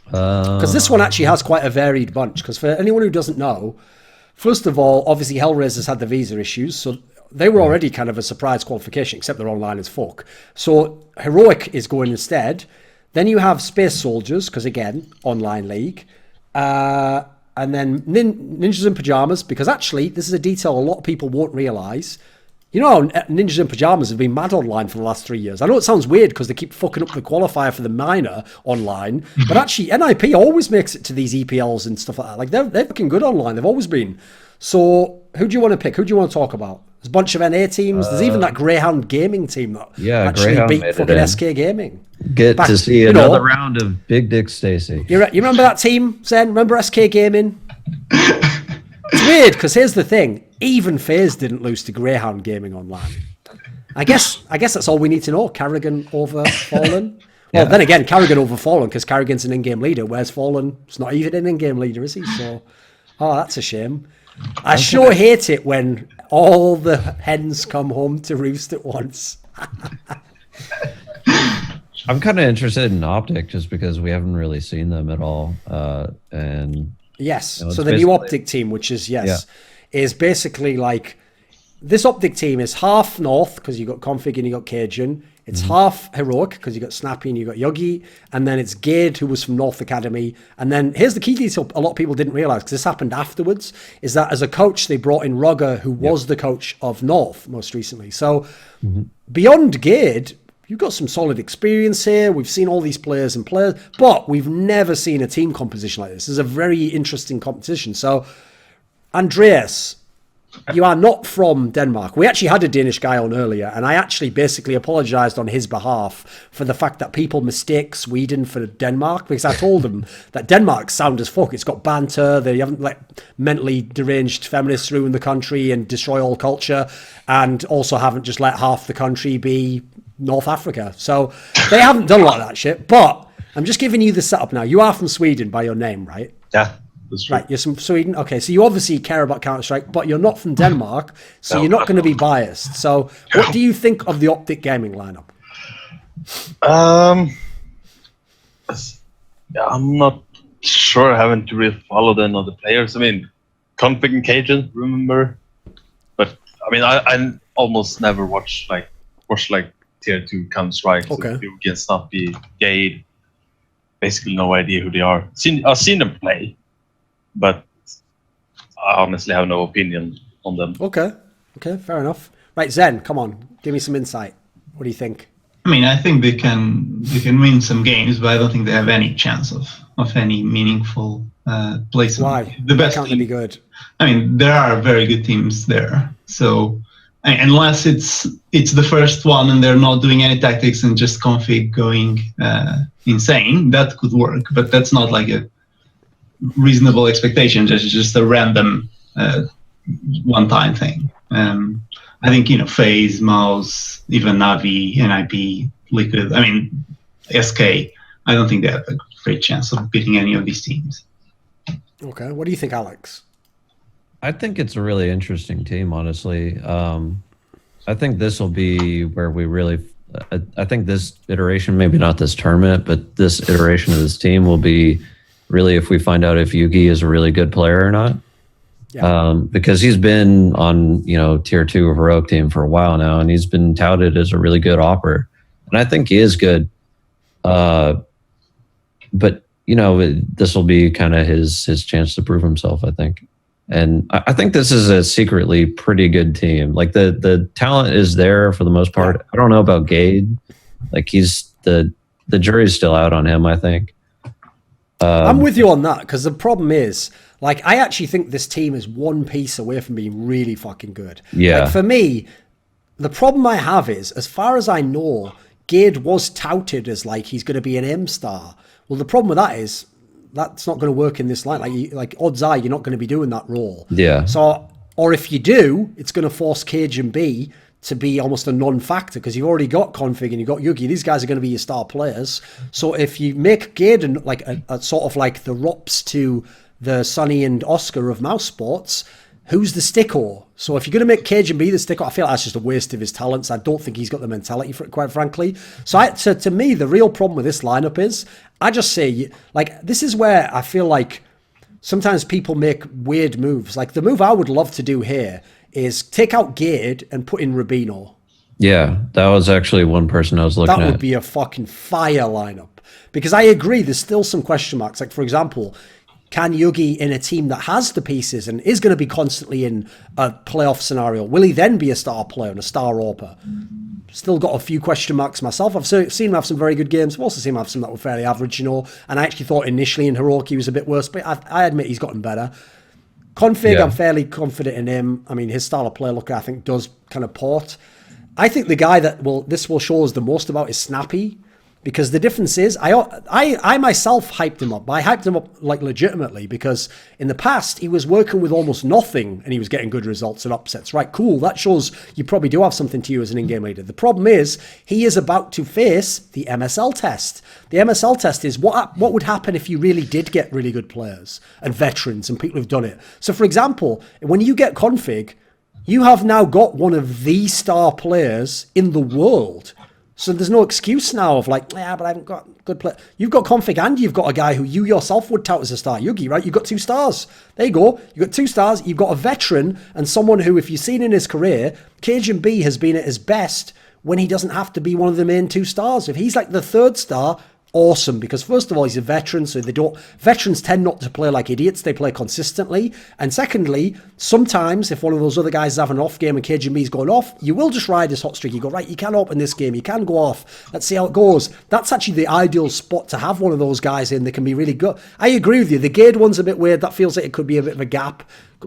Because this one actually has quite a varied bunch. Because for anyone who doesn't know, first of all, obviously Hellraiser's had the visa issues. So they were already kind of a surprise qualification, except they're online as fuck. So Heroic is going instead. Then you have Space Soldiers, because again, online league. And then Ninjas in Pyjamas, because actually, this is a detail a lot of people won't realise. You know, Ninjas in Pyjamas have been mad online for the last 3 years. I know it sounds weird because they keep fucking up the qualifier for the minor online, but actually NIP always makes it to these EPLs and stuff like that. Like they're fucking good online. They've always been. So who do you want to pick? Who do you want to talk about? There's a bunch of NA teams. There's even that Greyhound Gaming team that actually Greyhound beat fucking SK Gaming. Get to see another round of Big Dick Stacy. You remember that team, Zen? Remember SK Gaming? It's weird because here's the thing. Even FaZe didn't lose to Greyhound Gaming online. I guess that's all we need to know. Carrigan over Fallen. Well, then again, Carrigan over Fallen because Carrigan's an in-game leader. Where's Fallen? It's not even an in-game leader, is he? So, that's a shame. I sure hate it when all the hens come home to roost at once. I'm kind of interested in Optic just because we haven't really seen them at all. And yes, so the new Optic team, which is is basically like this Optic team is half North because you got Config and you got Cajun. It's half Heroic because you got Snappy and you got Yogi, and then it's Gade who was from North Academy. And then here's the key detail a lot of people didn't realize because this happened afterwards is that as a coach they brought in Rogger who was the coach of North most recently. So beyond Gade, you've got some solid experience here. We've seen all these players, but we've never seen a team composition like this. This is a very interesting competition. So, Andreas, you are not from Denmark. We actually had a Danish guy on earlier, and I actually basically apologized on his behalf for the fact that people mistake Sweden for Denmark, because I told them that Denmark's sound as fuck. It's got banter. They haven't let mentally deranged feminists ruin the country and destroy all culture, and also haven't just let half the country be North Africa. So they haven't done a lot of that shit, but I'm just giving you the setup now. You are from Sweden by your name, right? Yeah, that's true. Right, you're from Sweden. Okay, so you obviously care about Counter-Strike, but you're not from Denmark, so you're not going to be biased. So what do you think of the Optic gaming lineup? I'm not sure. I haven't really followed any of the players. I mean, Config and Cajun, remember? But I mean, I almost never watch like tier 2 Counter-Strike. Okay. So you can Snappy, Gade. Basically, no idea who they are. I've seen them play, but I honestly have no opinion on them. Okay, fair enough. Right, Zen, come on, give me some insight. What do you think? I mean, I think they can win some games, but I don't think they have any chance of any meaningful place. Why? The best Can't team. be good. I mean, there are very good teams there. So unless it's the first one and they're not doing any tactics and just Config going insane, that could work. But that's not like a reasonable expectation. Just a random one-time thing. I think, FaZe, Mouse, even Navi, NIP, Liquid, I mean, SK, I don't think they have a great chance of beating any of these teams. Okay, what do you think, Alex? I think it's a really interesting team, honestly. I think this will be where we really... I think this iteration, maybe not this tournament, but this iteration of this team will be really if we find out if Yugi is a really good player or not. Yeah. Because he's been on, tier 2 heroic team for a while now, and he's been touted as a really good opper. And I think he is good. But, this will be kind of his chance to prove himself, I think. And I think this is a secretly pretty good team. Like the talent is there for the most part. I don't know about Gade. Like he's the jury's still out on him, I think. I'm with you on that because the problem is, like, I actually think this team is one piece away from being really fucking good. Yeah. Like, for me, The problem I have is, as far as I know, Gade was touted as like he's going to be an M star. Well, the problem with that is that's not going to work in this line. Like odds are you're not going to be doing that role. Yeah. So, or if you do, it's going to force Cage and B to be almost a non-factor because you've already got Config and you've got Yugi. These guys are going to be your star players. So if you make Gaden like a sort of like the Rops to the Sonny and Oscar of mouse sports, who's the sticko? So if you're going to make Cage and B the sticko, I feel like that's just a waste of his talents. I don't think he's got the mentality for it, quite frankly. So to me, the real problem with this lineup is, I just say, like, this is where I feel like sometimes people make weird moves. Like the move I would love to do here is take out Gade and put in Rubino. Yeah, that was actually one person I was looking at. That would be a fucking fire lineup. Because I agree, there's still some question marks. Like, for example, can Yugi in a team that has the pieces and is going to be constantly in a playoff scenario, will he then be a star player and a star AWPer? Still got a few question marks myself. I've seen him have some very good games. I've also seen him have some that were fairly average, you know. And I actually thought initially in Hiroki he was a bit worse, but I admit he's gotten better. Config, yeah. I'm fairly confident in him. I mean, his style of play, look, I think does kind of port. I think the guy that this will show us the most about is Snappy, because the difference is, I myself hyped him up. But I hyped him up like legitimately because in the past he was working with almost nothing and he was getting good results and upsets. Right, cool. That shows you probably do have something to you as an in-game leader. The problem is he is about to face the MSL test. The MSL test is what would happen if you really did get really good players and veterans and people who've done it. So, for example, when you get Config, you have now got one of the star players in the world. So there's no excuse now of like, yeah, but I haven't got good play. You've got Config and you've got a guy who you yourself would tout as a star. Yugi, right? You've got 2 stars. There you go. You've got 2 stars. You've got a veteran and someone who, if you've seen in his career, Cage and B has been at his best when he doesn't have to be one of the main 2 stars. If he's like the 3rd star, awesome, because first of all, he's a veteran, so veterans tend not to play like idiots, they play consistently. And secondly, sometimes if one of those other guys is having an off game and Cage and B's going off, you will just ride this hot streak. You go, right, you can open this game, you can go off, let's see how it goes. That's actually the ideal spot to have one of those guys in. They can be really good. I agree with you, the Gade one's a bit weird, that feels like it could be a bit of a gap.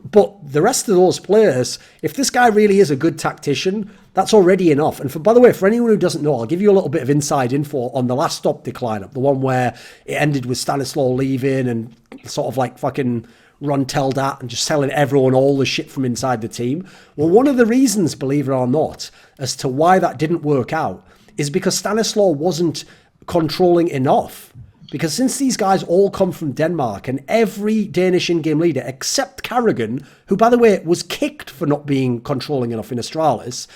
But the rest of those players, if this guy really is a good tactician, that's already enough. And by the way, for anyone who doesn't know, I'll give you a little bit of inside info on the last stop decline up, the one where it ended with Stanislaw leaving and sort of like fucking Ron Teldat and just telling everyone all the shit from inside the team. Well, one of the reasons, believe it or not, as to why that didn't work out is because Stanislaw wasn't controlling enough. Because since these guys all come from Denmark and every Danish in-game leader except Carrigan, who by the way was kicked for not being controlling enough in Astralis,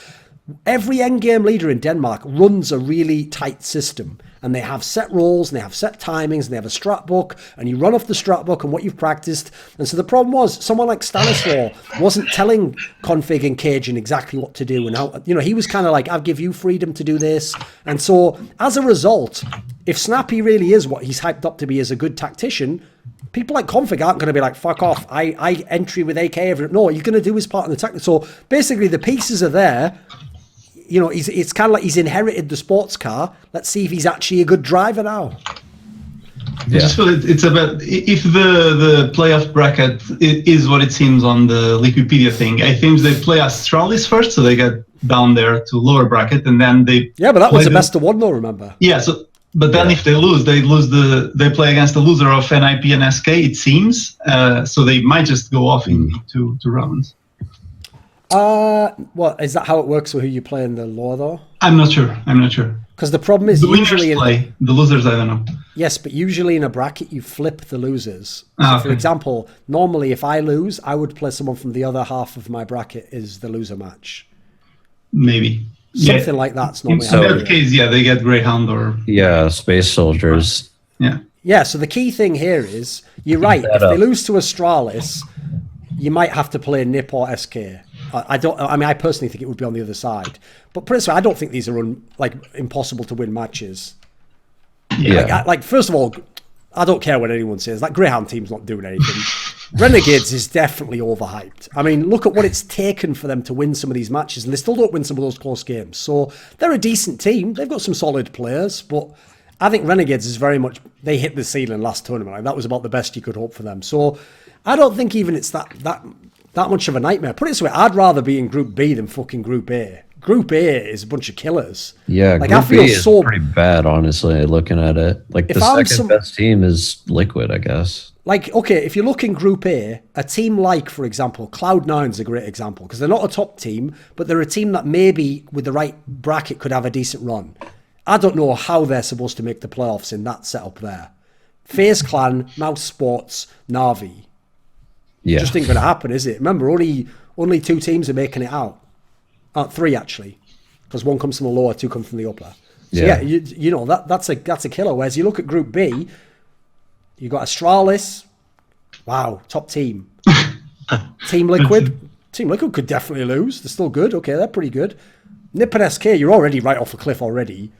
every in-game leader in Denmark runs a really tight system. And they have set roles, and they have set timings, and they have a strat book, and you run off the strat book and what you've practiced. And so the problem was, someone like Stanislaw wasn't telling Config and Cajun exactly what to do, and how, you know, he was kind of like, I'll give you freedom to do this. And so, as a result, if Snappy really is what he's hyped up to be as a good tactician, people like Config aren't going to be like, fuck off, I entry with AK every... No, he's going to do his part in the tactic. So, basically, the pieces are there. You know, it's kind of like he's inherited the sports car. Let's see if he's actually a good driver now. Yeah. I just feel it's about, if the playoff bracket is what it seems on the Wikipedia thing, I think they play Astralis first, so they get down there to lower bracket, and then they... Yeah, but that was the best of one though, remember? Yeah, so... But then if they play against the loser of NIP and SK, it seems. So they might just go off in two rounds. What is that? How it works with who you play in the law, though? I'm not sure. Because the problem is the usually play the losers. I don't know. Yes, but usually in a bracket you flip the losers. So okay. For example, normally if I lose, I would play someone from the other half of my bracket is the loser match. Maybe something like that's normally. In that case, yeah, they get Greyhound or Space Soldiers. Yeah. So the key thing here is you're right. If they lose to Astralis, you might have to play Nip or SK. I personally think it would be on the other side. But put it this way, I don't think these are impossible to win matches. Yeah. Like first of all, I don't care what anyone says. Like Greyhound team's not doing anything. Renegades is definitely overhyped. I mean, look at what it's taken for them to win some of these matches, and they still don't win some of those close games. So they're a decent team. They've got some solid players, but I think Renegades is very much, they hit the ceiling last tournament. Like, that was about the best you could hope for them. So I don't think even it's that much of a nightmare. Put it this way, I'd rather be in Group B than fucking Group A. Group A is a bunch of killers. Yeah, like Group I feel B is pretty bad, honestly, looking at it. Like the second best team is Liquid, I guess. Like, okay, if you look in Group A, a team like, for example, Cloud9's a great example, because they're not a top team, but they're a team that maybe with the right bracket could have a decent run. I don't know how they're supposed to make the playoffs in that setup there. FaZe Clan, Mouse Sports, Na'Vi. Yeah. Just ain't going to happen, is it? Remember, only 2 teams are making it out. 3 actually, because 1 comes from the lower, 2 come from the upper. So yeah, you know that's a killer. Whereas you look at Group B, you got Astralis, wow, top team. Team Liquid could definitely lose. They're still good. Okay, they're pretty good. Nippon SK, you're already right off a cliff already.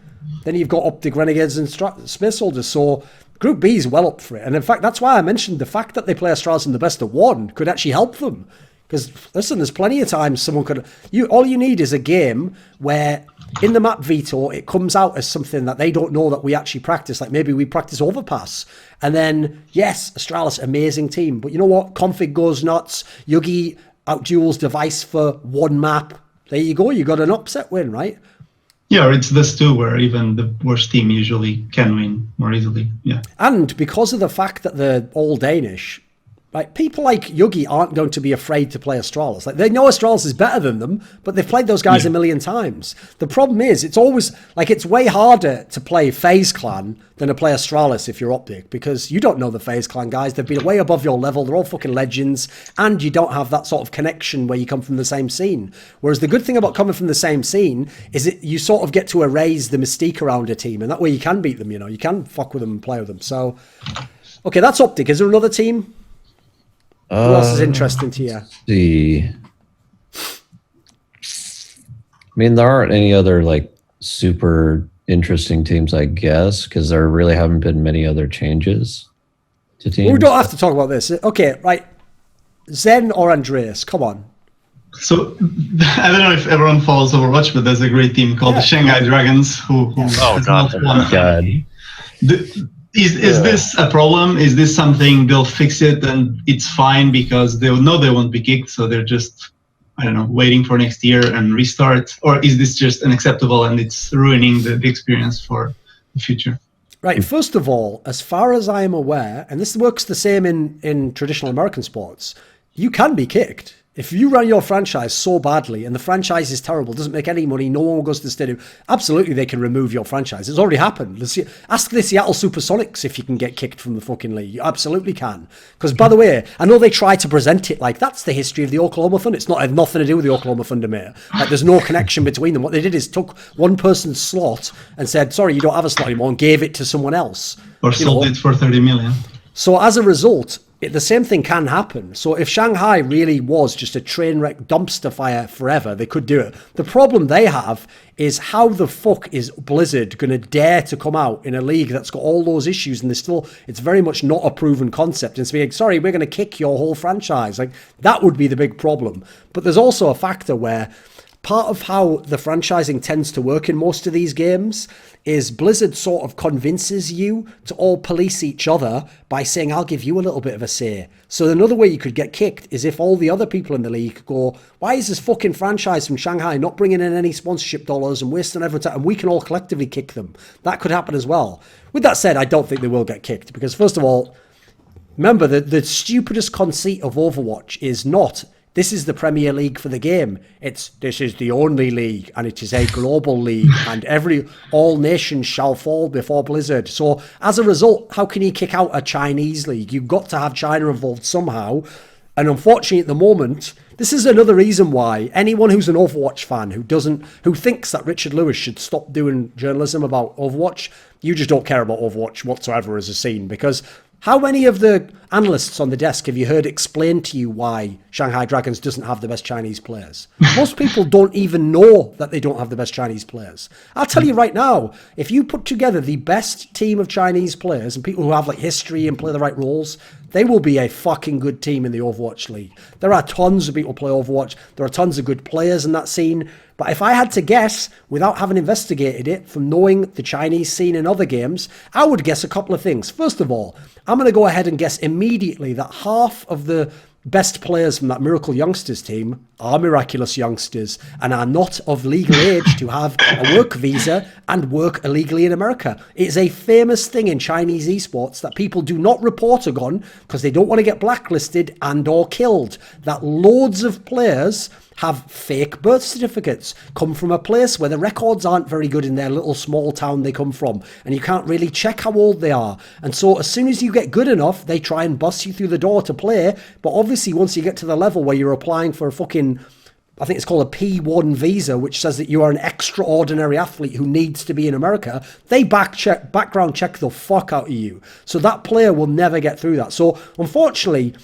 Then you've got Optic Renegades and Space Soldiers. So Group B is well up for it. And in fact, that's why I mentioned the fact that they play Astralis in the best of 1 could actually help them. Because, listen, there's plenty of times someone could... all you need is a game where, in the map veto, it comes out as something that they don't know that we actually practice. Like, maybe we practice Overpass. And then, yes, Astralis, amazing team. But you know what? Config goes nuts. Yugi outduels Device for 1 map. There you go. You got an upset win, right? Yeah, it's this too, where even the worst team usually can win more easily. Yeah. And because of the fact that they're all Danish... Like, people like Yugi aren't going to be afraid to play Astralis. Like, they know Astralis is better than them, but they've played those guys a million times. The problem is, it's always, like, it's way harder to play FaZe Clan than to play Astralis if you're Optic, because you don't know the FaZe Clan guys. They've been way above your level. They're all fucking legends, and you don't have that sort of connection where you come from the same scene. Whereas the good thing about coming from the same scene is that you sort of get to erase the mystique around a team, and that way you can beat them, you know. You can fuck with them and play with them. So, okay, that's Optic. Is there another team? Who else is interesting to you? Let's see. I mean, there aren't any other like super interesting teams, I guess, because there really haven't been many other changes to teams. We don't have to talk about this. Okay, right. Zen or Andreas? Come on. So I don't know if everyone follows Overwatch, but there's a great team called the Shanghai Dragons who oh god. Is this a problem? Is this something they'll fix it and it's fine because they know they won't be kicked, so they're just, I don't know, waiting for next year and restart? Or is this just unacceptable and it's ruining the experience for the future? Right, first of all, as far as I am aware, and this works the same in traditional American sports, you can be kicked. If you run your franchise so badly and the franchise is terrible, doesn't make any money, no one goes to the stadium, absolutely they can remove your franchise. It's already happened. Ask the Seattle Supersonics if you can get kicked from the fucking league. You absolutely can. Because, by the way, I know they try to present it like that's the history of the Oklahoma Thunder. It's not had nothing to do with the Oklahoma Thunder, mate. Like, there's no connection between them. What they did is took one person's slot and said, sorry, you don't have a slot anymore, and gave it to someone else. Or sold it for 30 million. So as a result, the same thing can happen. So if Shanghai really was just a train wreck dumpster fire forever, they could do it. The problem they have is how the fuck is Blizzard going to dare to come out in a league that's got all those issues and it's very much not a proven concept. And saying, sorry, we're going to kick your whole franchise. Like, that would be the big problem. But there's also a factor where part of how the franchising tends to work in most of these games is Blizzard sort of convinces you to all police each other by saying, I'll give you a little bit of a say. So another way you could get kicked is if all the other people in the league go, why is this fucking franchise from Shanghai not bringing in any sponsorship dollars and wasting every time? And we can all collectively kick them. That could happen as well. With that said, I don't think they will get kicked because, first of all, remember, the stupidest conceit of Overwatch is not, this is the Premier League for the game. This is the only league, and it is a global league, and all nations shall fall before Blizzard. So as a result, how can you kick out a Chinese league? You've got to have China involved somehow. And unfortunately, at the moment, this is another reason why anyone who's an Overwatch fan who thinks that Richard Lewis should stop doing journalism about Overwatch, you just don't care about Overwatch whatsoever as a scene, because how many of the analysts on the desk have you heard explain to you why Shanghai Dragons doesn't have the best Chinese players? Most people don't even know that they don't have the best Chinese players. I'll tell you right now, if you put together the best team of Chinese players and people who have like history and play the right roles, they will be a fucking good team in the Overwatch League. There are tons of people who play Overwatch. There are tons of good players in that scene. But if I had to guess, without having investigated it, from knowing the Chinese scene in other games, I would guess a couple of things. First of all, I'm going to go ahead and guess immediately that half of the best players from that Miracle Youngsters team are miraculous youngsters and are not of legal age to have a work visa and work illegally in America. It's a famous thing in Chinese esports that people do not report on because they don't want to get blacklisted and or killed. That loads of players have fake birth certificates, come from a place where the records aren't very good in their little small town they come from, and you can't really check how old they are. And so as soon as you get good enough, they try and bust you through the door to play. But obviously once you get to the level where you're applying for a fucking, I think it's called a P1 visa, which says that you are an extraordinary athlete who needs to be in America, they background check the fuck out of you. So that player will never get through that. So unfortunately,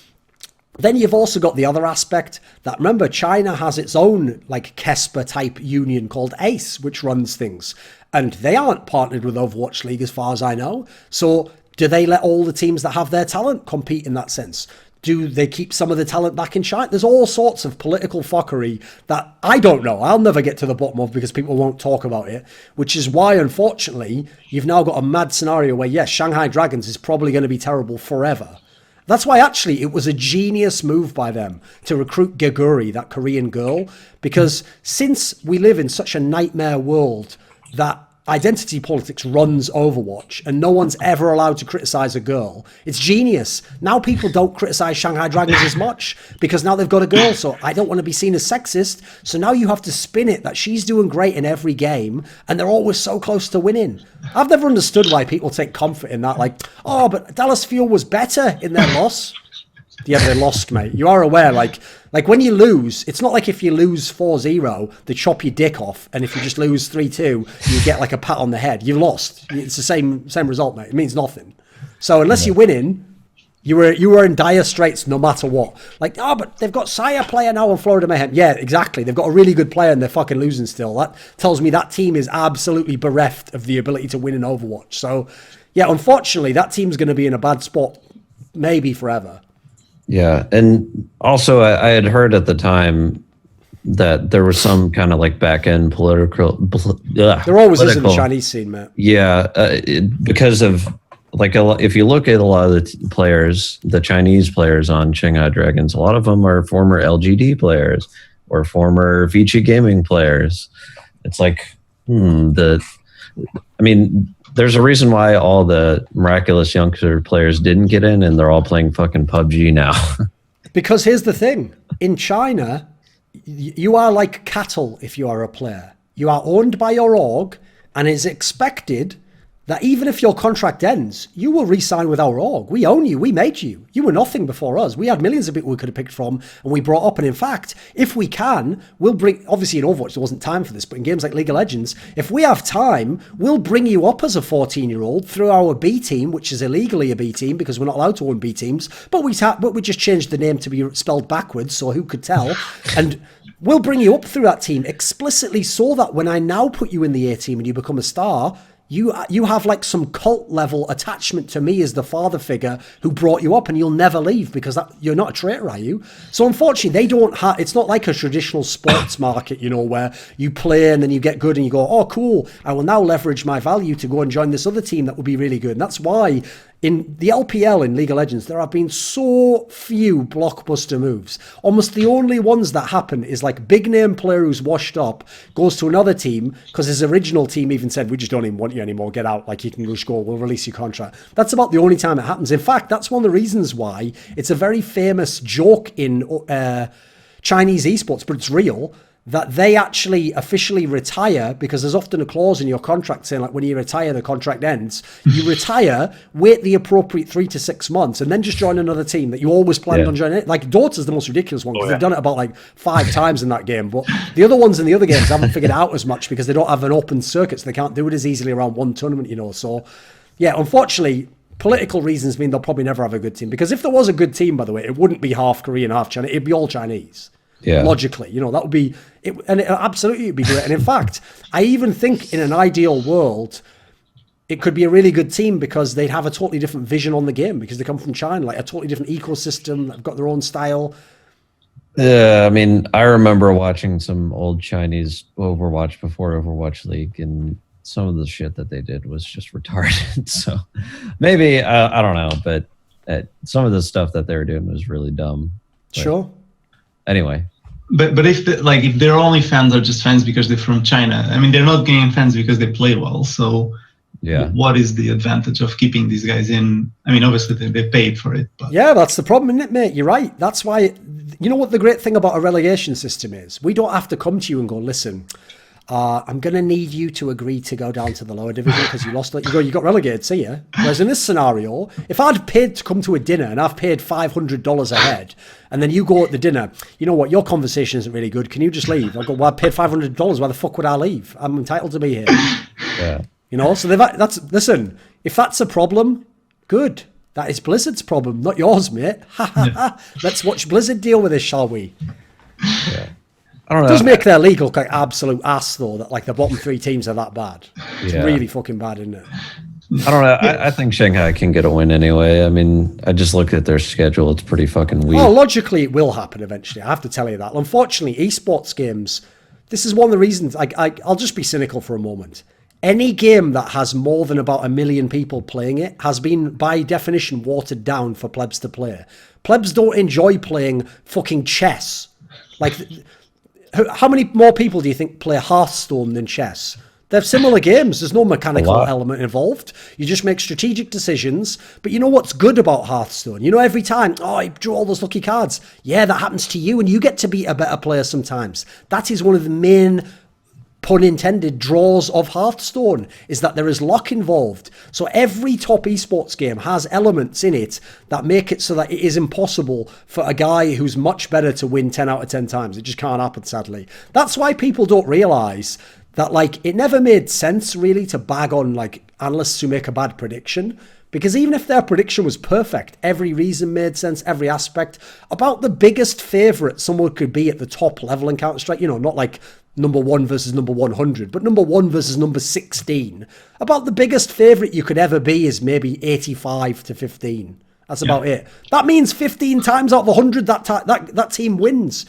then you've also got the other aspect that, remember, China has its own like KESPA type union called ACE, which runs things. And they aren't partnered with Overwatch League as far as I know. So do they let all the teams that have their talent compete in that sense? Do they keep some of the talent back in China? There's all sorts of political fuckery that I don't know. I'll never get to the bottom of because people won't talk about it, which is why, unfortunately, you've now got a mad scenario where, yes, Shanghai Dragons is probably going to be terrible forever. That's why actually it was a genius move by them to recruit Geguri, that Korean girl, because since we live in such a nightmare world that identity politics runs Overwatch and no one's ever allowed to criticize a girl, it's genius. Now people don't criticize Shanghai Dragons as much because now they've got a girl, so I don't want to be seen as sexist. So now you have to spin it that she's doing great in every game and they're always so close to winning. I've never understood why people take comfort in that, like, oh, but Dallas Fuel was better in their loss. Yeah, they lost, mate. You are aware, like when you lose, it's not like if you lose 4-0, they chop your dick off, and if you just lose 3-2, you get like a pat on the head. You lost. It's the same result, mate. It means nothing. So unless you're winning, you were in dire straits no matter what. Like, oh, but they've got Sire player now on Florida Mayhem. Yeah, exactly. They've got a really good player and they're fucking losing still. That tells me that team is absolutely bereft of the ability to win in Overwatch. So, yeah, unfortunately, that team's going to be in a bad spot maybe forever. Yeah, and also I had heard at the time that there was some kind of like back end political. There always is in the Chinese scene, Matt. Yeah, because of like if you look at a lot of the players, the Chinese players on Shanghai Dragons, a lot of them are former LGD players or former VeXii gaming players. It's like there's a reason why all the miraculous youngster players didn't get in and they're all playing fucking PUBG now. Because here's the thing. In China, you are like cattle if you are a player. You are owned by your org and it's expected that even if your contract ends, you will re-sign with our org. We own you. We made you. You were nothing before us. We had millions of people we could have picked from and we brought up. And in fact, if we can, we'll bring, obviously in Overwatch, there wasn't time for this, but in games like League of Legends, if we have time, we'll bring you up as a 14-year-old through our B team, which is illegally a B team because we're not allowed to own B teams, but we just changed the name to be spelled backwards, so who could tell? And we'll bring you up through that team explicitly so that when I now put you in the A team and you become a star, you have like some cult level attachment to me as the father figure who brought you up, and you'll never leave because you're not a traitor, are you? So unfortunately, they don't have. It's not like a traditional sports market, where you play and then you get good and you go, oh, cool, I will now leverage my value to go and join this other team that will be really good. And that's why in the LPL in League of Legends, there have been so few blockbuster moves. Almost the only ones that happen is like big name player who's washed up, goes to another team because his original team even said, we just don't even want you anymore, get out, like you can just go, we'll release your contract. That's about the only time it happens. In fact, that's one of the reasons why it's a very famous joke in Chinese esports, but it's real, that they actually officially retire because there's often a clause in your contract saying like when you retire, the contract ends. You retire, wait the appropriate 3 to 6 months, and then just join another team that you always planned on joining. Like Dota's the most ridiculous one because they've done it about like 5 times in that game, but the other ones in the other games haven't figured it out as much because they don't have an open circuit, so they can't do it as easily around one tournament, So yeah, unfortunately, political reasons mean they'll probably never have a good team, because if there was a good team, by the way, it wouldn't be half Korean, half Chinese, it'd be all Chinese. Yeah. Logically, that would be it, and it absolutely would be great. And in fact, I even think in an ideal world, it could be a really good team because they'd have a totally different vision on the game because they come from China, like a totally different ecosystem. They've got their own style. Yeah, I remember watching some old Chinese Overwatch before Overwatch League, and some of the shit that they did was just retarded. So maybe I don't know, but some of the stuff that they were doing was really dumb. Sure. Anyway. But if if their only fans are just fans because they're from China, I mean, they're not getting fans because they play well. So what is the advantage of keeping these guys in? I mean, obviously they paid for it. But. Yeah, that's the problem, isn't it, mate? You're right. That's why, you know what the great thing about a relegation system is? We don't have to come to you and go, listen, I'm going to need you to agree to go down to the lower division because you lost. You got relegated, see ya. Whereas in this scenario, if I'd paid to come to a dinner and I've paid $500 a head, and then you go at the dinner, you know what, your conversation isn't really good. Can you just leave? I go, well, I paid $500. Why the fuck would I leave? I'm entitled to be here. Yeah. You know, so listen, if that's a problem, good. That is Blizzard's problem, not yours, mate. Let's watch Blizzard deal with this, shall we? Yeah. I don't know. It does make their league look like absolute ass, though, that like the bottom 3 teams are that bad. It's really fucking bad, isn't it? I don't know. I think Shanghai can get a win anyway. I mean, I just looked at their schedule. It's pretty fucking weak. Oh, logically, it will happen eventually. I have to tell you that. Unfortunately, esports games, this is one of the reasons, I'll just be cynical for a moment. Any game that has more than about 1 million people playing it has been, by definition, watered down for plebs to play. Plebs don't enjoy playing fucking chess. Like, how many more people do you think play Hearthstone than chess? They're similar games. There's no mechanical element involved. You just make strategic decisions. But you know what's good about Hearthstone? You know, every time, I drew all those lucky cards. Yeah, that happens to you, and you get to be a better player sometimes. That is one of the main, pun intended, draws of Hearthstone, is that there is luck involved. So every top esports game has elements in it that make it so that it is impossible for a guy who's much better to win 10 out of 10 times. It just can't happen, sadly. That's why people don't realise that, like, it never made sense really to bag on like analysts who make a bad prediction, because even if their prediction was perfect, every reason made sense, every aspect about the biggest favourite someone could be at the top level in Counter-Strike, you know, not like number 1 versus number 100, but number 1 versus number 16. About the biggest favourite you could ever be is maybe 85 to 15. That's about it. That means 15 times out of 100 that team wins.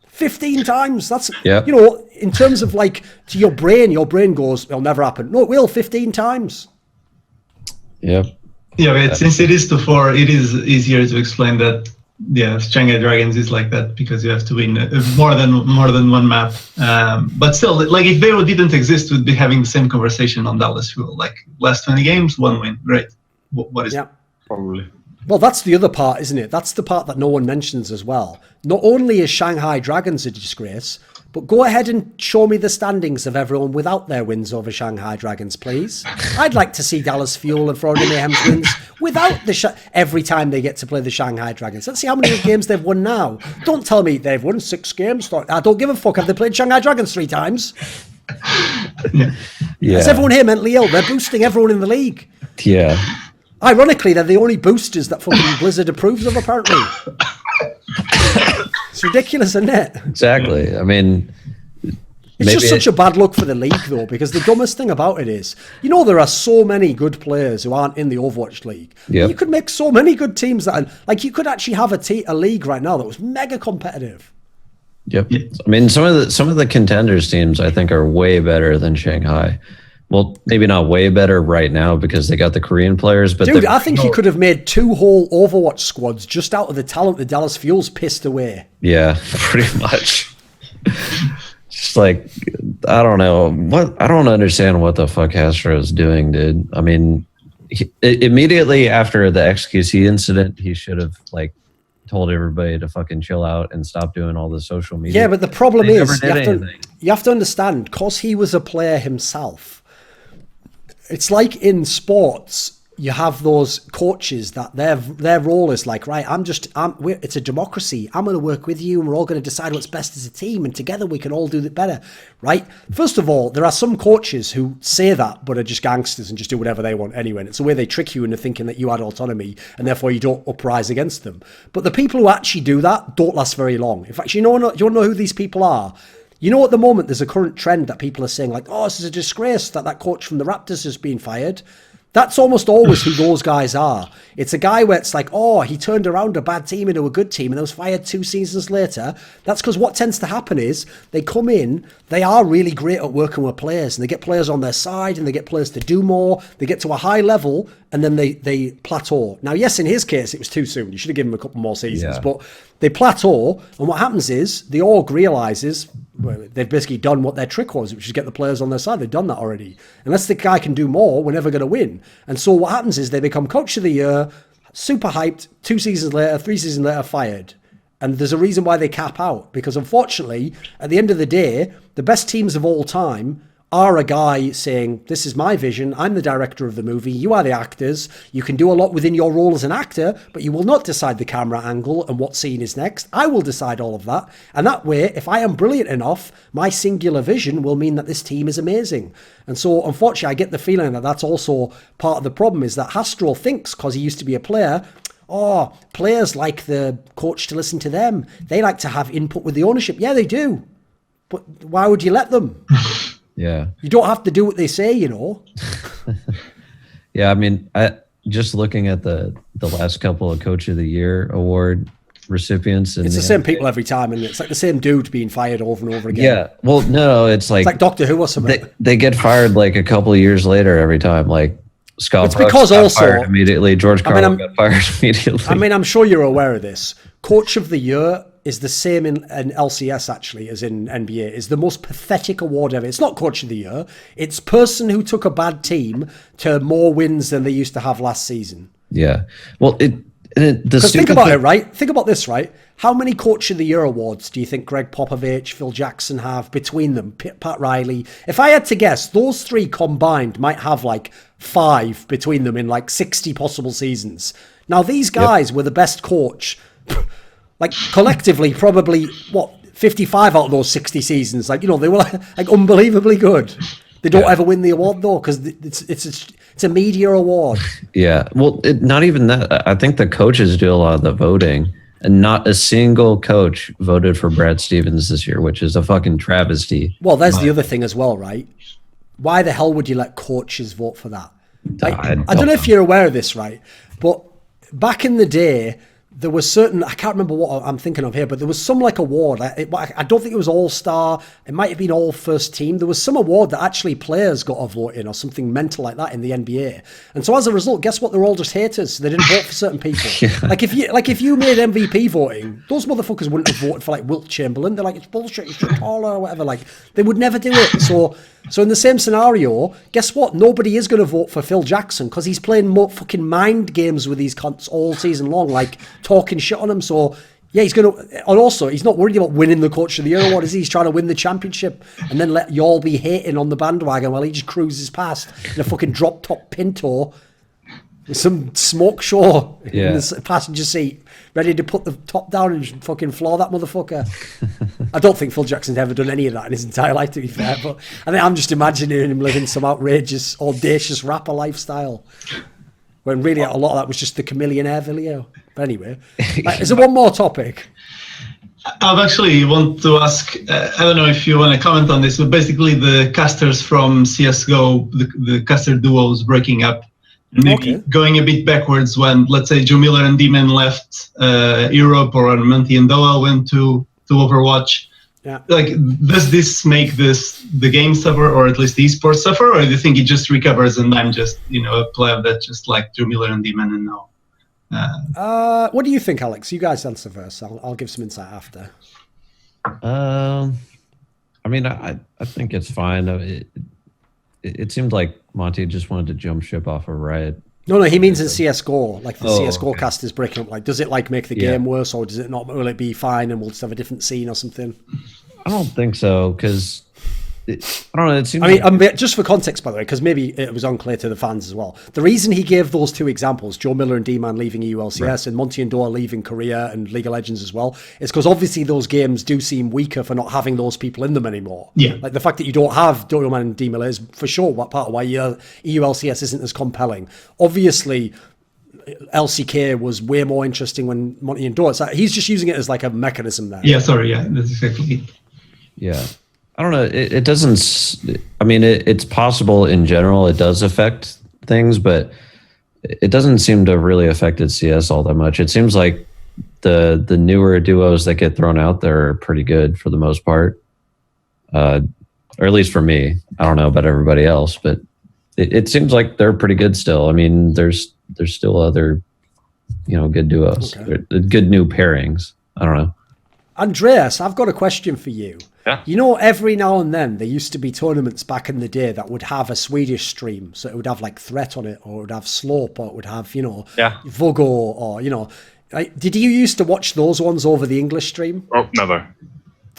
15 times. That's, you know, in terms of like, to your brain goes, it'll never happen. No, it will 15 times. Yep. Yeah, but since it is to 4, it is easier to explain that. Yeah, Shanghai Dragons is like that because you have to win more than one map. But still, like, if they didn't exist, we'd be having the same conversation on Dallas Fuel. Like, last 20 games, 1 win. Great. What is it? Probably. Well, that's the other part, isn't it? That's the part that no one mentions as well. Not only is Shanghai Dragons a disgrace, but go ahead and show me the standings of everyone without their wins over Shanghai Dragons, please. I'd like to see Dallas Fuel and Florida Mayhem's wins without every time they get to play the Shanghai Dragons. Let's see how many games they've won now. Don't tell me they've won 6 games. I don't give a fuck. Have they played Shanghai Dragons 3 times? Is everyone here mentally ill? They're boosting everyone in the league. Yeah. Ironically, they're the only boosters that fucking Blizzard approves of, apparently. It's ridiculous, isn't it? Exactly. I mean, it's just such a bad look for the league, though, because the dumbest thing about it is, you know, there are so many good players who aren't in the Overwatch League. Yep. You could make so many good teams that, like, you could actually have a league right now that was mega competitive. Yep. I mean, some of the contenders teams I think are way better than Shanghai. Well, maybe not way better right now because they got the Korean players, but dude, I think you could have made 2 whole Overwatch squads just out of the talent the Dallas Fuel's pissed away. Yeah, pretty much. Just like, I don't know I don't understand what the fuck Astro's doing, dude. I mean, immediately after the XQC incident, he should have like told everybody to fucking chill out and stop doing all the social media. Yeah, but the problem is you have to understand, because he was a player himself. It's like in sports, you have those coaches that their role is like, right, it's a democracy. I'm going to work with you and we're all going to decide what's best as a team and together we can all do it better, right? First of all, there are some coaches who say that but are just gangsters and just do whatever they want anyway. And it's the way they trick you into thinking that you had autonomy and therefore you don't uprise against them. But the people who actually do that don't last very long. In fact, you want to know who these people are? You know, at the moment, there's a current trend that people are saying like, oh, this is a disgrace that coach from the Raptors has been fired. That's almost always who those guys are. It's a guy where it's like, oh, he turned around a bad team into a good team and was fired 2 seasons later. That's because what tends to happen is they come in, they are really great at working with players, and they get players on their side, and they get players to do more. They get to a high level, and then they plateau. Now, yes, in his case, it was too soon. You should have given him a couple more seasons. But they plateau, and what happens is the org realizes they've basically done what their trick was, which is get the players on their side. They've done that already. Unless the guy can do more, we're never going to win. And so what happens is they become coach of the year, super hyped, 2 seasons later, 3 seasons later, fired. And there's a reason why they cap out, because unfortunately, at the end of the day, the best teams of all time are a guy saying, this is my vision, I'm the director of the movie, you are the actors, you can do a lot within your role as an actor, but you will not decide the camera angle and what scene is next. I will decide all of that. And that way, if I am brilliant enough, my singular vision will mean that this team is amazing. And so, unfortunately, I get the feeling that that's also part of the problem, is that Hastro thinks, because he used to be a player, oh, players like the coach to listen to them. They like to have input with the ownership. Yeah, they do. But why would you let them? Yeah. You don't have to do what they say, you know. Yeah, I mean, just looking at the last couple of Coach of the Year award recipients, and it's the same people every time, and it's like the same dude being fired over and over again. Yeah. Well, no, it's like Doctor Who or something. They get fired like a couple of years later every time. Like Scott it's Brooks because got also fired immediately. George Carlin got fired immediately. I mean, I'm sure you're aware of this. Coach of the Year is the same in LCS actually as in NBA. Is the most pathetic award ever. It's not Coach of the Year. It's person who took a bad team to more wins than they used to have last season. Yeah. Well, think about it, right? Think about this, right? How many Coach of the Year awards do you think Greg Popovich, Phil Jackson have between them? Pat Riley. If I had to guess, those 3 combined might have like 5 between them in like 60 possible seasons. Now, these guys were the best coach. Like collectively, probably 55 out of those 60 seasons. Like, you know, they were like unbelievably good. They don't ever win the award though, because it's a media award. Yeah, well, not even that. I think the coaches do a lot of the voting, and not a single coach voted for Brad Stevens this year, which is a fucking travesty. Well, there's the other thing as well, right? Why the hell would you let coaches vote for that? Like, I don't know if you're aware of this, right? But back in the day, there was certain, I can't remember what I'm thinking of here, but there was some like award. I don't think it was All-Star. It might have been All First Team. There was some award that actually players got a vote in or something mental like that in the NBA. And so as a result, guess what? They're all just haters. So they didn't vote for certain people. Like if you made MVP voting, those motherfuckers wouldn't have voted for like Wilt Chamberlain. They're like, it's bullshit. You should taller or whatever. Like they would never do it. So in the same scenario, guess what? Nobody is going to vote for Phil Jackson because he's playing more fucking mind games with these cunts all season long, like talking shit on them. So yeah, he's going to, and also he's not worried about winning the Coach of the Year award, is he? He's trying to win the championship and then let y'all be hating on the bandwagon while he just cruises past in a fucking drop top Pinto with some smoke show in the passenger seat, ready to put the top down and fucking floor that motherfucker. I don't think Phil Jackson's ever done any of that in his entire life, to be fair, but I think I'm just imagining him living some outrageous, audacious rapper lifestyle, when really a lot of that was just the chameleonaire video. But anyway, is there one more topic? I actually want to ask, I don't know if you want to comment on this, but basically the casters from CSGO, the caster duos breaking up, maybe going a bit backwards when, let's say, Joe Miller and D-Man left Europe, or Monty and Doel went to Overwatch. Yeah. Like, does this make the game suffer, or at least the esports suffer, or do you think it just recovers and I'm just, a player that just like Joe Miller and D-Man and now? What do you think, Alex? You guys answer first. I'll give some insight after. I mean, I think it's fine. It seemed like Monty just wanted to jump ship off of Riot. No, he means in CSGO, like the CSGO cast is breaking up. Like, does it like make the game worse, or does it not? Will it be fine and we'll just have a different scene or something? I don't think so, because I don't know. It seems. I mean, just for context, by the way, because maybe it was unclear to the fans as well. The reason he gave those 2 examples, Joe Miller and D-Man leaving EULCS and Monty and Doa leaving Korea and League of Legends as well, is because obviously those games do seem weaker for not having those people in them anymore. Yeah, like the fact that you don't have Doa and D-Miller is for sure what part of why EULCS isn't as compelling. Obviously, LCK was way more interesting when Monty and Doa. So he's just using it as like a mechanism there. Yeah, sorry, yeah, that's exactly it. Yeah. I don't know. It doesn't. I mean, it's possible in general. It does affect things, but it doesn't seem to have really affected CS all that much. It seems like the newer duos that get thrown out there are pretty good for the most part, or at least for me. I don't know about everybody else, but it seems like they're pretty good still. I mean, there's still other, good duos, good new pairings. I don't know. Andreas, I've got a question for you. Yeah. Every now and then there used to be tournaments back in the day that would have a Swedish stream. So it would have like Threat on it, or it would have Slope, or it would have, Vugo, or, did you used to watch those ones over the English stream? Oh, never.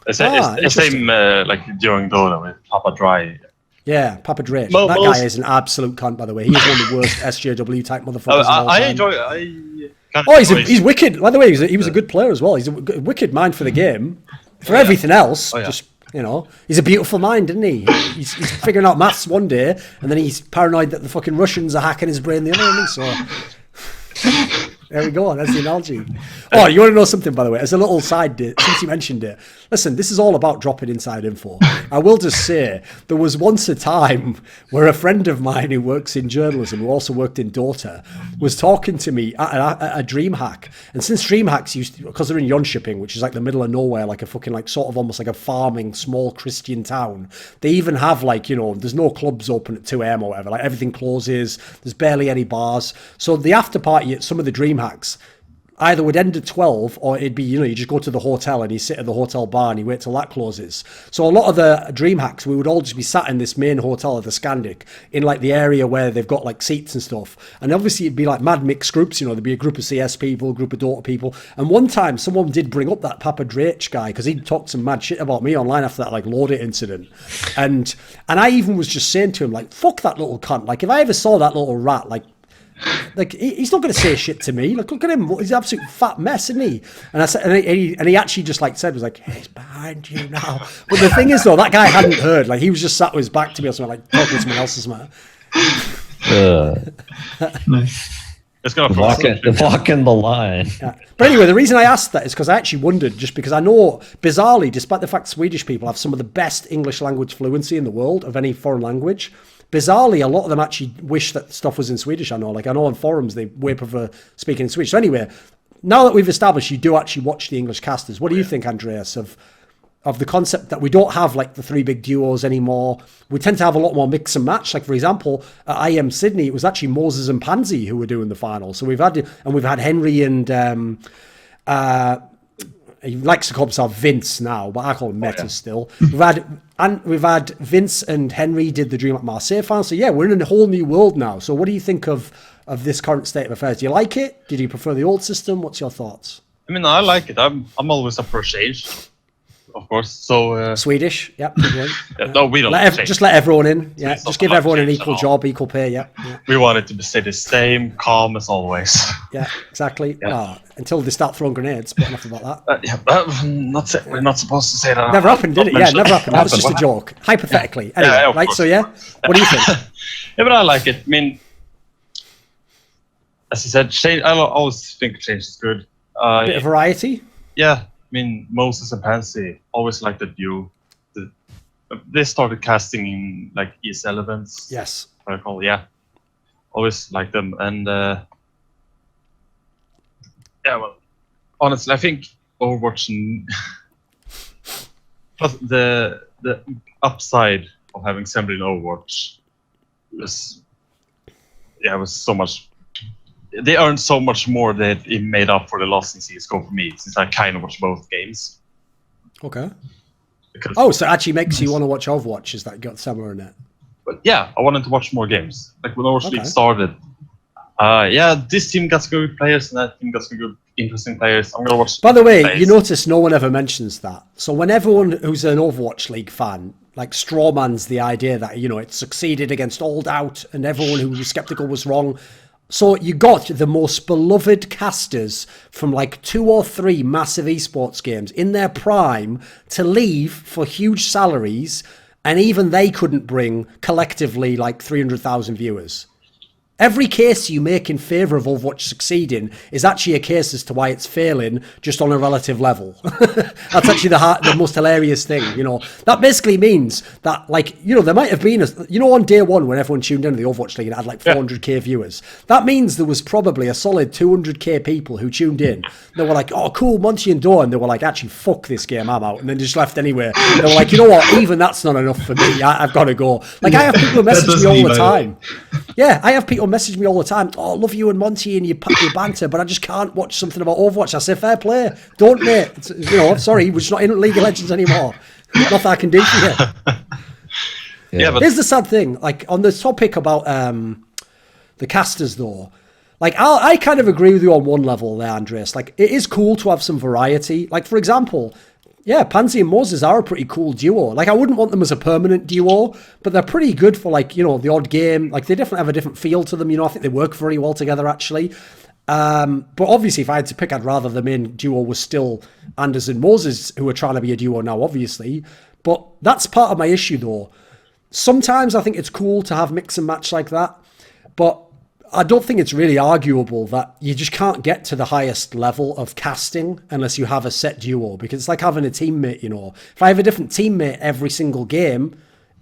It's the same like during Dota with Papa Dry. Yeah, Papa Drake. That guy is an absolute cunt, by the way. He's one of the worst SJW type motherfuckers. I enjoy he's wicked. By the way, he was a good player as well. He's a wicked mind for the game. For everything else, just, he's a beautiful mind, isn't he? He's figuring out maths one day, and then he's paranoid that the fucking Russians are hacking his brain the other, isn't he? So... There we go. That's the analogy. Oh, you want to know something, by the way? As a little side bit, since you mentioned it, listen, this is all about dropping inside info. I will just say, there was once a time where a friend of mine who works in journalism, who also worked in Dota, was talking to me at a DreamHack. And since DreamHacks used to, because they're in Jönköping, which is like the middle of nowhere, like a fucking like sort of almost like a farming small Christian town, they even have like, there's no clubs open at 2 a.m. or whatever. Like everything closes. There's barely any bars. So the after party at some of the DreamHacks either would end at 12, or it'd be, you just go to the hotel and you sit at the hotel bar and you wait till that closes. So a lot of the DreamHacks, we would all just be sat in this main hotel at the Scandic in like the area where they've got like seats and stuff. And obviously it'd be like mad mixed groups, there'd be a group of CS people, a group of Dota people. And one time someone did bring up that Papa Drake guy because he'd talked some mad shit about me online after that like Loadit incident. And I even was just saying to him like, fuck that little cunt. Like if I ever saw that little rat, like he's not going to say shit to me. Like, look at him. He's an absolute fat mess, isn't he? And I said, and he actually just like said, was like, hey, he's behind you now. But the thing is, though, that guy hadn't heard. Like, he was just sat with his back to me or something, like talking to someone else or something. Nice. It's going to walking the line. Yeah. But anyway, the reason I asked that is because I actually wondered, just because I know, bizarrely, despite the fact Swedish people have some of the best English language fluency in the world of any foreign language, bizarrely, a lot of them actually wish that stuff was in Swedish. I know on forums, they way prefer speaking in Swedish. So anyway, now that we've established you do actually watch the English casters, what do you think, Andreas, of the concept that we don't have like the three big duos anymore? We tend to have a lot more mix and match. Like, for example, at IM Sydney, it was actually Moses and Pansy who were doing the final. So we've had Henry and he likes to call himself Vince now, but I call him Meta still. We've had Vince and Henry did the Dream at Marseille final. So yeah, we're in a whole new world now. So what do you think of this current state of affairs? Do you like it? Did you prefer the old system? What's your thoughts? I mean, I like it. I'm always up for a change, of course. So Swedish, yeah. No, we don't. Just let everyone in. Yeah, just give everyone an equal job, equal pay. Yeah. We want it to stay the same, calm as always. Yeah, exactly. Yeah. Until they start throwing grenades, but enough about that. We're not supposed to say that. Never happened, did it? Yeah, never happened. That was just a joke, hypothetically. Yeah. Anyway, Yeah, right? course. So yeah, what do you think? Yeah, but I like it. I mean, as I said, change. I always think change is good. Bit of variety. Yeah, I mean, Moses and Pansy always liked the duo. They started casting in like ES11s. Yes. What I call always liked them, and well, honestly, I think Overwatch. Plus the upside of having somebody in Overwatch was so much. They earned so much more that it made up for the loss in CSGO for me, since I kind of watched both games. Okay. Because, so it actually makes you want to watch Overwatch, is that got somewhere in it? But yeah, I wanted to watch more games. Like when Overwatch League started, this team got some good players and that team got some good, interesting players. I'm gonna watch. By the way, you notice no one ever mentions that. So when everyone who's an Overwatch League fan like strawmans the idea that it succeeded against Old Out and everyone who was skeptical was wrong. So you got the most beloved casters from like 2 or 3 massive esports games in their prime to leave for huge salaries, and even they couldn't bring collectively like 300,000 viewers. Every case you make in favour of Overwatch succeeding is actually a case as to why it's failing, just on a relative level. That's actually the most hilarious thing, you know. That basically means that, like, you know, there might have been, on day one when everyone tuned into the Overwatch League and had like 400k viewers, that means there was probably a solid 200k people who tuned in. They were like, oh, cool, Monty and Dawn. They were like, actually, fuck this game, I'm out. And then just left anyway. They were like, you know what, even that's not enough for me. I've got to go. Like, I have people who message me all the time. Yeah, I have people message me all the time. Oh, I love you and Monty and your banter, but I just can't watch something about Overwatch. I say, fair play. Don't, mate. You know, sorry, we're just not in League of Legends anymore. Nothing I can do for you. Yeah, but here's the sad thing. Like, on the topic about the casters, though, like, I kind of agree with you on one level there, Andreas. Like, it is cool to have some variety. Like, for example, yeah, Pansy and Moses are a pretty cool duo. Like, I wouldn't want them as a permanent duo, but they're pretty good for, like, you know, the odd game. Like, they definitely have a different feel to them. You know, I think they work very well together, actually. But obviously, if I had to pick, I'd rather the main duo was still Anders and Moses, who are trying to be a duo now, obviously. But that's part of my issue, though. Sometimes I think it's cool to have mix and match like that, but I don't think it's really arguable that you just can't get to the highest level of casting unless you have a set duo, because it's like having a teammate, you know. If I have a different teammate every single game,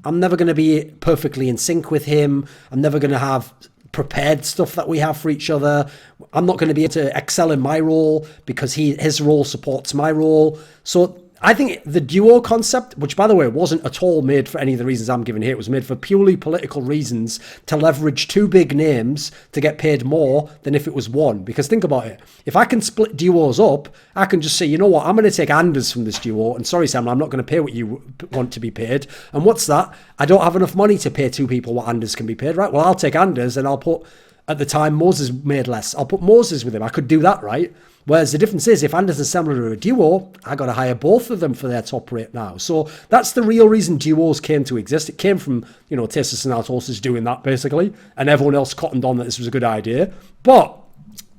I'm never going to be perfectly in sync with him. I'm never going to have prepared stuff that we have for each other. I'm not going to be able to excel in my role because his role supports my role. So I think the duo concept, which, by the way, wasn't at all made for any of the reasons I'm giving here. It was made for purely political reasons to leverage two big names to get paid more than if it was one. Because think about it. If I can split duos up, I can just say, you know what, I'm going to take Anders from this duo. And sorry, Sam, I'm not going to pay what you want to be paid. And what's that? I don't have enough money to pay two people what Anders can be paid, right? Well, I'll take Anders and I'll put, at the time, Moses made less. I'll put Moses with him. I could do that, right? Whereas the difference is, if Anders and Semler are a duo, I got to hire both of them for their top rate now. So that's the real reason duos came to exist. It came from, you know, Tesis and Altos doing that, basically, and everyone else cottoned on that this was a good idea. But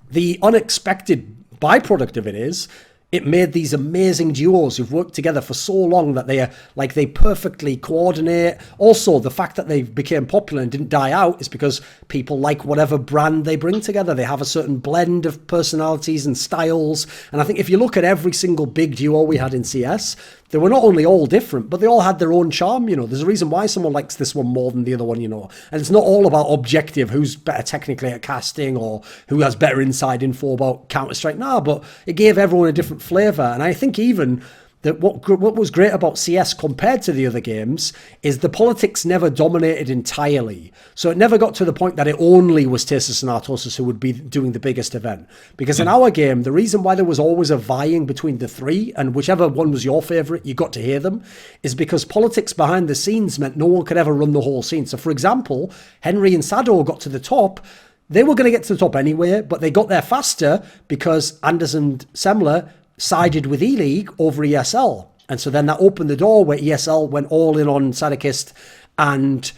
the unexpected byproduct of it is, it made these amazing duos who've worked together for so long that they perfectly coordinate. Also, the fact that they became popular and didn't die out is because people like whatever brand they bring together. They have a certain blend of personalities and styles. And I think if you look at every single big duo we had in CS, they were not only all different, but they all had their own charm, you know. There's a reason why someone likes this one more than the other one, you know. And it's not all about objective, who's better technically at casting or who has better inside info about Counter-Strike. Nah, but it gave everyone a different flavour. And I think even that what was great about CS compared to the other games is the politics never dominated entirely. So it never got to the point that it only was Tesis and Artosis who would be doing the biggest event. Because in our game, the reason why there was always a vying between the three, and whichever one was your favourite, you got to hear them, is because politics behind the scenes meant no one could ever run the whole scene. So for example, Henry and Sado got to the top. They were going to get to the top anyway, but they got there faster because Anders and Semler sided with E-League over ESL. And so then that opened the door where ESL went all in on Sadakist and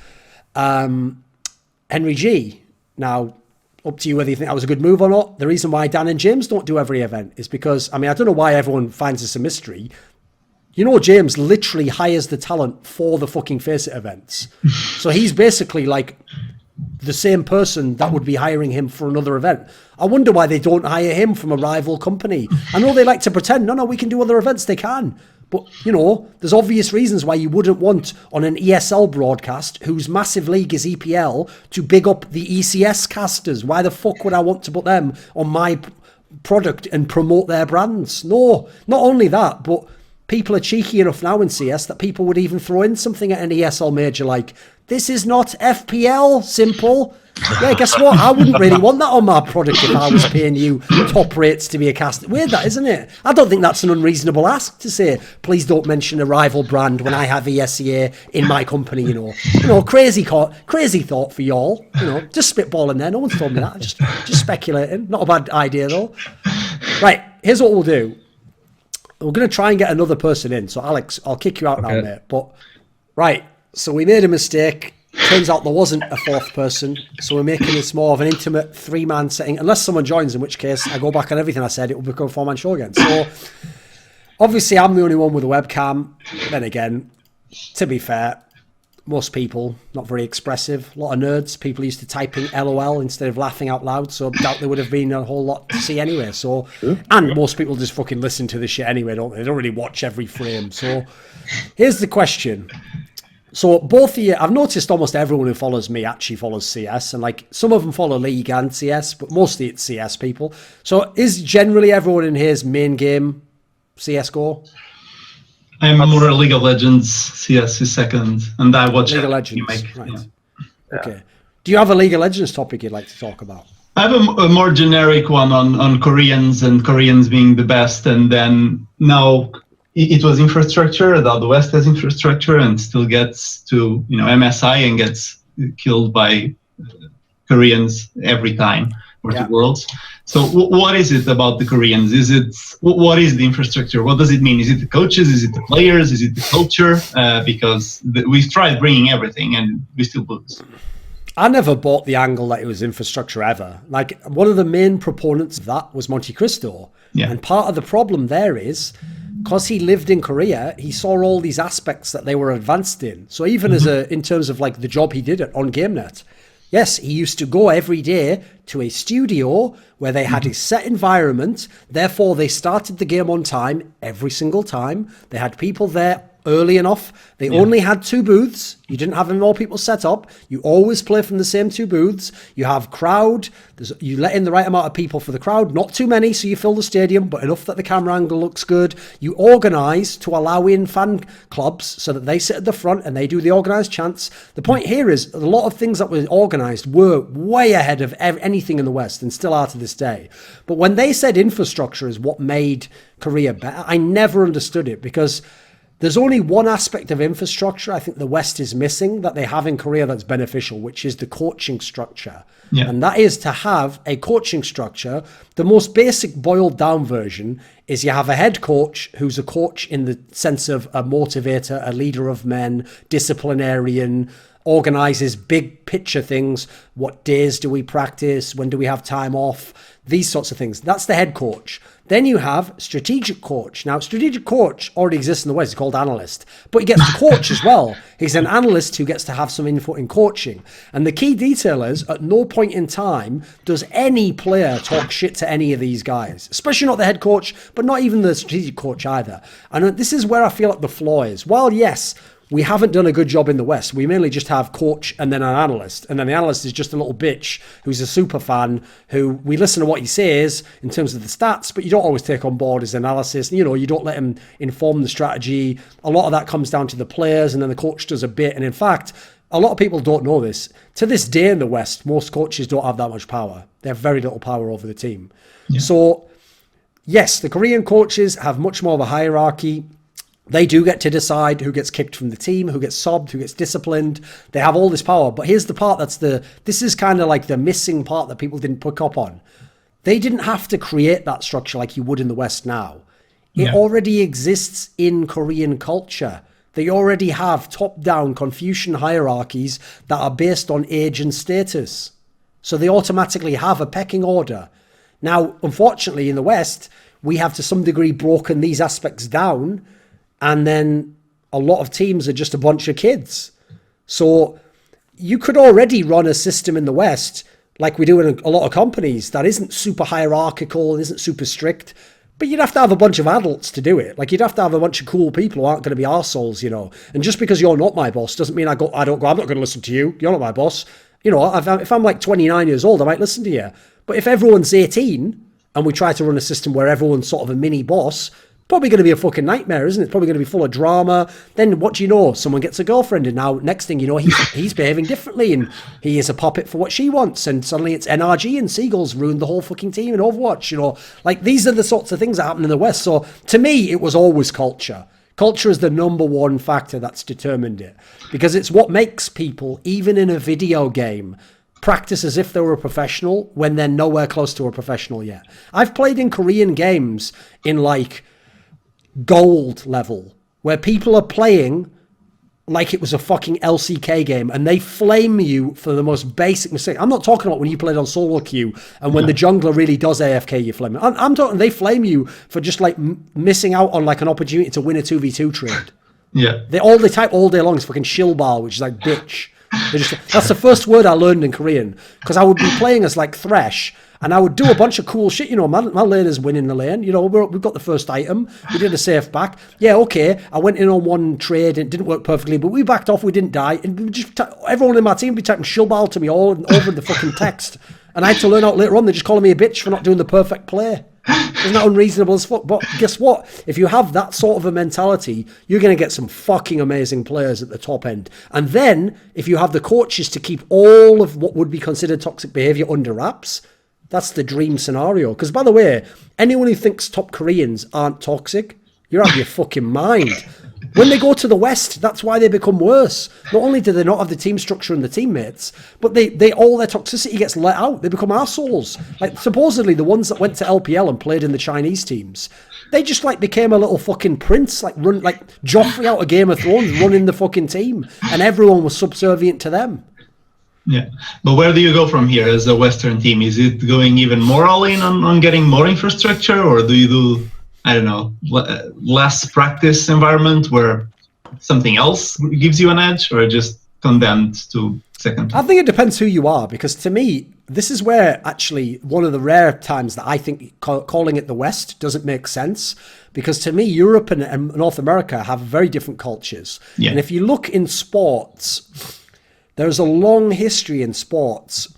Henry G. Now, up to you whether you think that was a good move or not. The reason why Dan and James don't do every event is because, I mean, I don't know why everyone finds this a mystery. You know, James literally hires the talent for the fucking Face It events. So he's basically like the same person that would be hiring him for another event. I wonder why they don't hire him from a rival company. I know they like to pretend, no, we can do other events. They can. But, you know, there's obvious reasons why you wouldn't want on an ESL broadcast, whose massive league is EPL, to big up the ECS casters. Why the fuck would I want to put them on my product and promote their brands? No, not only that, but people are cheeky enough now in CS that people would even throw in something at an ESL major like, this is not FPL, simple. Yeah, guess what? I wouldn't really want that on my product if I was paying you top rates to be a caster. Weird that, isn't it? I don't think that's an unreasonable ask to say, please don't mention a rival brand when I have ESEA in my company, you know. You know, crazy thought for y'all. You know, just spitballing there. No one's told me that. Just speculating. Not a bad idea, though. Right, here's what we'll do. We're going to try and get another person in. So, Alex, I'll kick you out now, mate. But, right, so we made a mistake. Turns out there wasn't a fourth person, so we're making this more of an intimate three-man setting, unless someone joins, in which case I go back on everything I said, it will become a four-man show again. So, obviously, I'm the only one with a webcam. Then again, to be fair, most people not very expressive. A lot of nerds. People used to typing LOL instead of laughing out loud. So I doubt there would have been a whole lot to see anyway. So, and most people just fucking listen to the shit anyway, don't they? They don't really watch every frame. So here's the question. So both of you, I've noticed almost everyone who follows me actually follows CS, and like some of them follow League and CS, but mostly it's CS people. So is generally everyone in here's main game CS:GO? I'm more League of Legends. CS is second, and I watch League of Legends. Right. Yeah. Okay. Do you have a League of Legends topic you'd like to talk about? I have a more generic one on Koreans and Koreans being the best, and then now it was infrastructure. The West has infrastructure and still gets to MSI and gets killed by Koreans every time or the Worlds. So what is it about the Koreans? What is the infrastructure? What does it mean? Is it the coaches? Is it the players? Is it the culture? Because we've tried bringing everything and we still lose. I never bought the angle that it was infrastructure ever. Like, one of the main proponents of that was Monte Cristo. Yeah. And part of the problem there is, because he lived in Korea, he saw all these aspects that they were advanced in. So even in terms of like the job he did on GameNet, yes, he used to go every day to a studio where they had a set environment. Therefore, they started the game on time every single time. They had people there early enough. They only had 2 booths. You didn't have any more people set up. You always play from the same 2 booths. You have crowd. You let in the right amount of people for the crowd. Not too many, so you fill the stadium, but enough that the camera angle looks good. You organise to allow in fan clubs so that they sit at the front and they do the organised chants. The point here is a lot of things that were organised were way ahead of anything in the West and still are to this day. But when they said infrastructure is what made Korea better, I never understood it, because there's only one aspect of infrastructure I think the West is missing that they have in Korea that's beneficial, which is the coaching structure. Yeah. And that is to have a coaching structure. The most basic boiled down version is you have a head coach who's a coach in the sense of a motivator, a leader of men, disciplinarian, organizes big picture things. What days do we practice? When do we have time off? These sorts of things. That's the head coach. Then you have strategic coach. Now, strategic coach already exists in the West. It's called analyst. But he gets to coach as well. He's an analyst who gets to have some input in coaching. And the key detail is, at no point in time does any player talk shit to any of these guys, especially not the head coach, but not even the strategic coach either. And this is where I feel like the flaw is. While, yes, we haven't done a good job in the West. We mainly just have coach and then an analyst. And then the analyst is just a little bitch who's a super fan who we listen to what he says in terms of the stats, but you don't always take on board his analysis. You don't let him inform the strategy. A lot of that comes down to the players, and then the coach does a bit. And in fact, a lot of people don't know this. To this day in the West, most coaches don't have that much power. They have very little power over the team. Yeah. So, yes, the Korean coaches have much more of a hierarchy. They do get to decide who gets kicked from the team, who gets subbed, who gets disciplined. They have all this power. But here's the part this is kind of like the missing part that people didn't pick up on. They didn't have to create that structure like you would in the West now. It already exists in Korean culture. They already have top-down Confucian hierarchies that are based on age and status. So they automatically have a pecking order. Now, unfortunately, in the West, we have to some degree broken these aspects down. And then a lot of teams are just a bunch of kids. So you could already run a system in the West, like we do in a lot of companies, that isn't super hierarchical, isn't super strict, but you'd have to have a bunch of adults to do it. Like, you'd have to have a bunch of cool people who aren't going to be arseholes, And just because you're not my boss doesn't mean I'm not going to listen to you. You're not my boss. If I'm like 29 years old, I might listen to you. But if everyone's 18 and we try to run a system where everyone's sort of a mini boss, probably going to be a fucking nightmare, isn't it? It's probably going to be full of drama. Then what do you know? Someone gets a girlfriend, and now next thing you know, he's behaving differently, and he is a puppet for what she wants, and suddenly it's NRG and Seagulls ruined the whole fucking team in Overwatch. Like, these are the sorts of things that happen in the West. So to me, it was always culture. Culture is the number one factor that's determined it, because it's what makes people, even in a video game, practice as if they were a professional when they're nowhere close to a professional yet. I've played in Korean games in like gold level where people are playing like it was a fucking LCK game, and they flame you for the most basic mistake. I'm not talking about when you played on solo queue and when the jungler really does AFK you flame. I'm talking they flame you for just like missing out on like an opportunity to win a 2v2 trade. Yeah. They type all day long. It's fucking shilbal, which is like bitch. That's the first word I learned in Korean, because I would be playing as like Thresh, and I would do a bunch of cool shit. You know, my lane is winning the lane. You know, we've got the first item. We did a safe back. Yeah, okay. I went in on one trade. It didn't work perfectly, but we backed off. We didn't die. And we just everyone in my team would be typing shilbal to me all over the fucking text. And I had to learn out later on. They're just calling me a bitch for not doing the perfect play. Isn't that unreasonable as fuck? But guess what? If you have that sort of a mentality, you're going to get some fucking amazing players at the top end. And then, if you have the coaches to keep all of what would be considered toxic behavior under wraps, that's the dream scenario. Because, by the way, anyone who thinks top Koreans aren't toxic, you're out of your fucking mind. When they go to the West, that's why they become worse. Not only do they not have the team structure and the teammates, but they all their toxicity gets let out. They become arseholes. Like, supposedly, the ones that went to LPL and played in the Chinese teams, they just like became a little fucking prince, like Joffrey out of Game of Thrones, running the fucking team, and everyone was subservient to them. Yeah, but where do you go from here as a Western team? Is it going even more all in on getting more infrastructure, or do you do, I don't know, less practice environment where something else gives you an edge, or just condemned to second? I think it depends who you are, because to me, this is where actually one of the rare times that I think calling it the West doesn't make sense, because to me, Europe and North America have very different cultures. Yeah. And if you look in sports, there's a long history in sports.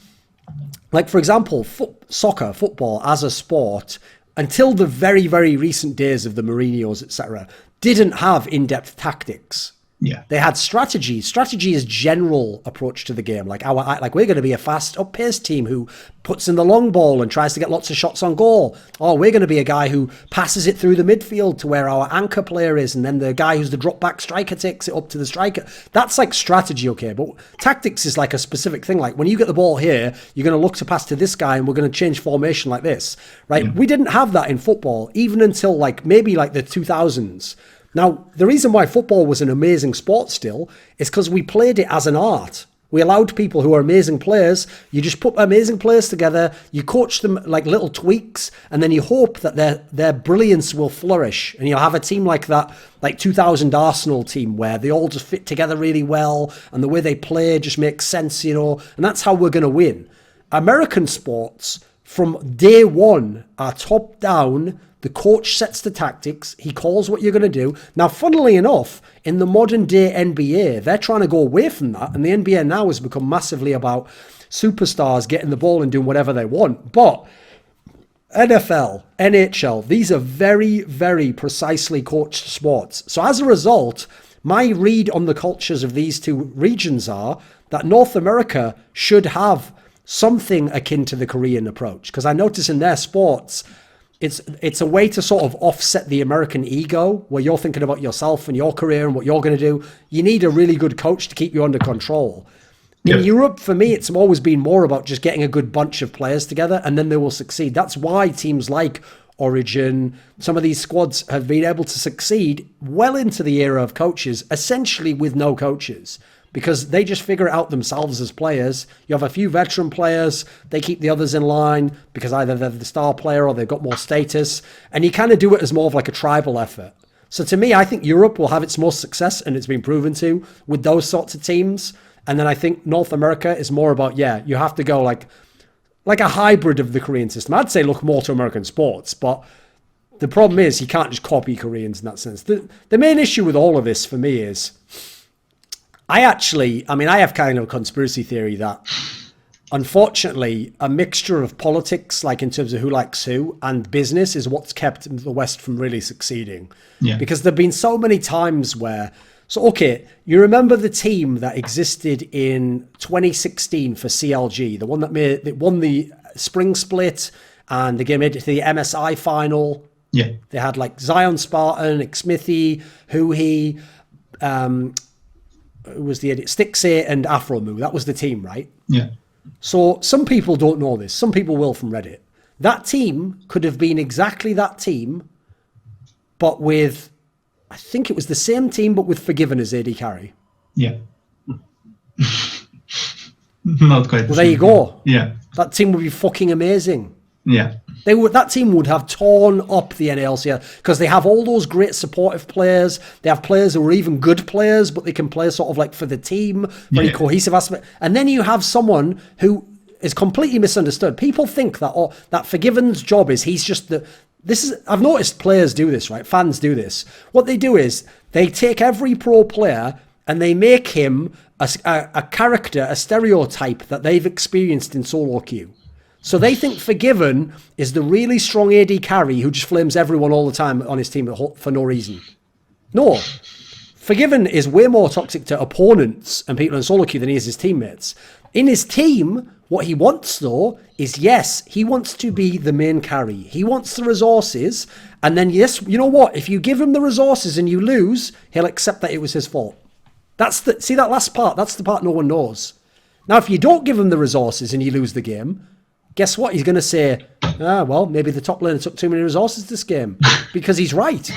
Like, for example, soccer, football as a sport, until the very, very recent days of the Mourinhos, etc., didn't have in-depth tactics. Yeah, they had strategy. Strategy is general approach to the game. Like we're going to be a fast, up-paced team who puts in the long ball and tries to get lots of shots on goal. Or we're going to be a guy who passes it through the midfield to where our anchor player is, and then the guy who's the drop-back striker takes it up to the striker. That's like strategy, okay? But tactics is like a specific thing. Like when you get the ball here, you're going to look to pass to this guy, and we're going to change formation like this, right? Yeah. We didn't have that in football even until like maybe like the 2000s. Now, the reason why football was an amazing sport still is because we played it as an art. We allowed people who are amazing players, you just put amazing players together, you coach them like little tweaks, and then you hope that their brilliance will flourish. And you'll have a team like that, like 2000 Arsenal team, where they all just fit together really well, and the way they play just makes sense, you know, and that's how we're going to win. American sports, from day one, are top down. The coach sets the tactics. He calls what you're going to do. Now, funnily enough, in the modern day NBA, they're trying to go away from that. And the NBA now has become massively about superstars getting the ball and doing whatever they want. But NFL, NHL, these are very, very precisely coached sports. So as a result, my read on the cultures of these two regions are that North America should have something akin to the Korean approach. Because I notice in their sports, it's a way to sort of offset the American ego, where you're thinking about yourself and your career and what you're going to do. You need a really good coach to keep you under control. In Europe, for me, it's always been more about just getting a good bunch of players together, and then they will succeed. That's why teams like Origin, some of these squads have been able to succeed well into the era of coaches, essentially with no coaches. Because they just figure it out themselves as players. You have a few veteran players, they keep the others in line because either they're the star player or they've got more status. And you kind of do it as more of like a tribal effort. So to me, I think Europe will have its most success, and it's been proven to, with those sorts of teams. And then I think North America is more about, you have to go like a hybrid of the Korean system. I'd say look more to American sports, but the problem is you can't just copy Koreans in that sense. The main issue with all of this for me is, I have kind of a conspiracy theory that, unfortunately, a mixture of politics, like in terms of who likes who, and business is what's kept the West from really succeeding. Yeah. Because there have been so many times where, you remember the team that existed in 2016 for CLG, the one that won the spring split, and they made it to the MSI final. Yeah. They had like Zion Spartan, Xmithy, Huhi, who was the idiot? Stixie and Afromu. That was the team, right? Yeah. So some people don't know this. Some people will from Reddit. That team could have been exactly that team, but with, I think it was the same team, but with Forgiven as AD carry. Yeah. Not quite. Well, there you go. Yeah. That team would be fucking amazing. Yeah. That team would have torn up the NALCS because they have all those great supportive players. They have players who are even good players, but they can play sort of like for the team, very cohesive aspect. And then you have someone who is completely misunderstood. People think that that Forgiven's job is he's just I've noticed players do this, right? Fans do this. What they do is they take every pro player and they make him a character, a stereotype that they've experienced in solo queue. So they think Forgiven is the really strong AD carry who just flames everyone all the time on his team for no reason. No. Forgiven is way more toxic to opponents and people in solo queue than he is his teammates. In his team, what he wants, though, is, yes, he wants to be the main carry. He wants the resources. And then, yes, you know what? If you give him the resources and you lose, he'll accept that it was his fault. See that last part? That's the part no one knows. Now, if you don't give him the resources and you lose the game, guess what? He's going to say, well, maybe the top laner took too many resources this game, because he's right.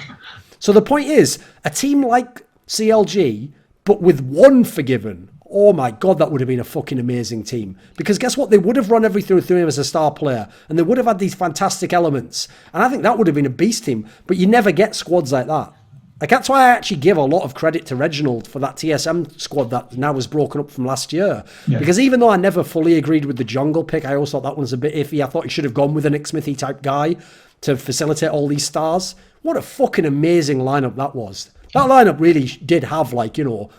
So the point is, a team like CLG, but with one Forgiven, oh my God, that would have been a fucking amazing team. Because guess what? They would have run everything through him as a star player, and they would have had these fantastic elements. And I think that would have been a beast team, but you never get squads like that. Like, that's why I actually give a lot of credit to Reginald for that TSM squad that now was broken up from last year. Yeah. Because even though I never fully agreed with the jungle pick, I always thought that one was a bit iffy. I thought he should have gone with an Xmithy type guy to facilitate all these stars. What a fucking amazing lineup that was. That lineup really did have, like, you know,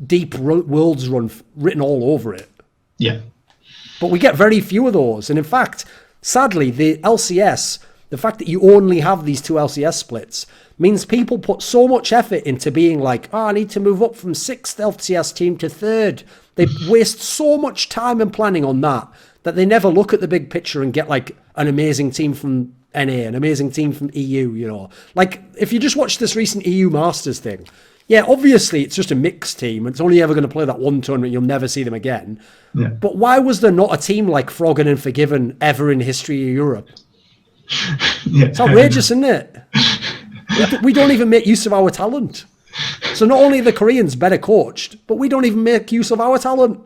deep worlds run written all over it. Yeah. But we get very few of those. And in fact, sadly, the LCS, the fact that you only have these two LCS splits means people put so much effort into being like, I need to move up from 6th LCS team to 3rd. They waste so much time and planning on that they never look at the big picture and get like an amazing team from NA, an amazing team from EU, you know. Like, if you just watch this recent EU Masters thing, yeah, obviously it's just a mixed team. It's only ever going to play that one tournament. You'll never see them again. Yeah. But why was there not a team like Froggen and Forgiven ever in history of Europe? Yeah. It's outrageous, isn't it? We don't even make use of our talent. So not only are the Koreans better coached, but we don't even make use of our talent.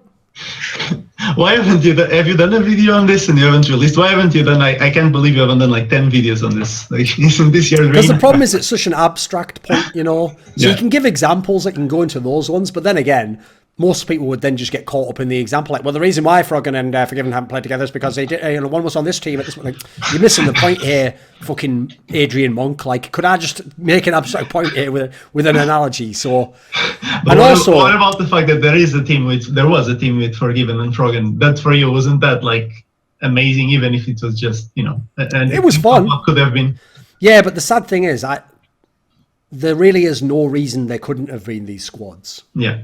Why haven't you done, have you done a video on this and you haven't released? Why haven't you done, I can't believe you haven't done like 10 videos on this. Like, isn't this year? Because the problem is it's such an abstract point, you know. So you can give examples that can go into those ones, but then again, most people would then just get caught up in the example. Like, well, the reason why Froggen and Forgiven haven't played together is because they did, one was on this team at this point. Like, you're missing the point here, fucking Adrian Monk. Like, could I just make an abstract point here with an analogy? So, but what about the fact that there was a team with Forgiven and Froggen? That for you, wasn't that like amazing? Even if it was just, you know, and it was fun. What could have been? Yeah, but the sad thing is, there really is no reason there couldn't have been these squads. Yeah.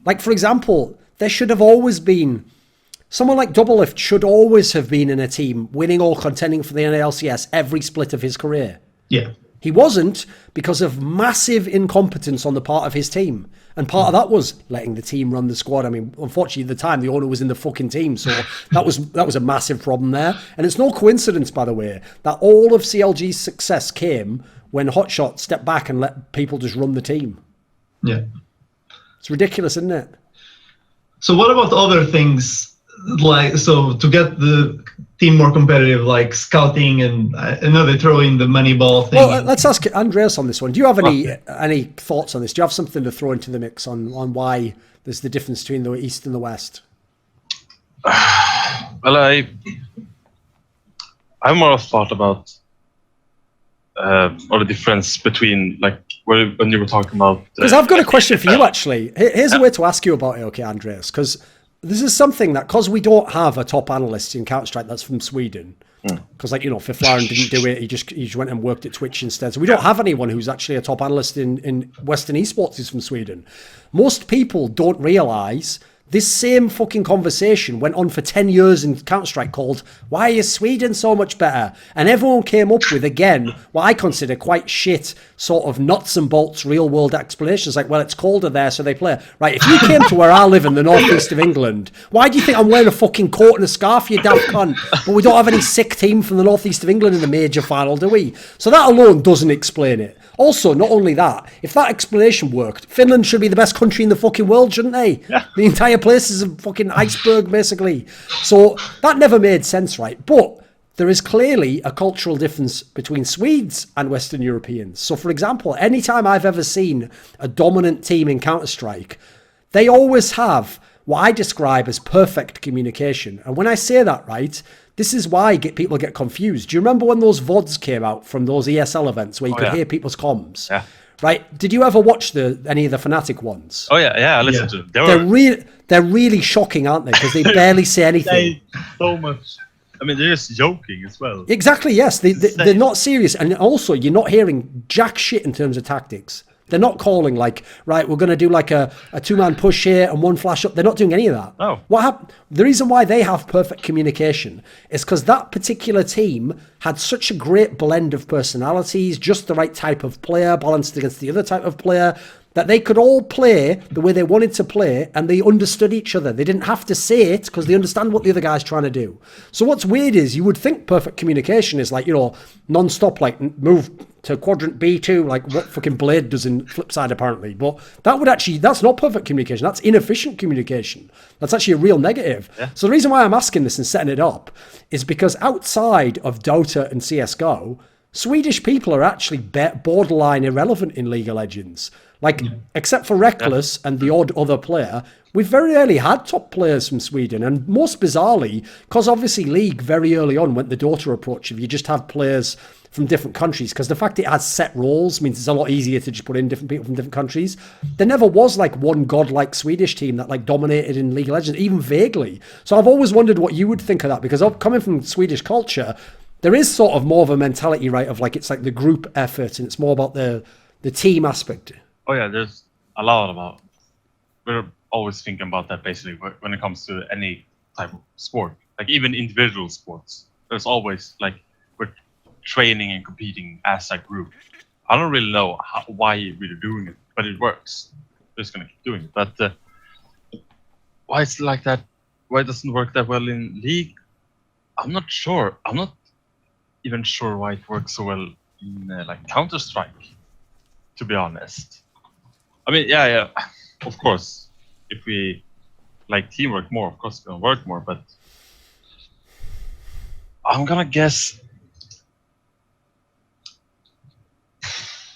Like, for example, there should have always been... Someone like Doublelift should always have been in a team winning or contending for the NALCS every split of his career. Yeah. He wasn't because of massive incompetence on the part of his team. And part of that was letting the team run the squad. I mean, unfortunately, at the time, the owner was in the fucking team. So that was a massive problem there. And it's no coincidence, by the way, that all of CLG's success came when Hotshot stepped back and let people just run the team. Yeah. It's ridiculous, isn't it? So what about other things, like, so to get the team more competitive, like scouting, and I know they throw in the Moneyball thing. Well, let's ask Andreas on this one. Do you have any thoughts on this? Do you have something to throw into the mix on why there's the difference between the East and the West? Well, I more of thought about or the difference between, like, when you were talking about... Because I've got a question for you, actually. Here's a way to ask you about it, okay, Andreas, because this is something that, because we don't have a top analyst in Counter-Strike that's from Sweden, because, like, you know, Fiflaren didn't do it, he just went and worked at Twitch instead, so we don't have anyone who's actually a top analyst in Western Esports who's from Sweden. Most people don't realise this same fucking conversation went on for 10 years in Counter-Strike called, why is Sweden so much better? And everyone came up with, again, what I consider quite shit sort of nuts and bolts real-world explanations. Like, well, it's colder there, so they play. Right, if you came to where I live in the northeast of England, why do you think I'm wearing a fucking coat and a scarf, you daft cunt? But we don't have any sick team from the northeast of England in the major final, do we? So that alone doesn't explain it. Also, not only that, if that explanation worked, Finland should be the best country in the fucking world, shouldn't they? Yeah. The entire place is a fucking iceberg, basically. So that never made sense, right? But there is clearly a cultural difference between Swedes and Western Europeans. So, for example, anytime I've ever seen a dominant team in Counter-Strike, they always have what I describe as perfect communication. And when I say that, right, this is why people get confused. Do you remember when those VODs came out from those ESL events where you could hear people's comms? Yeah. Right? Did you ever watch any of the Fnatic ones? Oh yeah, I listened to them. They're really shocking, aren't they? Because they barely say anything. So much. I mean, they're just joking as well. Exactly, yes. They're not serious. And also, you're not hearing jack shit in terms of tactics. They're not calling like, right, we're going to do like a two-man push here and one flash up. They're not doing any of that. Oh. The reason why they have perfect communication is because that particular team had such a great blend of personalities, just the right type of player balanced against the other type of player, that they could all play the way they wanted to play, and they understood each other. They didn't have to say it because they understand what the other guy's trying to do. So what's weird is you would think perfect communication is like, non-stop, like move to quadrant B2, like what fucking Blade does in Flipside apparently. But that's not perfect communication. That's inefficient communication. That's actually a real negative. Yeah. So the reason why I'm asking this and setting it up is because outside of Dota and CSGO, Swedish people are actually borderline irrelevant in League of Legends. Except for Reckless and the odd other player, we've very rarely had top players from Sweden. And most bizarrely, because obviously League very early on went the Dota approach, if you just have players from different countries, because the fact it has set roles means it's a lot easier to just put in different people from different countries. There never was like one godlike Swedish team that like dominated in League of Legends, even vaguely. So I've always wondered what you would think of that, because coming from Swedish culture, there is sort of more of a mentality, right, of like it's like the group effort and it's more about the team aspect. Oh yeah, there's a lot about. We're always thinking about that basically when it comes to any type of sport, like even individual sports. There's always like we're training and competing as a group. I don't really know why we're doing it, but it works. We're just gonna keep doing it. But why it's like that? Why it doesn't work that well in League? I'm not sure. I'm not even sure why it works so well in like Counter-Strike. To be honest. I mean, yeah, of course, if we like teamwork more, of course, it's going to work more, but I'm going to guess,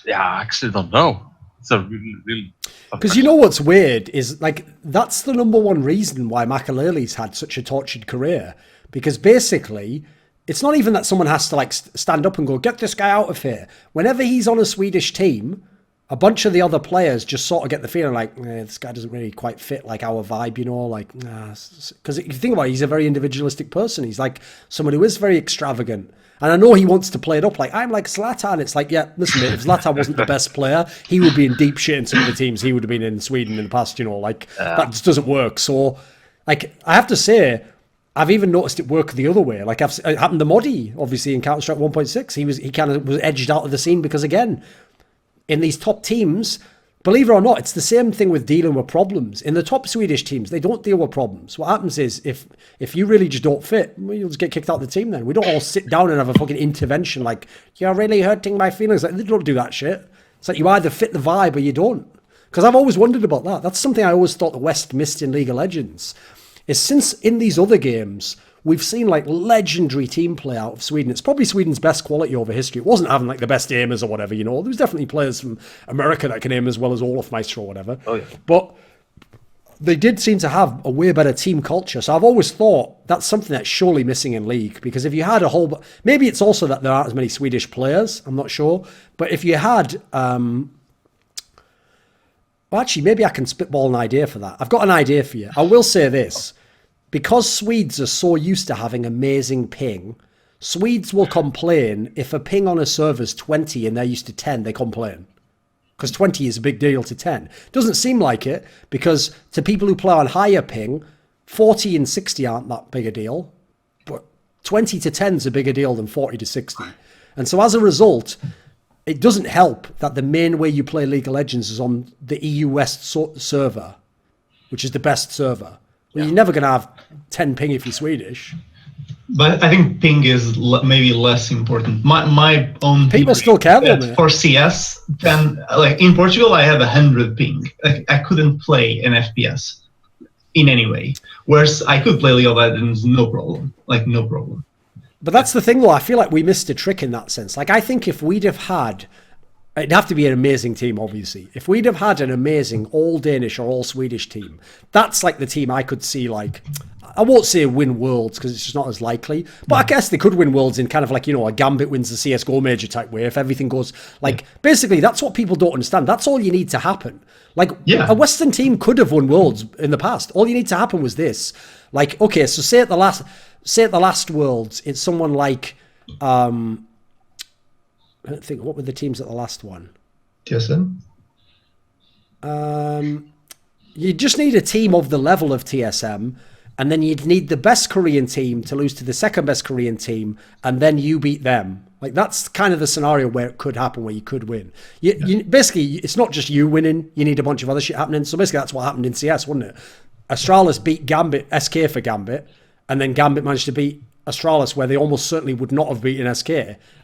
I actually don't know. It's a really because you know what's weird is like, that's the number one reason why Makaleli's had such a tortured career, because basically, it's not even that someone has to like stand up and go, get this guy out of here. Whenever he's on a Swedish team, a bunch of the other players just sort of get the feeling like, this guy doesn't really quite fit like our vibe, because if you think about it, he's a very individualistic person. He's like someone who is very extravagant. And I know he wants to play it up like, I'm like Zlatan. It's like, yeah, listen, mate, if Zlatan wasn't the best player, he would be in deep shit in some of the teams he would have been in Sweden in the past, that just doesn't work. So, like, I have to say, I've even noticed it work the other way. Like, it happened to Modi, obviously, in Counter-Strike 1.6. He kind of was edged out of the scene because, again, in these top teams, believe it or not, it's the same thing with dealing with problems. In the top Swedish teams, they don't deal with problems. What happens is, if you really just don't fit, you'll just get kicked out of the team then. We don't all sit down and have a fucking intervention like, you're really hurting my feelings. Like, they don't do that shit. It's like you either fit the vibe or you don't. Because I've always wondered about that. That's something I always thought the West missed in League of Legends. Is since in these other games, we've seen like legendary team play out of Sweden. It's probably Sweden's best quality over history. It wasn't having like the best aimers or whatever, There's definitely players from America that can aim as well as Olofmeister or whatever. Oh, yeah. But they did seem to have a way better team culture. So I've always thought that's something that's surely missing in League. Because if you had maybe it's also that there aren't as many Swedish players. I'm not sure. But if you had, well, actually, maybe I can spitball an idea for that. I've got an idea for you. I will say this. Because Swedes are so used to having amazing ping, Swedes will complain if a ping on a server's 20 and they're used to 10, they complain. Because 20 is a big deal to 10. Doesn't seem like it, because to people who play on higher ping, 40 and 60 aren't that big a deal. But 20 to 10 is a bigger deal than 40 to 60. And so as a result, it doesn't help that the main way you play League of Legends is on the EU West server, which is the best server. Well, you're never going to have 10 ping if you're Swedish. But I think ping is maybe less important. My own people still care though, for CS. Then, like in Portugal, I have 100 ping. Like, I couldn't play an FPS in any way. Whereas I could play League of Legends, no problem. Like no problem. But that's the thing, though. I feel like we missed a trick in that sense. Like, I think if we'd have had, it'd have to be an amazing team, obviously. If we'd have had an amazing all Danish or all Swedish team, that's like the team I could see, like, I won't say win Worlds because it's just not as likely, but I guess they could win Worlds in kind of like, you know, a Gambit wins the CSGO major type way if everything goes, like, basically that's what people don't understand. That's all you need to happen. Like, a Western team could have won Worlds in the past. All you need to happen was this. Like, okay, so say at the last Worlds, it's someone like, I don't think, what were the teams at the last one? TSM? You just need a team of the level of TSM, and then you'd need the best Korean team to lose to the second best Korean team, and then you beat them. Like, that's kind of the scenario where it could happen, where you could win. You basically, it's not just you winning, you need a bunch of other shit happening. So basically that's what happened in CS, wasn't it? Astralis beat Gambit, SK for Gambit, and then Gambit managed to beat Astralis, where they almost certainly would not have beaten SK,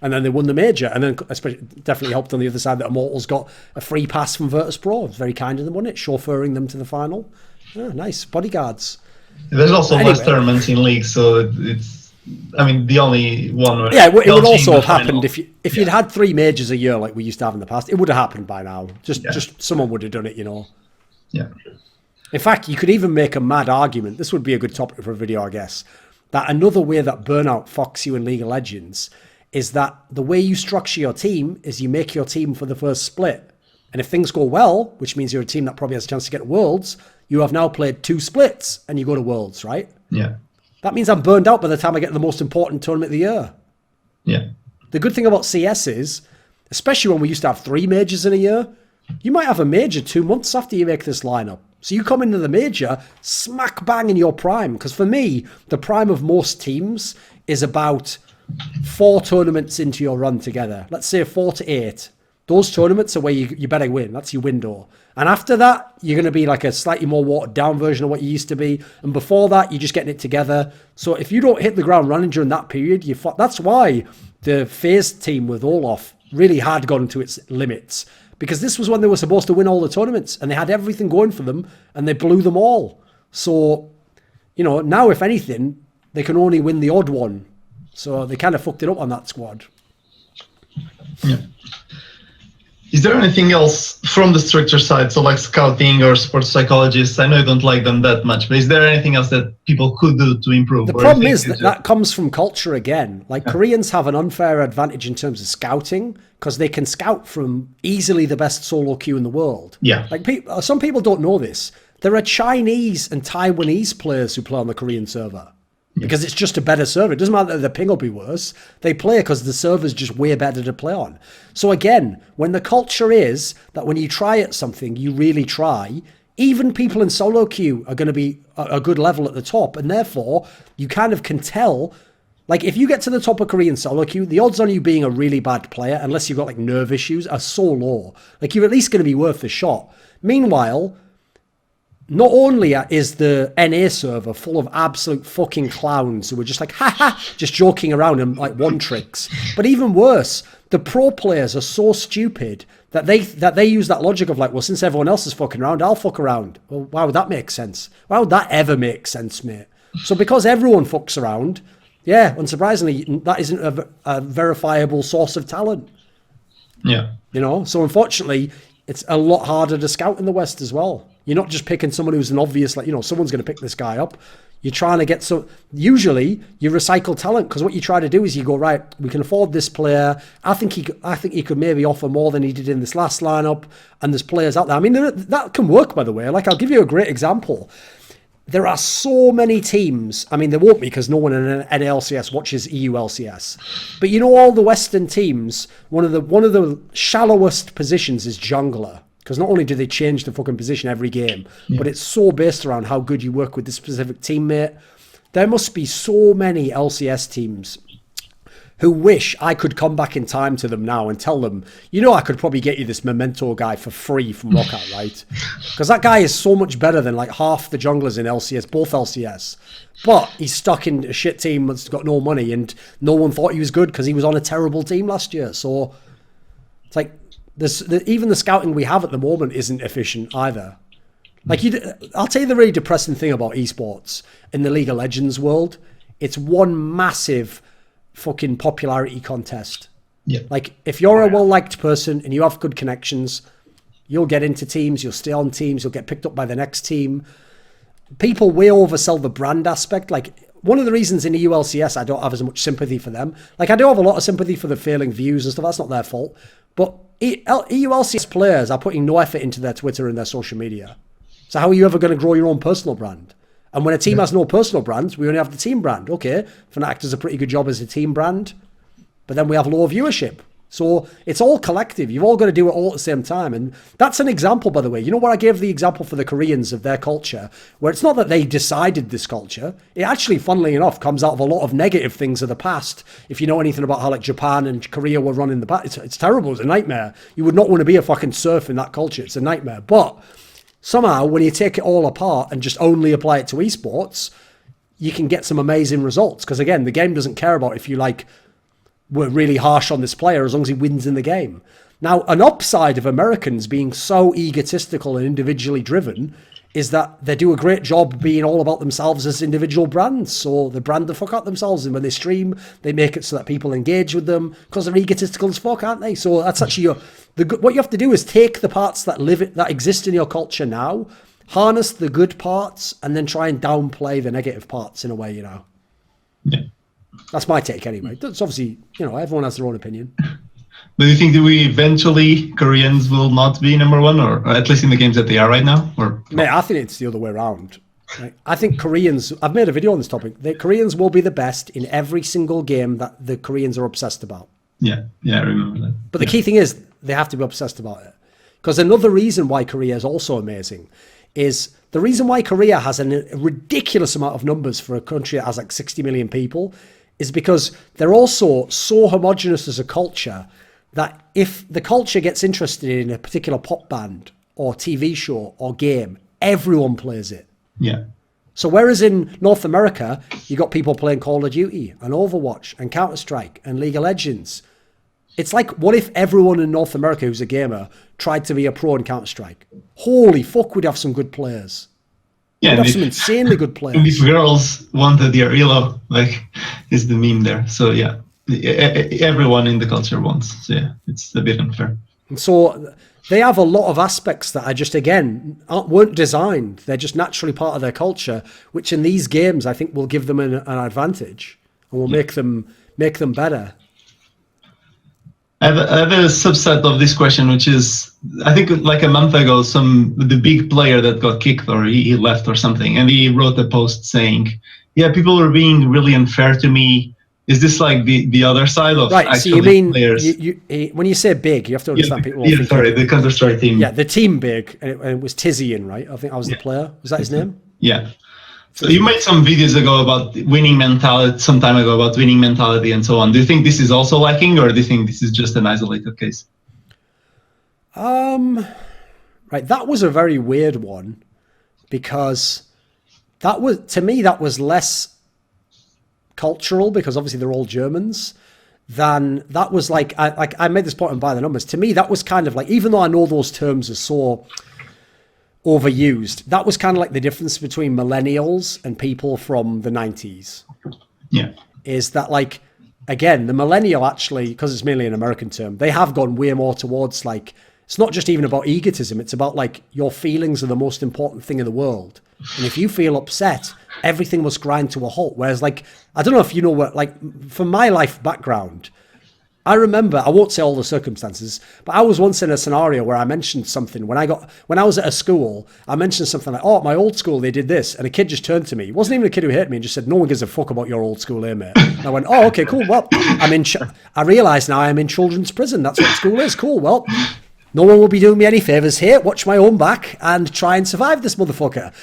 and then they won the major, and then especially definitely helped on the other side that Immortals got a free pass from Virtus Pro. It was very kind of them, wasn't it? Chauffeuring them to the final. Oh, nice. Bodyguards. There's also less tournaments in league, so it's, I mean, the only one. Yeah, it would also have happened if you'd had 3 majors a year like we used to have in the past. It would have happened by now. Just someone would have done it, you know. Yeah. In fact, you could even make a mad argument. This would be a good topic for a video, I guess. That another way that burnout fucks you in League of Legends is that the way you structure your team is you make your team for the first split. And if things go well, which means you're a team that probably has a chance to get to Worlds, you have now played 2 splits and you go to Worlds, right? Yeah. That means I'm burned out by the time I get to the most important tournament of the year. Yeah. The good thing about CS is, especially when we used to have 3 majors in a year, you might have a major 2 months after you make this lineup. So you come into the major smack bang in your prime. Because for me, the prime of most teams is about 4 tournaments into your run together. Let's say 4 to 8. Those tournaments are where you better win. That's your window. And after that, you're going to be like a slightly more watered down version of what you used to be. And before that, you're just getting it together. So if you don't hit the ground running during that period, that's why the FaZe team with Olaf really had gone to its limits. Because this was when they were supposed to win all the tournaments. And they had everything going for them. And they blew them all. So, you know, now if anything, they can only win the odd one. So they kind of fucked it up on that squad. Yeah. Is there anything else from the structure side, so like scouting or sports psychologists? I know you don't like them that much, but is there anything else that people could do to improve? The problem is that comes from culture again. Like, Koreans have an unfair advantage in terms of scouting because they can scout from easily the best solo queue in the world. Yeah. Like, some people don't know this. There are Chinese and Taiwanese players who play on the Korean server. Because it's just a better server. It doesn't matter that the ping will be worse. They play because the server's just way better to play on. So again, when the culture is that when you try at something, you really try, even people in solo queue are going to be a good level at the top. And therefore, you kind of can tell, like, if you get to the top of Korean solo queue, the odds on you being a really bad player, unless you've got like nerve issues, are so low. Like, you're at least going to be worth the shot. Meanwhile, not only is the NA server full of absolute fucking clowns who are just like, just joking around and like one tricks, but even worse, the pro players are so stupid that they use that logic of like, well, since everyone else is fucking around, I'll fuck around. Well, why would that make sense? Why would that ever make sense, mate? So because everyone fucks around, yeah, unsurprisingly, that isn't a verifiable source of talent. Yeah. You know, so unfortunately, it's a lot harder to scout in the West as well. You're not just picking someone who's an obvious, like, you know, someone's going to pick this guy up. You're trying to get some, usually you recycle talent because what you try to do is you go, right, we can afford this player. I think he could maybe offer more than he did in this last lineup. And there's players out there. I mean, that can work, by the way. Like, I'll give you a great example. There are so many teams. I mean, there won't be because no one in NLCS watches EU LCS. But you know, all the Western teams, one of the shallowest positions is jungler. Because not only do they change the fucking position every game, but it's so based around how good you work with the specific teammate. There must be so many LCS teams who wish I could come back in time to them now and tell them, you know, I could probably get you this Memento guy for free from Rockout, right? Because that guy is so much better than like half the junglers in LCS, both LCS. But he's stuck in a shit team that's got no money and no one thought he was good because he was on a terrible team last year. So it's like, even the scouting we have at the moment isn't efficient either. Like, I'll tell you the really depressing thing about esports in the League of Legends world. It's one massive fucking popularity contest. Yeah. Like, if you're a well-liked person and you have good connections, you'll get into teams, you'll stay on teams, you'll get picked up by the next team. People way oversell the brand aspect. Like, one of the reasons in EULCS I don't have as much sympathy for them. Like, I do have a lot of sympathy for the failing views and stuff. That's not their fault. But EULCS players are putting no effort into their Twitter and their social media. So how are you ever going to grow your own personal brand? And when a team has no personal brands, we only have the team brand. Okay, Fnatic does a pretty good job as a team brand, but then we have low viewership. So it's all collective. You've all got to do it all at the same time. And that's an example, by the way. You know where I gave the example for the Koreans of their culture, where it's not that they decided this culture. It actually, funnily enough, comes out of a lot of negative things of the past. If you know anything about how like Japan and Korea were running the past, it's terrible. It's a nightmare. You would not want to be a fucking serf in that culture. It's a nightmare. But somehow, when you take it all apart and just only apply it to esports, you can get some amazing results. Because again, the game doesn't care about if you like were really harsh on this player as long as he wins in the game. Now, an upside of Americans being so egotistical and individually driven is that they do a great job being all about themselves as individual brands. So they brand the fuck out themselves, and when they stream, they make it so that people engage with them because they're egotistical as fuck, aren't they? So that's actually what you have to do is take the parts that that exist in your culture now, harness the good parts, and then try and downplay the negative parts in a way, you know. Yeah. That's my take anyway. It's obviously, you know, everyone has their own opinion. But do you think that we eventually Koreans will not be number one, or at least in the games that they are right now? Or mate, I think it's the other way around. Right? I think Koreans, I've made a video on this topic, the Koreans will be the best in every single game that the Koreans are obsessed about. Yeah, I remember that. But the key thing is they have to be obsessed about it. Because another reason why Korea is also amazing is the reason why Korea has a ridiculous amount of numbers for a country that has like 60 million people is because they're also so homogenous as a culture that if the culture gets interested in a particular pop band or TV show or game, everyone plays it. Yeah. So whereas in North America, you got people playing Call of Duty and Overwatch and Counter-Strike and League of Legends. It's like, what if everyone in North America who's a gamer tried to be a pro in Counter-Strike? Holy fuck, we'd have some good players. Yeah, we'd have some insanely good players. And if girls wanted their elo, like, is the meme there. So yeah, everyone in the culture wants. So yeah, it's a bit unfair. And so they have a lot of aspects that are just, again, weren't designed. They're just naturally part of their culture, which in these games, I think will give them an advantage and will make them better. I have a subset of this question, which is, I think like a month ago, the big player that got kicked or he left or something, and he wrote a post saying, yeah, people are being really unfair to me. Is this like the other side of right? Actually so you mean players? When you say big, you have to understand people. Sorry, the Counter-Strike team. Yeah, the team big, and it was Tizian, right? I think I was the player. Was that his name? Yeah. So you made some videos ago about winning mentality, some time ago about winning mentality and so on. Do you think this is also lacking, or do you think this is just an isolated case? Right, that was a very weird one because that was, to me, that was less cultural because obviously they're all Germans. Than that was like I made this point on By the Numbers. To me, that was kind of like, even though I know those terms are so overused, that was kind of like the difference between millennials and people from the 90s. Yeah. Is that, like, again, the millennial actually, because it's mainly an American term, they have gone way more towards, like, it's not just even about egotism, it's about like your feelings are the most important thing in the world. And if you feel upset, everything must grind to a halt. Whereas, like, I don't know if you know what, like, from my life background, I remember, I won't say all the circumstances, but I was once in a scenario where I mentioned something when I was at a school, I mentioned something like, oh, at my old school, they did this. And a kid just turned to me. It wasn't even a kid who hit me and just said, no one gives a fuck about your old school here, mate. And I went, oh, okay, cool. Well, I realize now I'm in children's prison. That's what school is. Cool. Well, no one will be doing me any favors here. Watch my own back and try and survive this motherfucker.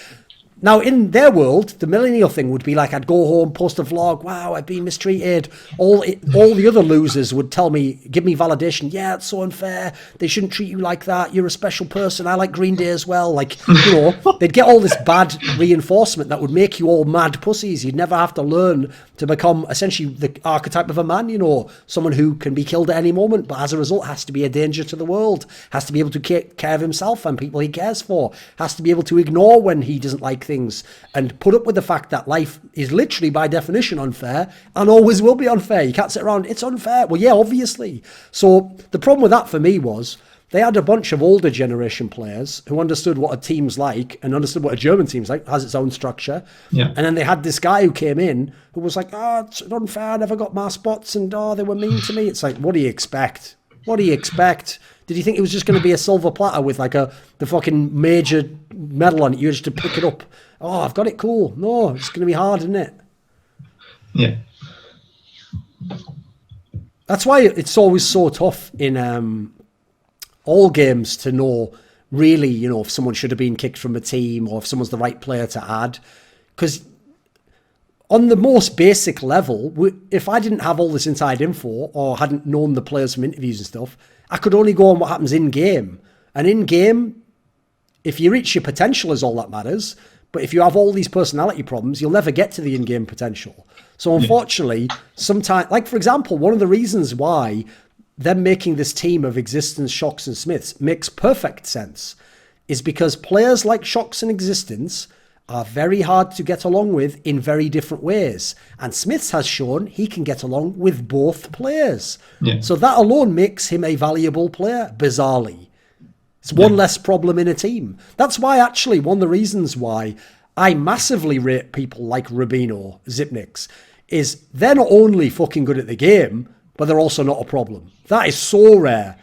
Now, in their world, the millennial thing would be like, I'd go home, post a vlog, wow, I've been mistreated. All the other losers would tell me, give me validation. Yeah, it's so unfair. They shouldn't treat you like that. You're a special person. I like Green Day as well. Like, you know, they'd get all this bad reinforcement that would make you all mad pussies. You'd never have to learn to become essentially the archetype of a man, you know, someone who can be killed at any moment, but as a result has to be a danger to the world, has to be able to take care of himself and people he cares for, has to be able to ignore when he doesn't like things things and put up with the fact that life is literally by definition unfair and always will be unfair. You can't sit around, it's unfair. Well, yeah, obviously. So the problem with that for me was they had a bunch of older generation players who understood what a team's like and understood what a German team's like, has its own structure. Yeah. And then they had this guy who came in who was like, oh, it's unfair, I never got my spots, and oh, they were mean to me. It's like, what do you expect? What do you expect? Did you think it was just going to be a silver platter with like the fucking major medal on it? You just to pick it up. Oh, I've got it, cool. No, it's going to be hard, isn't it? Yeah. That's why it's always so tough in all games to know really, you know, if someone should have been kicked from a team or if someone's the right player to add. Because on the most basic level, if I didn't have all this inside info or hadn't known the players from interviews and stuff, I could only go on what happens in-game. And in-game, if you reach your potential is all that matters. But if you have all these personality problems, you'll never get to the in-game potential. So unfortunately, sometimes, like for example, one of the reasons why them making this team of Existence, Shocks and Smiths makes perfect sense is because players like Shocks and Existence are very hard to get along with in very different ways. And Smiths has shown he can get along with both players. Yeah. So that alone makes him a valuable player, bizarrely. It's one less problem in a team. That's why actually one of the reasons why I massively rate people like Rubino, Zipniks, is they're not only fucking good at the game, but they're also not a problem. That is so rare.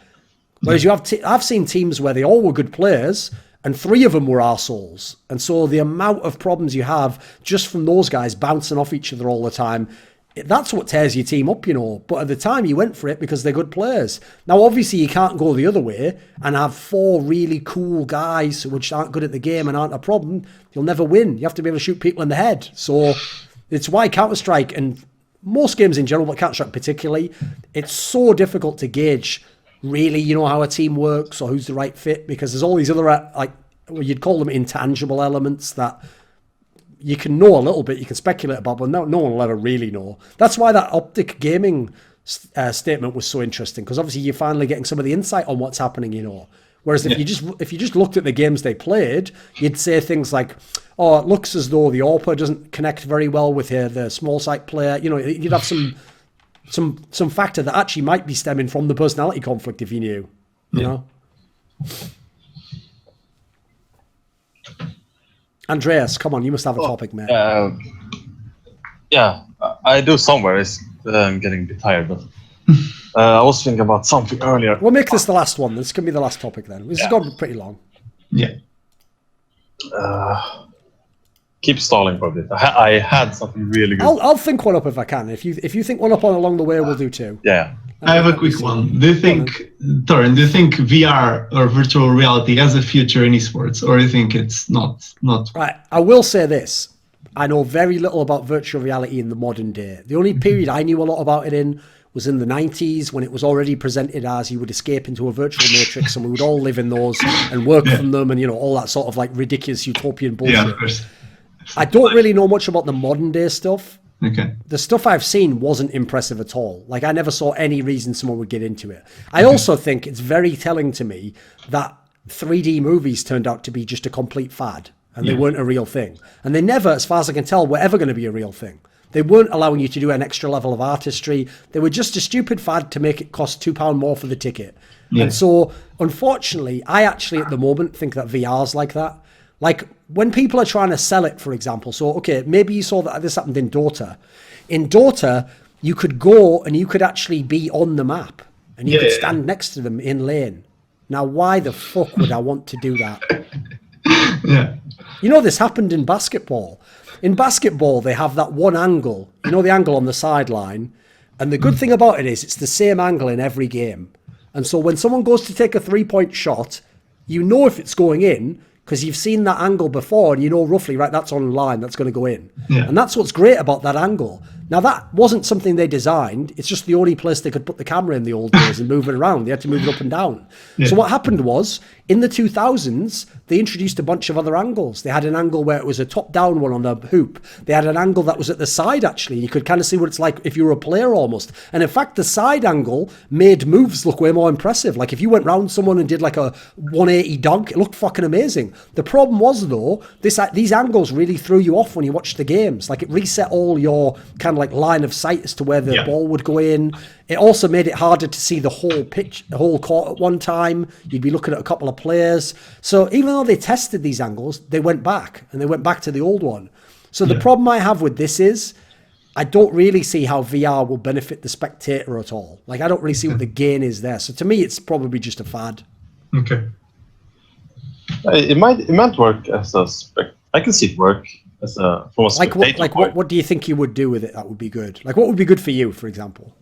Whereas you have, I've seen teams where they all were good players and 3 of them were arseholes. And so the amount of problems you have just from those guys bouncing off each other all the time, that's what tears your team up, you know. But at the time you went for it because they're good players. Now, obviously you can't go the other way and have 4 really cool guys which aren't good at the game and aren't a problem. You'll never win. You have to be able to shoot people in the head. So it's why Counter-Strike and most games in general, but Counter-Strike particularly, it's so difficult to gauge really, you know, how a team works or who's the right fit, because there's all these other, like, well, you'd call them intangible elements that you can know a little bit, you can speculate about, but no one will ever really know. That's why that Optic Gaming statement was so interesting, because obviously you're finally getting some of the insight on what's happening, you know. Whereas if you just looked at the games they played, you'd say things like, oh, it looks as though the AWPer doesn't connect very well with the small site player. You know, you'd have some factor that actually might be stemming from the personality conflict if you knew, you know. Andreas, come on, you must have a topic, mate. Yeah, I do somewhere. I'm getting a bit tired, but I was thinking about something earlier. We'll make this the last one. This can be the last topic then. This has gone pretty long. Yeah. Keep stalling for a bit. I had something really good. I'll think one up if I can. If you think one up on along the way, we'll do 2. Yeah. I have a quick one. Do you think, Thorin, do you think VR or virtual reality has a future in esports, or do you think it's not? Right. I will say this. I know very little about virtual reality in the modern day. The only period I knew a lot about it in was in the 90s, when it was already presented as you would escape into a virtual matrix and we would all live in those and work from them and, you know, all that sort of like ridiculous utopian bullshit. Yeah, of course. I don't really know much about the modern day stuff. Okay. The stuff I've seen wasn't impressive at all. Like, I never saw any reason someone would get into it. I also think it's very telling to me that 3D movies turned out to be just a complete fad and they weren't a real thing. And they never, as far as I can tell, were ever going to be a real thing. They weren't allowing you to do an extra level of artistry. They were just a stupid fad to make it cost £2 more for the ticket. Yeah. And so, unfortunately, I actually at the moment think that VR's like that. Like, when people are trying to sell it, for example, so, okay, maybe you saw that this happened in Dota. In Dota, you could go and you could actually be on the map and you could stand next to them in lane. Now, why the fuck would I want to do that? Yeah. You know, this happened in basketball. In basketball, they have that one angle, you know, the angle on the sideline. And the good thing about it is it's the same angle in every game. And so when someone goes to take a 3-point shot, you know if it's going in, because you've seen that angle before and you know roughly, right, that's on line, that's going to go in. Yeah. And that's what's great about that angle. Now, that wasn't something they designed. It's just the only place they could put the camera in the old days and move it around. They had to move it up and down. Yeah. So what happened was, in the 2000s, they introduced a bunch of other angles. They had an angle where it was a top-down one on the hoop. They had an angle that was at the side, actually. You could kind of see what it's like if you were a player almost. And in fact, the side angle made moves look way more impressive. Like if you went round someone and did like a 180 dunk, it looked fucking amazing. The problem was, though, these angles really threw you off when you watched the games. Like it reset all your kind of like line of sight as to where the ball would go in. It also made it harder to see the whole pitch, the whole court at one time. You'd be looking at a couple of players. So even though they tested these angles, they went back and they went back to the old one. So the problem I have with this is I don't really see how VR will benefit the spectator at all. Like I don't really see what the gain is there. So to me, it's probably just a fad. Okay. It might work as a I can see it work as a from a spectator. What do you think you would do with it that would be good? Like what would be good for you, for example?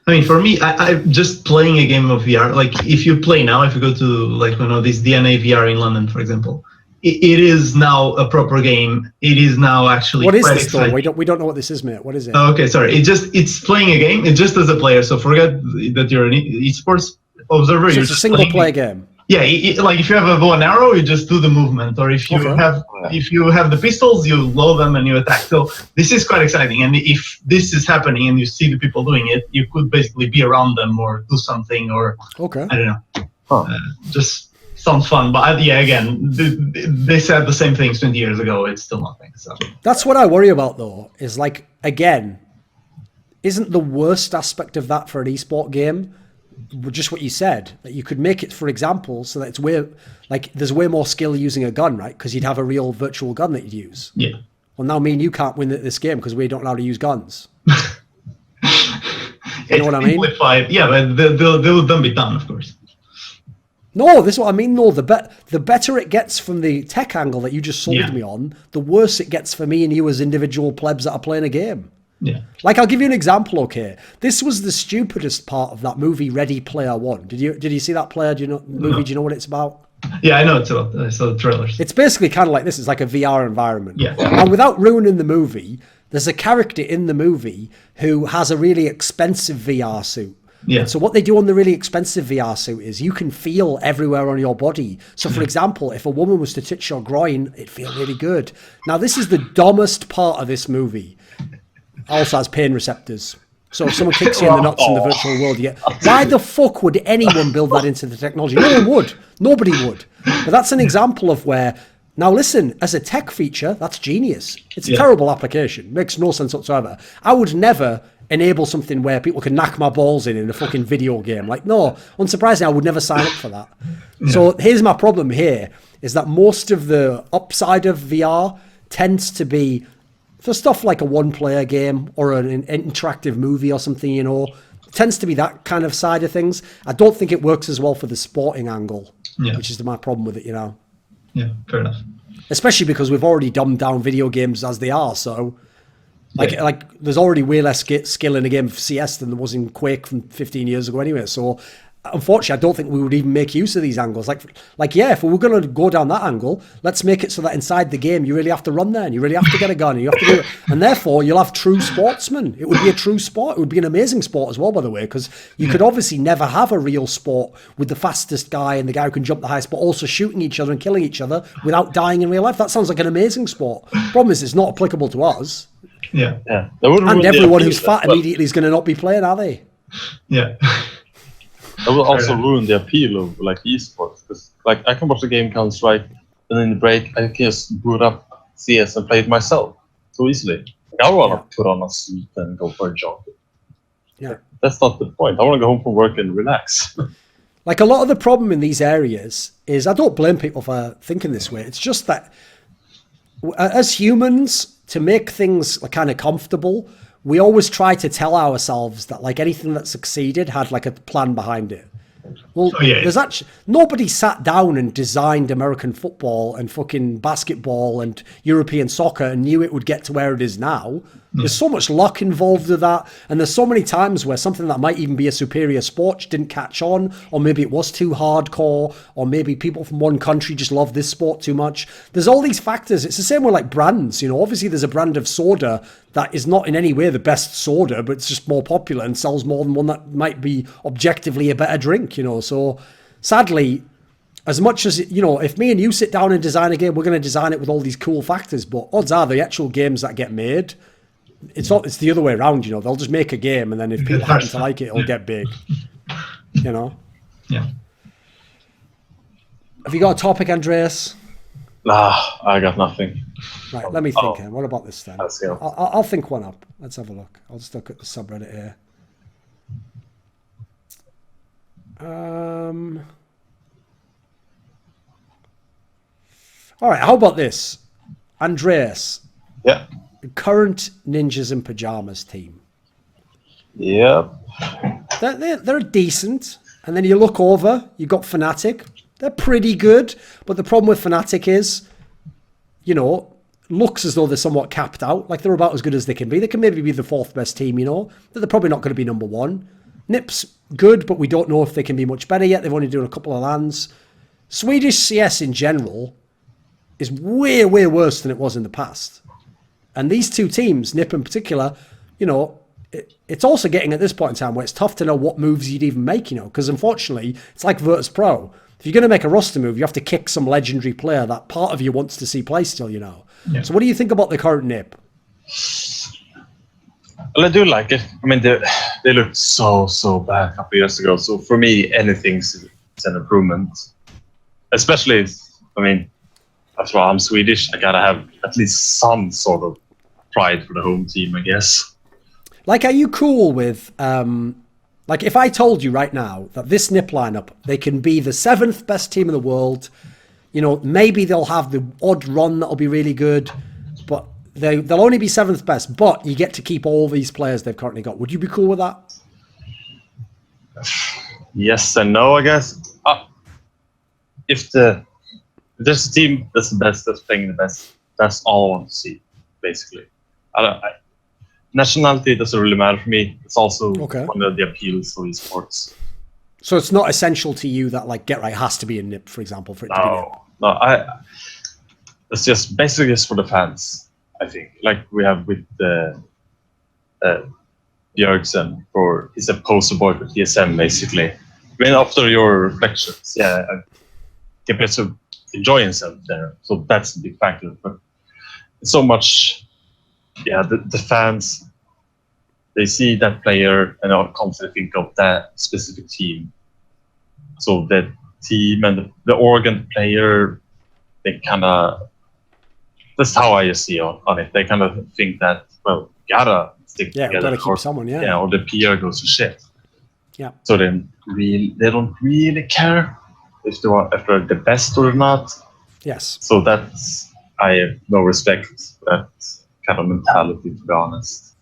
I mean, for me, I'm just playing a game of VR. Like, if you play now, if you go to, like, this DNA VR in London, for example, it is now a proper game. It is now actually What is this, though? We don't know what this is, mate. What is it? Oh, okay, sorry. It's playing a game. It's just as a player. So forget that you're an esports observer. So it's a single-player game. Yeah, like if you have a bow and arrow, you just do the movement, or if you have the pistols, you load them and you attack. So this is quite exciting, and if this is happening and you see the people doing it, you could basically be around them or do something, or I don't know, just sounds fun. But again, they said the same things 20 years ago. It's still nothing. So that's what I worry about, though. Is like again, isn't the worst aspect of that for an esport game? Just what you said, that you could make it, for example, so that it's there's way more skill using a gun, right? Because you'd have a real virtual gun that you'd use. Yeah. Well, now me and you can't win this game because we don't allow to use guns. You know what I mean? Yeah, but they'll then be done, of course. No, this is what I mean. No, the better it gets from the tech angle that you just sold me on, the worse it gets for me and you as individual plebs that are playing a game. Yeah. Like, I'll give you an example, okay? This was the stupidest part of that movie, Ready Player One. Did you see that movie? Do you know what it's about? Yeah, I know it's about. I saw the trailers. It's basically kind of like this. It's like a VR environment. Yeah. And without ruining the movie, there's a character in the movie who has a really expensive VR suit. Yeah. And so what they do on the really expensive VR suit is you can feel everywhere on your body. So, for example, if a woman was to touch your groin, it'd feel really good. Now, this is the dumbest part of this movie. Also has pain receptors. So if someone kicks you in the nuts in the virtual world, you get... Why the fuck would anyone build that into the technology? No one would. Nobody would. But that's an example of where... Now listen, as a tech feature, that's genius. It's a terrible application. Makes no sense whatsoever. I would never enable something where people can knock my balls in a fucking video game. Like, no, unsurprisingly, I would never sign up for that. Yeah. So here's my problem here, is that most of the upside of VR tends to be... for stuff like a one-player game or an interactive movie or something, it tends to be that kind of side of things. I don't think it works as well for the sporting angle, which is my problem with it, Yeah, fair enough. Especially because we've already dumbed down video games as they are, so... Like there's already way less skill in a game of CS than there was in Quake from 15 years ago anyway, so... Unfortunately, I don't think we would even make use of these angles. Like, if we were going to go down that angle, let's make it so that inside the game you really have to run there and you really have to get a gun and you have to do it. And therefore, you'll have true sportsmen. It would be a true sport. It would be an amazing sport as well, by the way, because you could obviously never have a real sport with the fastest guy and the guy who can jump the highest, but also shooting each other and killing each other without dying in real life. That sounds like an amazing sport. Problem is, it's not applicable to us. Yeah. And everyone who's fat immediately is going to not be playing, are they? Yeah. That will also ruin the appeal of esports, because I can watch the game Counter-Strike, and in the break I can just boot up CS and play it myself so easily. I want to put on a suit and go for a jog. Yeah, that's not the point. I want to go home from work and relax. A lot of the problem in these areas is, I don't blame people for thinking this way. It's just that as humans, to make things kind of comfortable, we always try to tell ourselves that anything that succeeded had a plan behind it. Well, there's actually nobody sat down and designed American football and fucking basketball and European soccer and knew it would get to where it is now. There's so much luck involved with that, and there's so many times where something that might even be a superior sport didn't catch on, or maybe it was too hardcore, or maybe people from one country just love this sport too much. There's all these factors. It's the same with like brands, you know. Obviously there's a brand of soda that is not in any way the best soda, but it's just more popular and sells more than one that might be objectively a better drink, you know. So sadly, as much as, you know, if me and you sit down and design a game, we're going to design it with all these cool factors, but odds are the actual games that get made, it's the other way around, you know. They'll just make a game, and then if people happen to like it, it'll get big, you know. Yeah. Have you got a topic, Andreas? Nah, I got nothing. Right, let me think. What about this then? Yeah. I'll think one up. Let's have a look. I'll just look at the subreddit here. All right, how about this? Andreas. Yeah. Current Ninjas in Pajamas team. Yep. They're decent. And then you look over, you got Fnatic. They're pretty good. But the problem with Fnatic is, you know, looks as though they're somewhat capped out. Like, they're about as good as they can be. They can maybe be the fourth best team, you know. But they're probably not going to be number one. NIP's good, but we don't know if they can be much better yet. They've only done a couple of lands. Swedish CS in general is way, way worse than it was in the past. And these two teams, NIP in particular, you know, it's also getting at this point in time where it's tough to know what moves you'd even make, you know, because unfortunately, it's like Virtus Pro. If you're going to make a roster move, you have to kick some legendary player that part of you wants to see play still, you know. Yeah. So what do you think about the current NIP? Well, I do like it. I mean, they looked so bad a couple of years ago. So for me, anything's an improvement. Especially, I mean, that's why I'm Swedish. I gotta have at least some sort of pride for the home team, I guess. Like, are you cool with, like, if I told you right now that this NIP lineup, they can be the 7th best team in the world, you know, maybe they'll have the odd run that'll be really good, but they'll only be 7th best, but you get to keep all these players they've currently got. Would you be cool with that? Yes and no, I guess. If there's a team that's the best, that's playing the best, that's all I want to see, basically. Nationality doesn't really matter for me. It's also one of the appeals of esports. So it's not essential to you that, like, Get Right has to be in NIP, for example, for it to be NIP? No, it's just basically just for the fans, I think. Like we have with the Björksen, he's a poster boy for TSM, basically. I mean, after your reflections, yeah, get better enjoy himself there. So that's a big factor. But so much, yeah, the fans, they see that player and are constantly think of that specific team. So that team and the organ player, they kind of, that's how I see on it. They kind of think that, well, gotta stick together. Gotta keep someone, yeah, or the PR goes to shit. Yeah. So then they don't really care if they're the best or not. Yes. So I have no respect for that kind of mentality, to be honest.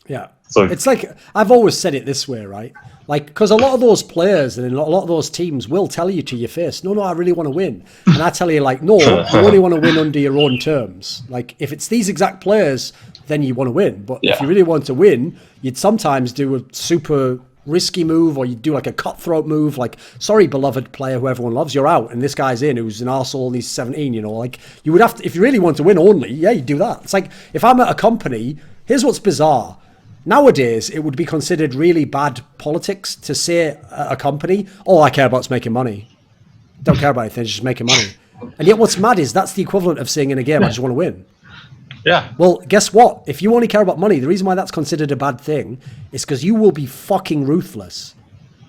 Yeah. So it's like, I've always said it this way, right? Like, because a lot of those players and a lot of those teams will tell you to your face, no, I really want to win. And I tell you, like, no, you only want to win under your own terms. Like, if it's these exact players, then you want to win. But if you really want to win, you'd sometimes do a super risky move, or you do like a cutthroat move, like, sorry, beloved player who everyone loves, you're out, and this guy's in who's an arsehole and he's 17, you know, like, you would have to, if you really want to win only, you do that. It's like, if I'm at a company, here's what's bizarre. Nowadays, it would be considered really bad politics to say at a company, all I care about is making money. Don't care about anything, just making money. And yet what's mad is that's the equivalent of saying in a game, I just want to win. Yeah. Well, guess what? If you only care about money, the reason why that's considered a bad thing is because you will be fucking ruthless.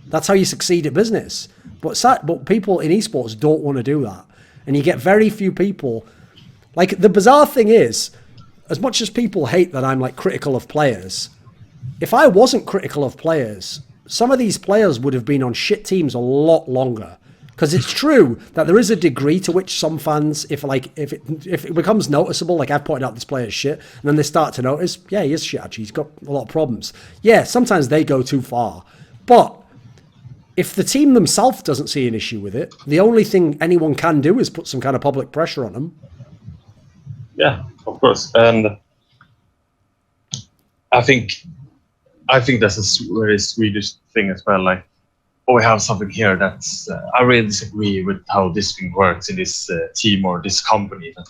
That's how you succeed at business. But people in esports don't want to do that. And you get very few people. Like, the bizarre thing is, as much as people hate that I'm like critical of players, if I wasn't critical of players, some of these players would have been on shit teams a lot longer. Because it's true that there is a degree to which some fans, if it becomes noticeable, like I've pointed out this player's shit, and then they start to notice, yeah, he is shit actually, he's got a lot of problems. Yeah, sometimes they go too far. But if the team themselves doesn't see an issue with it, the only thing anyone can do is put some kind of public pressure on them. Yeah, of course. And I think that's a very Swedish thing as well. Like, oh, we have something here that's I really disagree with how this thing works in this team or this company. But,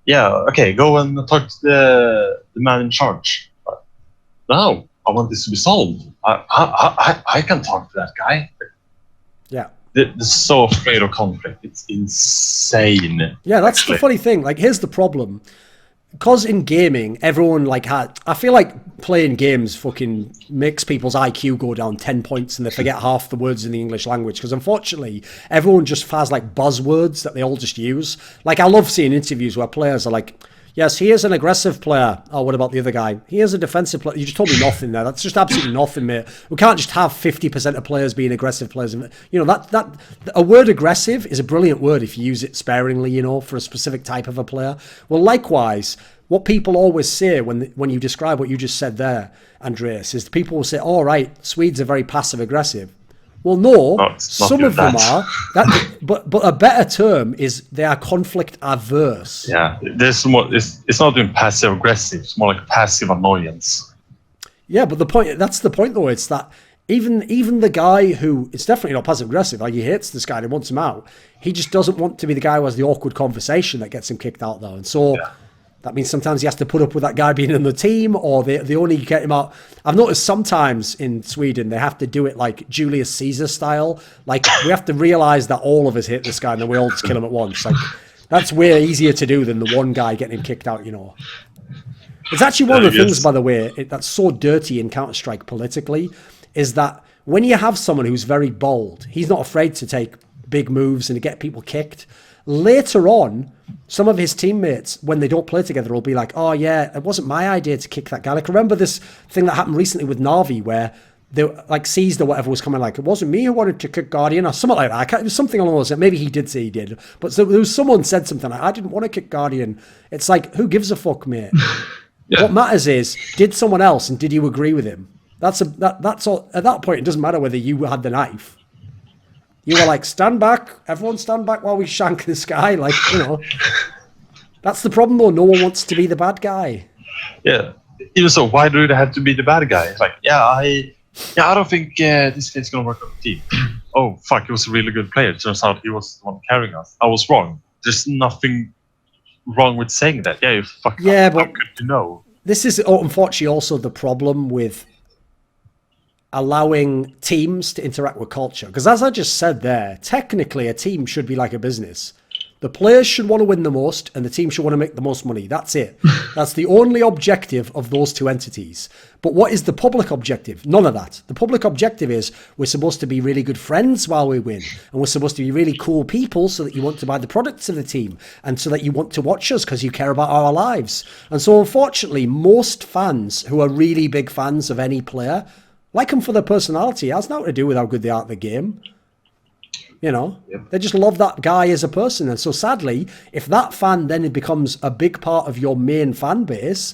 yeah, okay, go and talk to the man in charge. But no, I want this to be solved. I can talk to that guy. Yeah. They're so afraid of conflict. It's insane. Yeah, that's the funny thing. Like, here's the problem. Because in gaming, everyone like I feel like playing games fucking makes people's IQ go down 10 points and they forget half the words in the English language. Because unfortunately, everyone just has like buzzwords that they all just use. Like, I love seeing interviews where players are like, yes, he is an aggressive player. Oh, what about the other guy? He is a defensive player. You just told me nothing there. That's just absolutely nothing, mate. We can't just have 50% of players being aggressive players. You know, that a word aggressive is a brilliant word if you use it sparingly, you know, for a specific type of a player. Well, likewise, what people always say when you describe what you just said there, Andreas, is people will say, all right, Swedes are very passive aggressive. Well, no, some of them are. But a better term is they are conflict averse. Yeah, there's more. It's not even passive aggressive. It's more like passive annoyance. Yeah, but that's the point though. It's that even the guy who it's definitely not passive aggressive. Like, he hates this guy and he wants him out. He just doesn't want to be the guy who has the awkward conversation that gets him kicked out though. And so. Yeah. That means sometimes he has to put up with that guy being in the team, or they only get him out. I've noticed sometimes in Sweden, they have to do it like Julius Caesar style. Like, we have to realize that all of us hate this guy and then we all just kill him at once. Like, that's way easier to do than the one guy getting him kicked out, you know. It's actually one of the things, by the way, that's so dirty in Counter-Strike politically, is that when you have someone who's very bold, he's not afraid to take big moves and to get people kicked. Later on, some of his teammates, when they don't play together, will be like, oh yeah, it wasn't my idea to kick that guy. Like, remember this thing that happened recently with Navi where they like seized or whatever was coming like, it wasn't me who wanted to kick Guardian or something like that. It was something along those lines. Maybe he did say he did. But so there was someone said something like, I didn't want to kick Guardian. It's like, who gives a fuck, mate? Yeah. What matters is, did someone else and did you agree with him? That's all. At that point, it doesn't matter whether you had the knife. You were like, stand back, everyone stand back while we shank this guy. Like, you know, that's the problem though. No one wants to be the bad guy. Yeah. Even so, why do they have to be the bad guy? It's like, I don't think this kid's going to work on the team. Oh, fuck, he was a really good player. It turns out he was the one carrying us. I was wrong. There's nothing wrong with saying that. Yeah, you fucked up. But how could you know? This is unfortunately also the problem with allowing teams to interact with culture. Because as I just said there, technically a team should be like a business. The players should want to win the most and the team should want to make the most money. That's it. That's the only objective of those two entities. But what is the public objective? None of that. The public objective is we're supposed to be really good friends while we win. And we're supposed to be really cool people so that you want to buy the products of the team and so that you want to watch us because you care about our lives. And so unfortunately, most fans who are really big fans of any player like them for their personality. It has nothing to do with how good they are at the game. You know, They just love that guy as a person. And so sadly, if that fan then becomes a big part of your main fan base,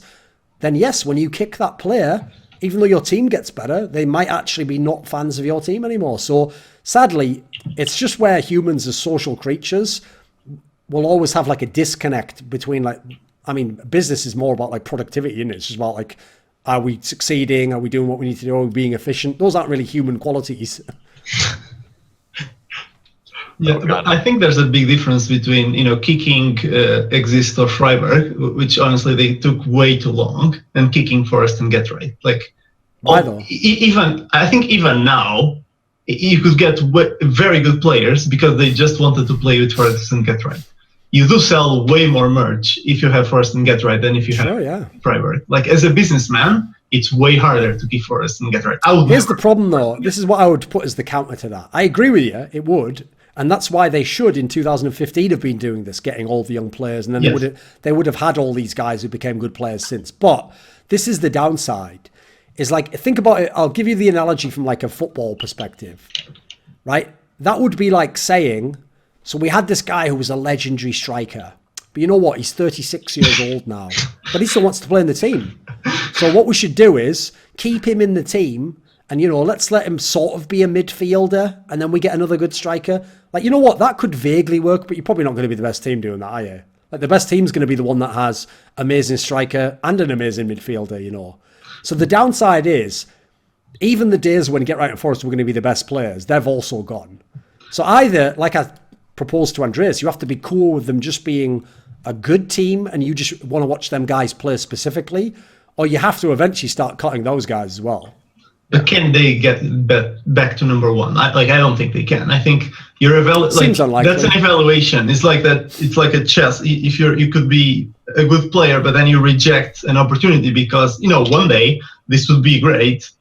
then yes, when you kick that player, even though your team gets better, they might actually be not fans of your team anymore. So sadly, it's just where humans as social creatures will always have like a disconnect between business is more about like productivity, isn't it? It's just about like, are we succeeding? Are we doing what we need to do? Are we being efficient? Those aren't really human qualities. Yeah, but I think there's a big difference between, kicking Exist or Freiburg, which honestly they took way too long, and kicking Forest and Get Right. Like, why though? I think even now, you could get very good players because they just wanted to play with Forest and Get Right. You do sell way more merch if you have Forest and Get Right than if you have Freiburg. Like, as a businessman, it's way harder to keep Forest and Get Right. Here's the problem though. This is what I would put as the counter to that. I agree with you. It would. And that's why they should, in 2015, have been doing this, getting all the young players. And then they would have had all these guys who became good players since. But this is the downside. Is like, think about it. I'll give you the analogy from like a football perspective, right? That would be like saying, so we had this guy who was a legendary striker. But you know what? He's 36 years old now. But he still wants to play in the team. So what we should do is keep him in the team. And, let's let him sort of be a midfielder and then we get another good striker. Like, you know what? That could vaguely work, but you're probably not going to be the best team doing that, are you? Like, the best team's going to be the one that has amazing striker and an amazing midfielder, So the downside is, even the days when Get Right and Forest were going to be the best players, they've also gone. So either, like I proposed to Andreas, you have to be cool with them just being a good team and you just want to watch them guys play specifically, or you have to eventually start cutting those guys as well. But can they get back to number one? I don't think they can. I think Seems unlikely. That's an evaluation. It's like that. It's like a chess. If you could be a good player, but then you reject an opportunity because one day this would be great,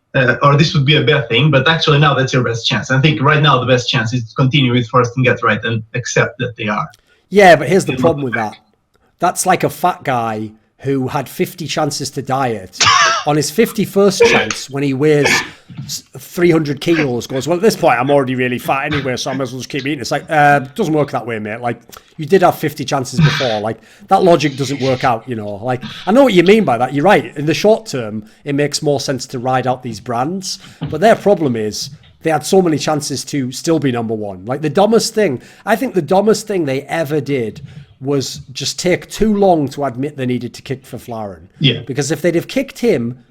or this would be a bad thing. But actually now that's your best chance. I think right now the best chance is to continue with Forest and Get Right and accept that they are. Yeah, but here's the problem with that. That's like a fat guy who had 50 chances to diet. On his 51st chance, when he weighs 300 kilos, goes, well, at this point, I'm already really fat anyway, so I might as well just keep eating. It's like, it doesn't work that way, mate. Like, you did have 50 chances before. Like, that logic doesn't work out, Like, I know what you mean by that. You're right. In the short term, it makes more sense to ride out these brands. But their problem is they had so many chances to still be number one. Like, I think the dumbest thing they ever did was just take too long to admit they needed to kick for Flaren. Yeah. Because if they'd have kicked him,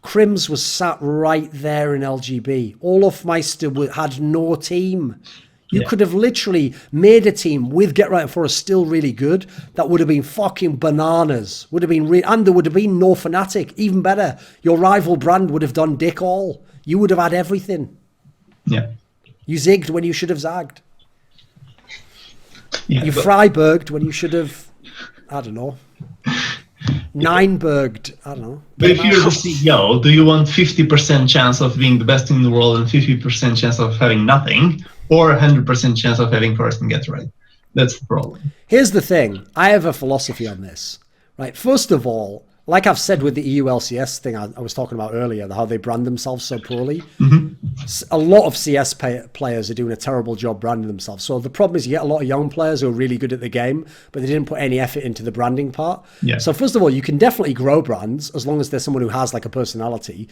Krims was sat right there in LGB. Olaf Meister had no team. You could have literally made a team with Get Right and Forest still really good. That would have been fucking bananas. Would have been and there would have been no Fnatic. Even better, your rival brand would have done dick all. You would have had everything. Yeah. You zigged when you should have zagged. Yeah, you Freiberged when you should have, I don't know, Nineberged, I don't know. But if you're the CEO, do you want 50% chance of being the best in the world and 50% chance of having nothing, or 100% chance of having Forest and Get Right? That's the problem. Here's the thing. I have a philosophy on this, right? First of all, like I've said with the EU LCS thing I was talking about earlier, how they brand themselves so poorly. A lot of CS players are doing a terrible job branding themselves. So the problem is you get a lot of young players who are really good at the game, but they didn't put any effort into the branding part. Yeah. So first of all, you can definitely grow brands as long as there's someone who has like a personality,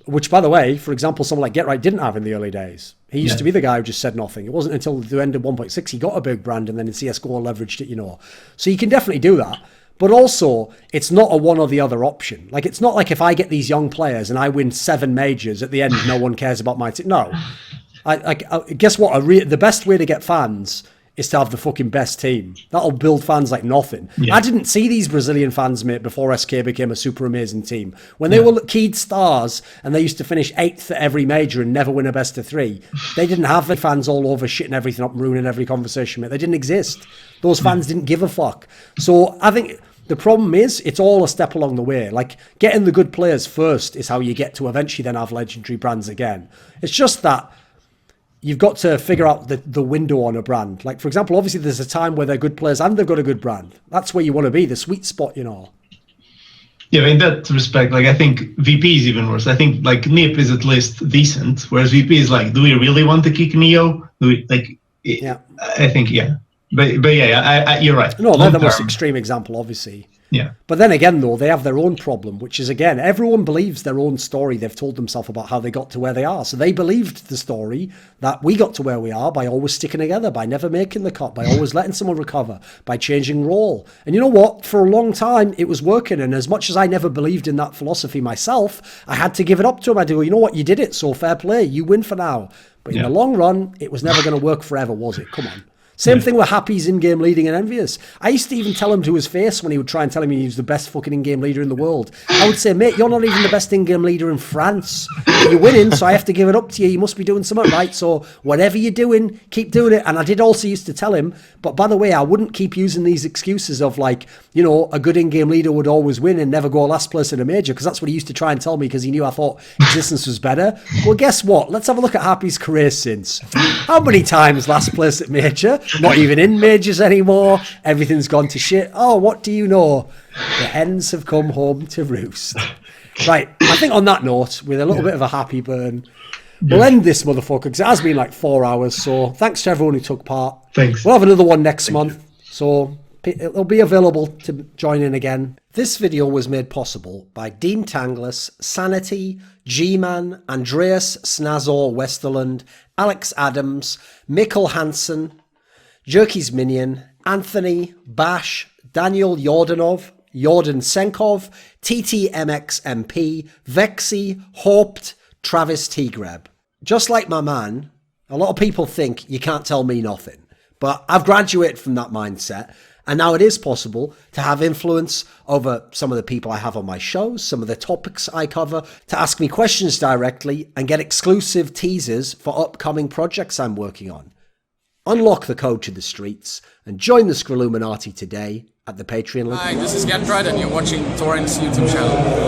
which, by the way, for example, someone like Get Right didn't have in the early days. He used to be the guy who just said nothing. It wasn't until the end of 1.6 he got a big brand, and then in CSGO leveraged it, So you can definitely do that. But also, it's not a one or the other option. Like, it's not like if I get these young players and I win 7 majors, at the end, no one cares about my team. No. Guess what? The best way to get fans is to have the fucking best team. That'll build fans like nothing. Yeah. I didn't see these Brazilian fans, mate, before SK became a super amazing team. When they were keyed stars and they used to finish 8th at every major and never win a best of 3, they didn't have the fans all over shitting everything up and ruining every conversation, mate. They didn't exist. Those fans didn't give a fuck. So I think the problem is it's all a step along the way. Like, getting the good players first is how you get to eventually then have legendary brands again. It's just that you've got to figure out the window on a brand. Like, for example, obviously there's a time where they're good players and they've got a good brand. That's where you want to be, the sweet spot, Yeah, in that respect, like, I think VP is even worse. I think, like, NIP is at least decent, whereas VP is like, do we really want to kick Neo? Do we, like, yeah. I think, yeah. But yeah, you're right. No, they're the most extreme example, obviously. Yeah. But then again, though, they have their own problem, which is, again, everyone believes their own story they've told themselves about how they got to where they are. So they believed the story that we got to where we are by always sticking together, by never making the cut, by always letting someone recover, by changing role. And you know what? For a long time, it was working. And as much as I never believed in that philosophy myself, I had to give it up to them. I do, you know what? You did it. So fair play. You win for now. But in the long run, it was never going to work forever, was it? Come on. Same thing with Happy's in-game leading and Envious. I used to even tell him to his face when he would try and tell me he was the best fucking in-game leader in the world. I would say, mate, you're not even the best in-game leader in France. You're winning, so I have to give it up to you. You must be doing something right. So whatever you're doing, keep doing it. And I did also used to tell him, but by the way, I wouldn't keep using these excuses of like, a good in-game leader would always win and never go last place in a major, because that's what he used to try and tell me because he knew I thought existence was better. Well, guess what? Let's have a look at Happy's career since. How many times last place at major? Not even in majors anymore. Everything's gone to shit. Oh, what do you know? The hens have come home to roost. Right, I think on that note, with a little bit of a happy burn, we'll end this motherfucker, because it has been like 4 hours. So thanks to everyone who took part. Thanks. We'll have another one next month. So it'll be available to join in again. This video was made possible by Dean Tanglis, Sanity, Gman, Andreas, Snazore, Westerlund, Alex Adams, Mikkel Hansen, Jerky's Minion, Anthony, Bash, Daniel Yordanov, Yordan Tsenkov, TTMXMP, VeXii, HawpT, Travis T. Greb. Just like my man, a lot of people think you can't tell me nothing. But I've graduated from that mindset, and now it is possible to have influence over some of the people I have on my shows, some of the topics I cover, to ask me questions directly and get exclusive teasers for upcoming projects I'm working on. Unlock the code to the streets and join the Scrilluminati today at the Patreon link. Hi, this is Gman, and you're watching Thorin's YouTube channel.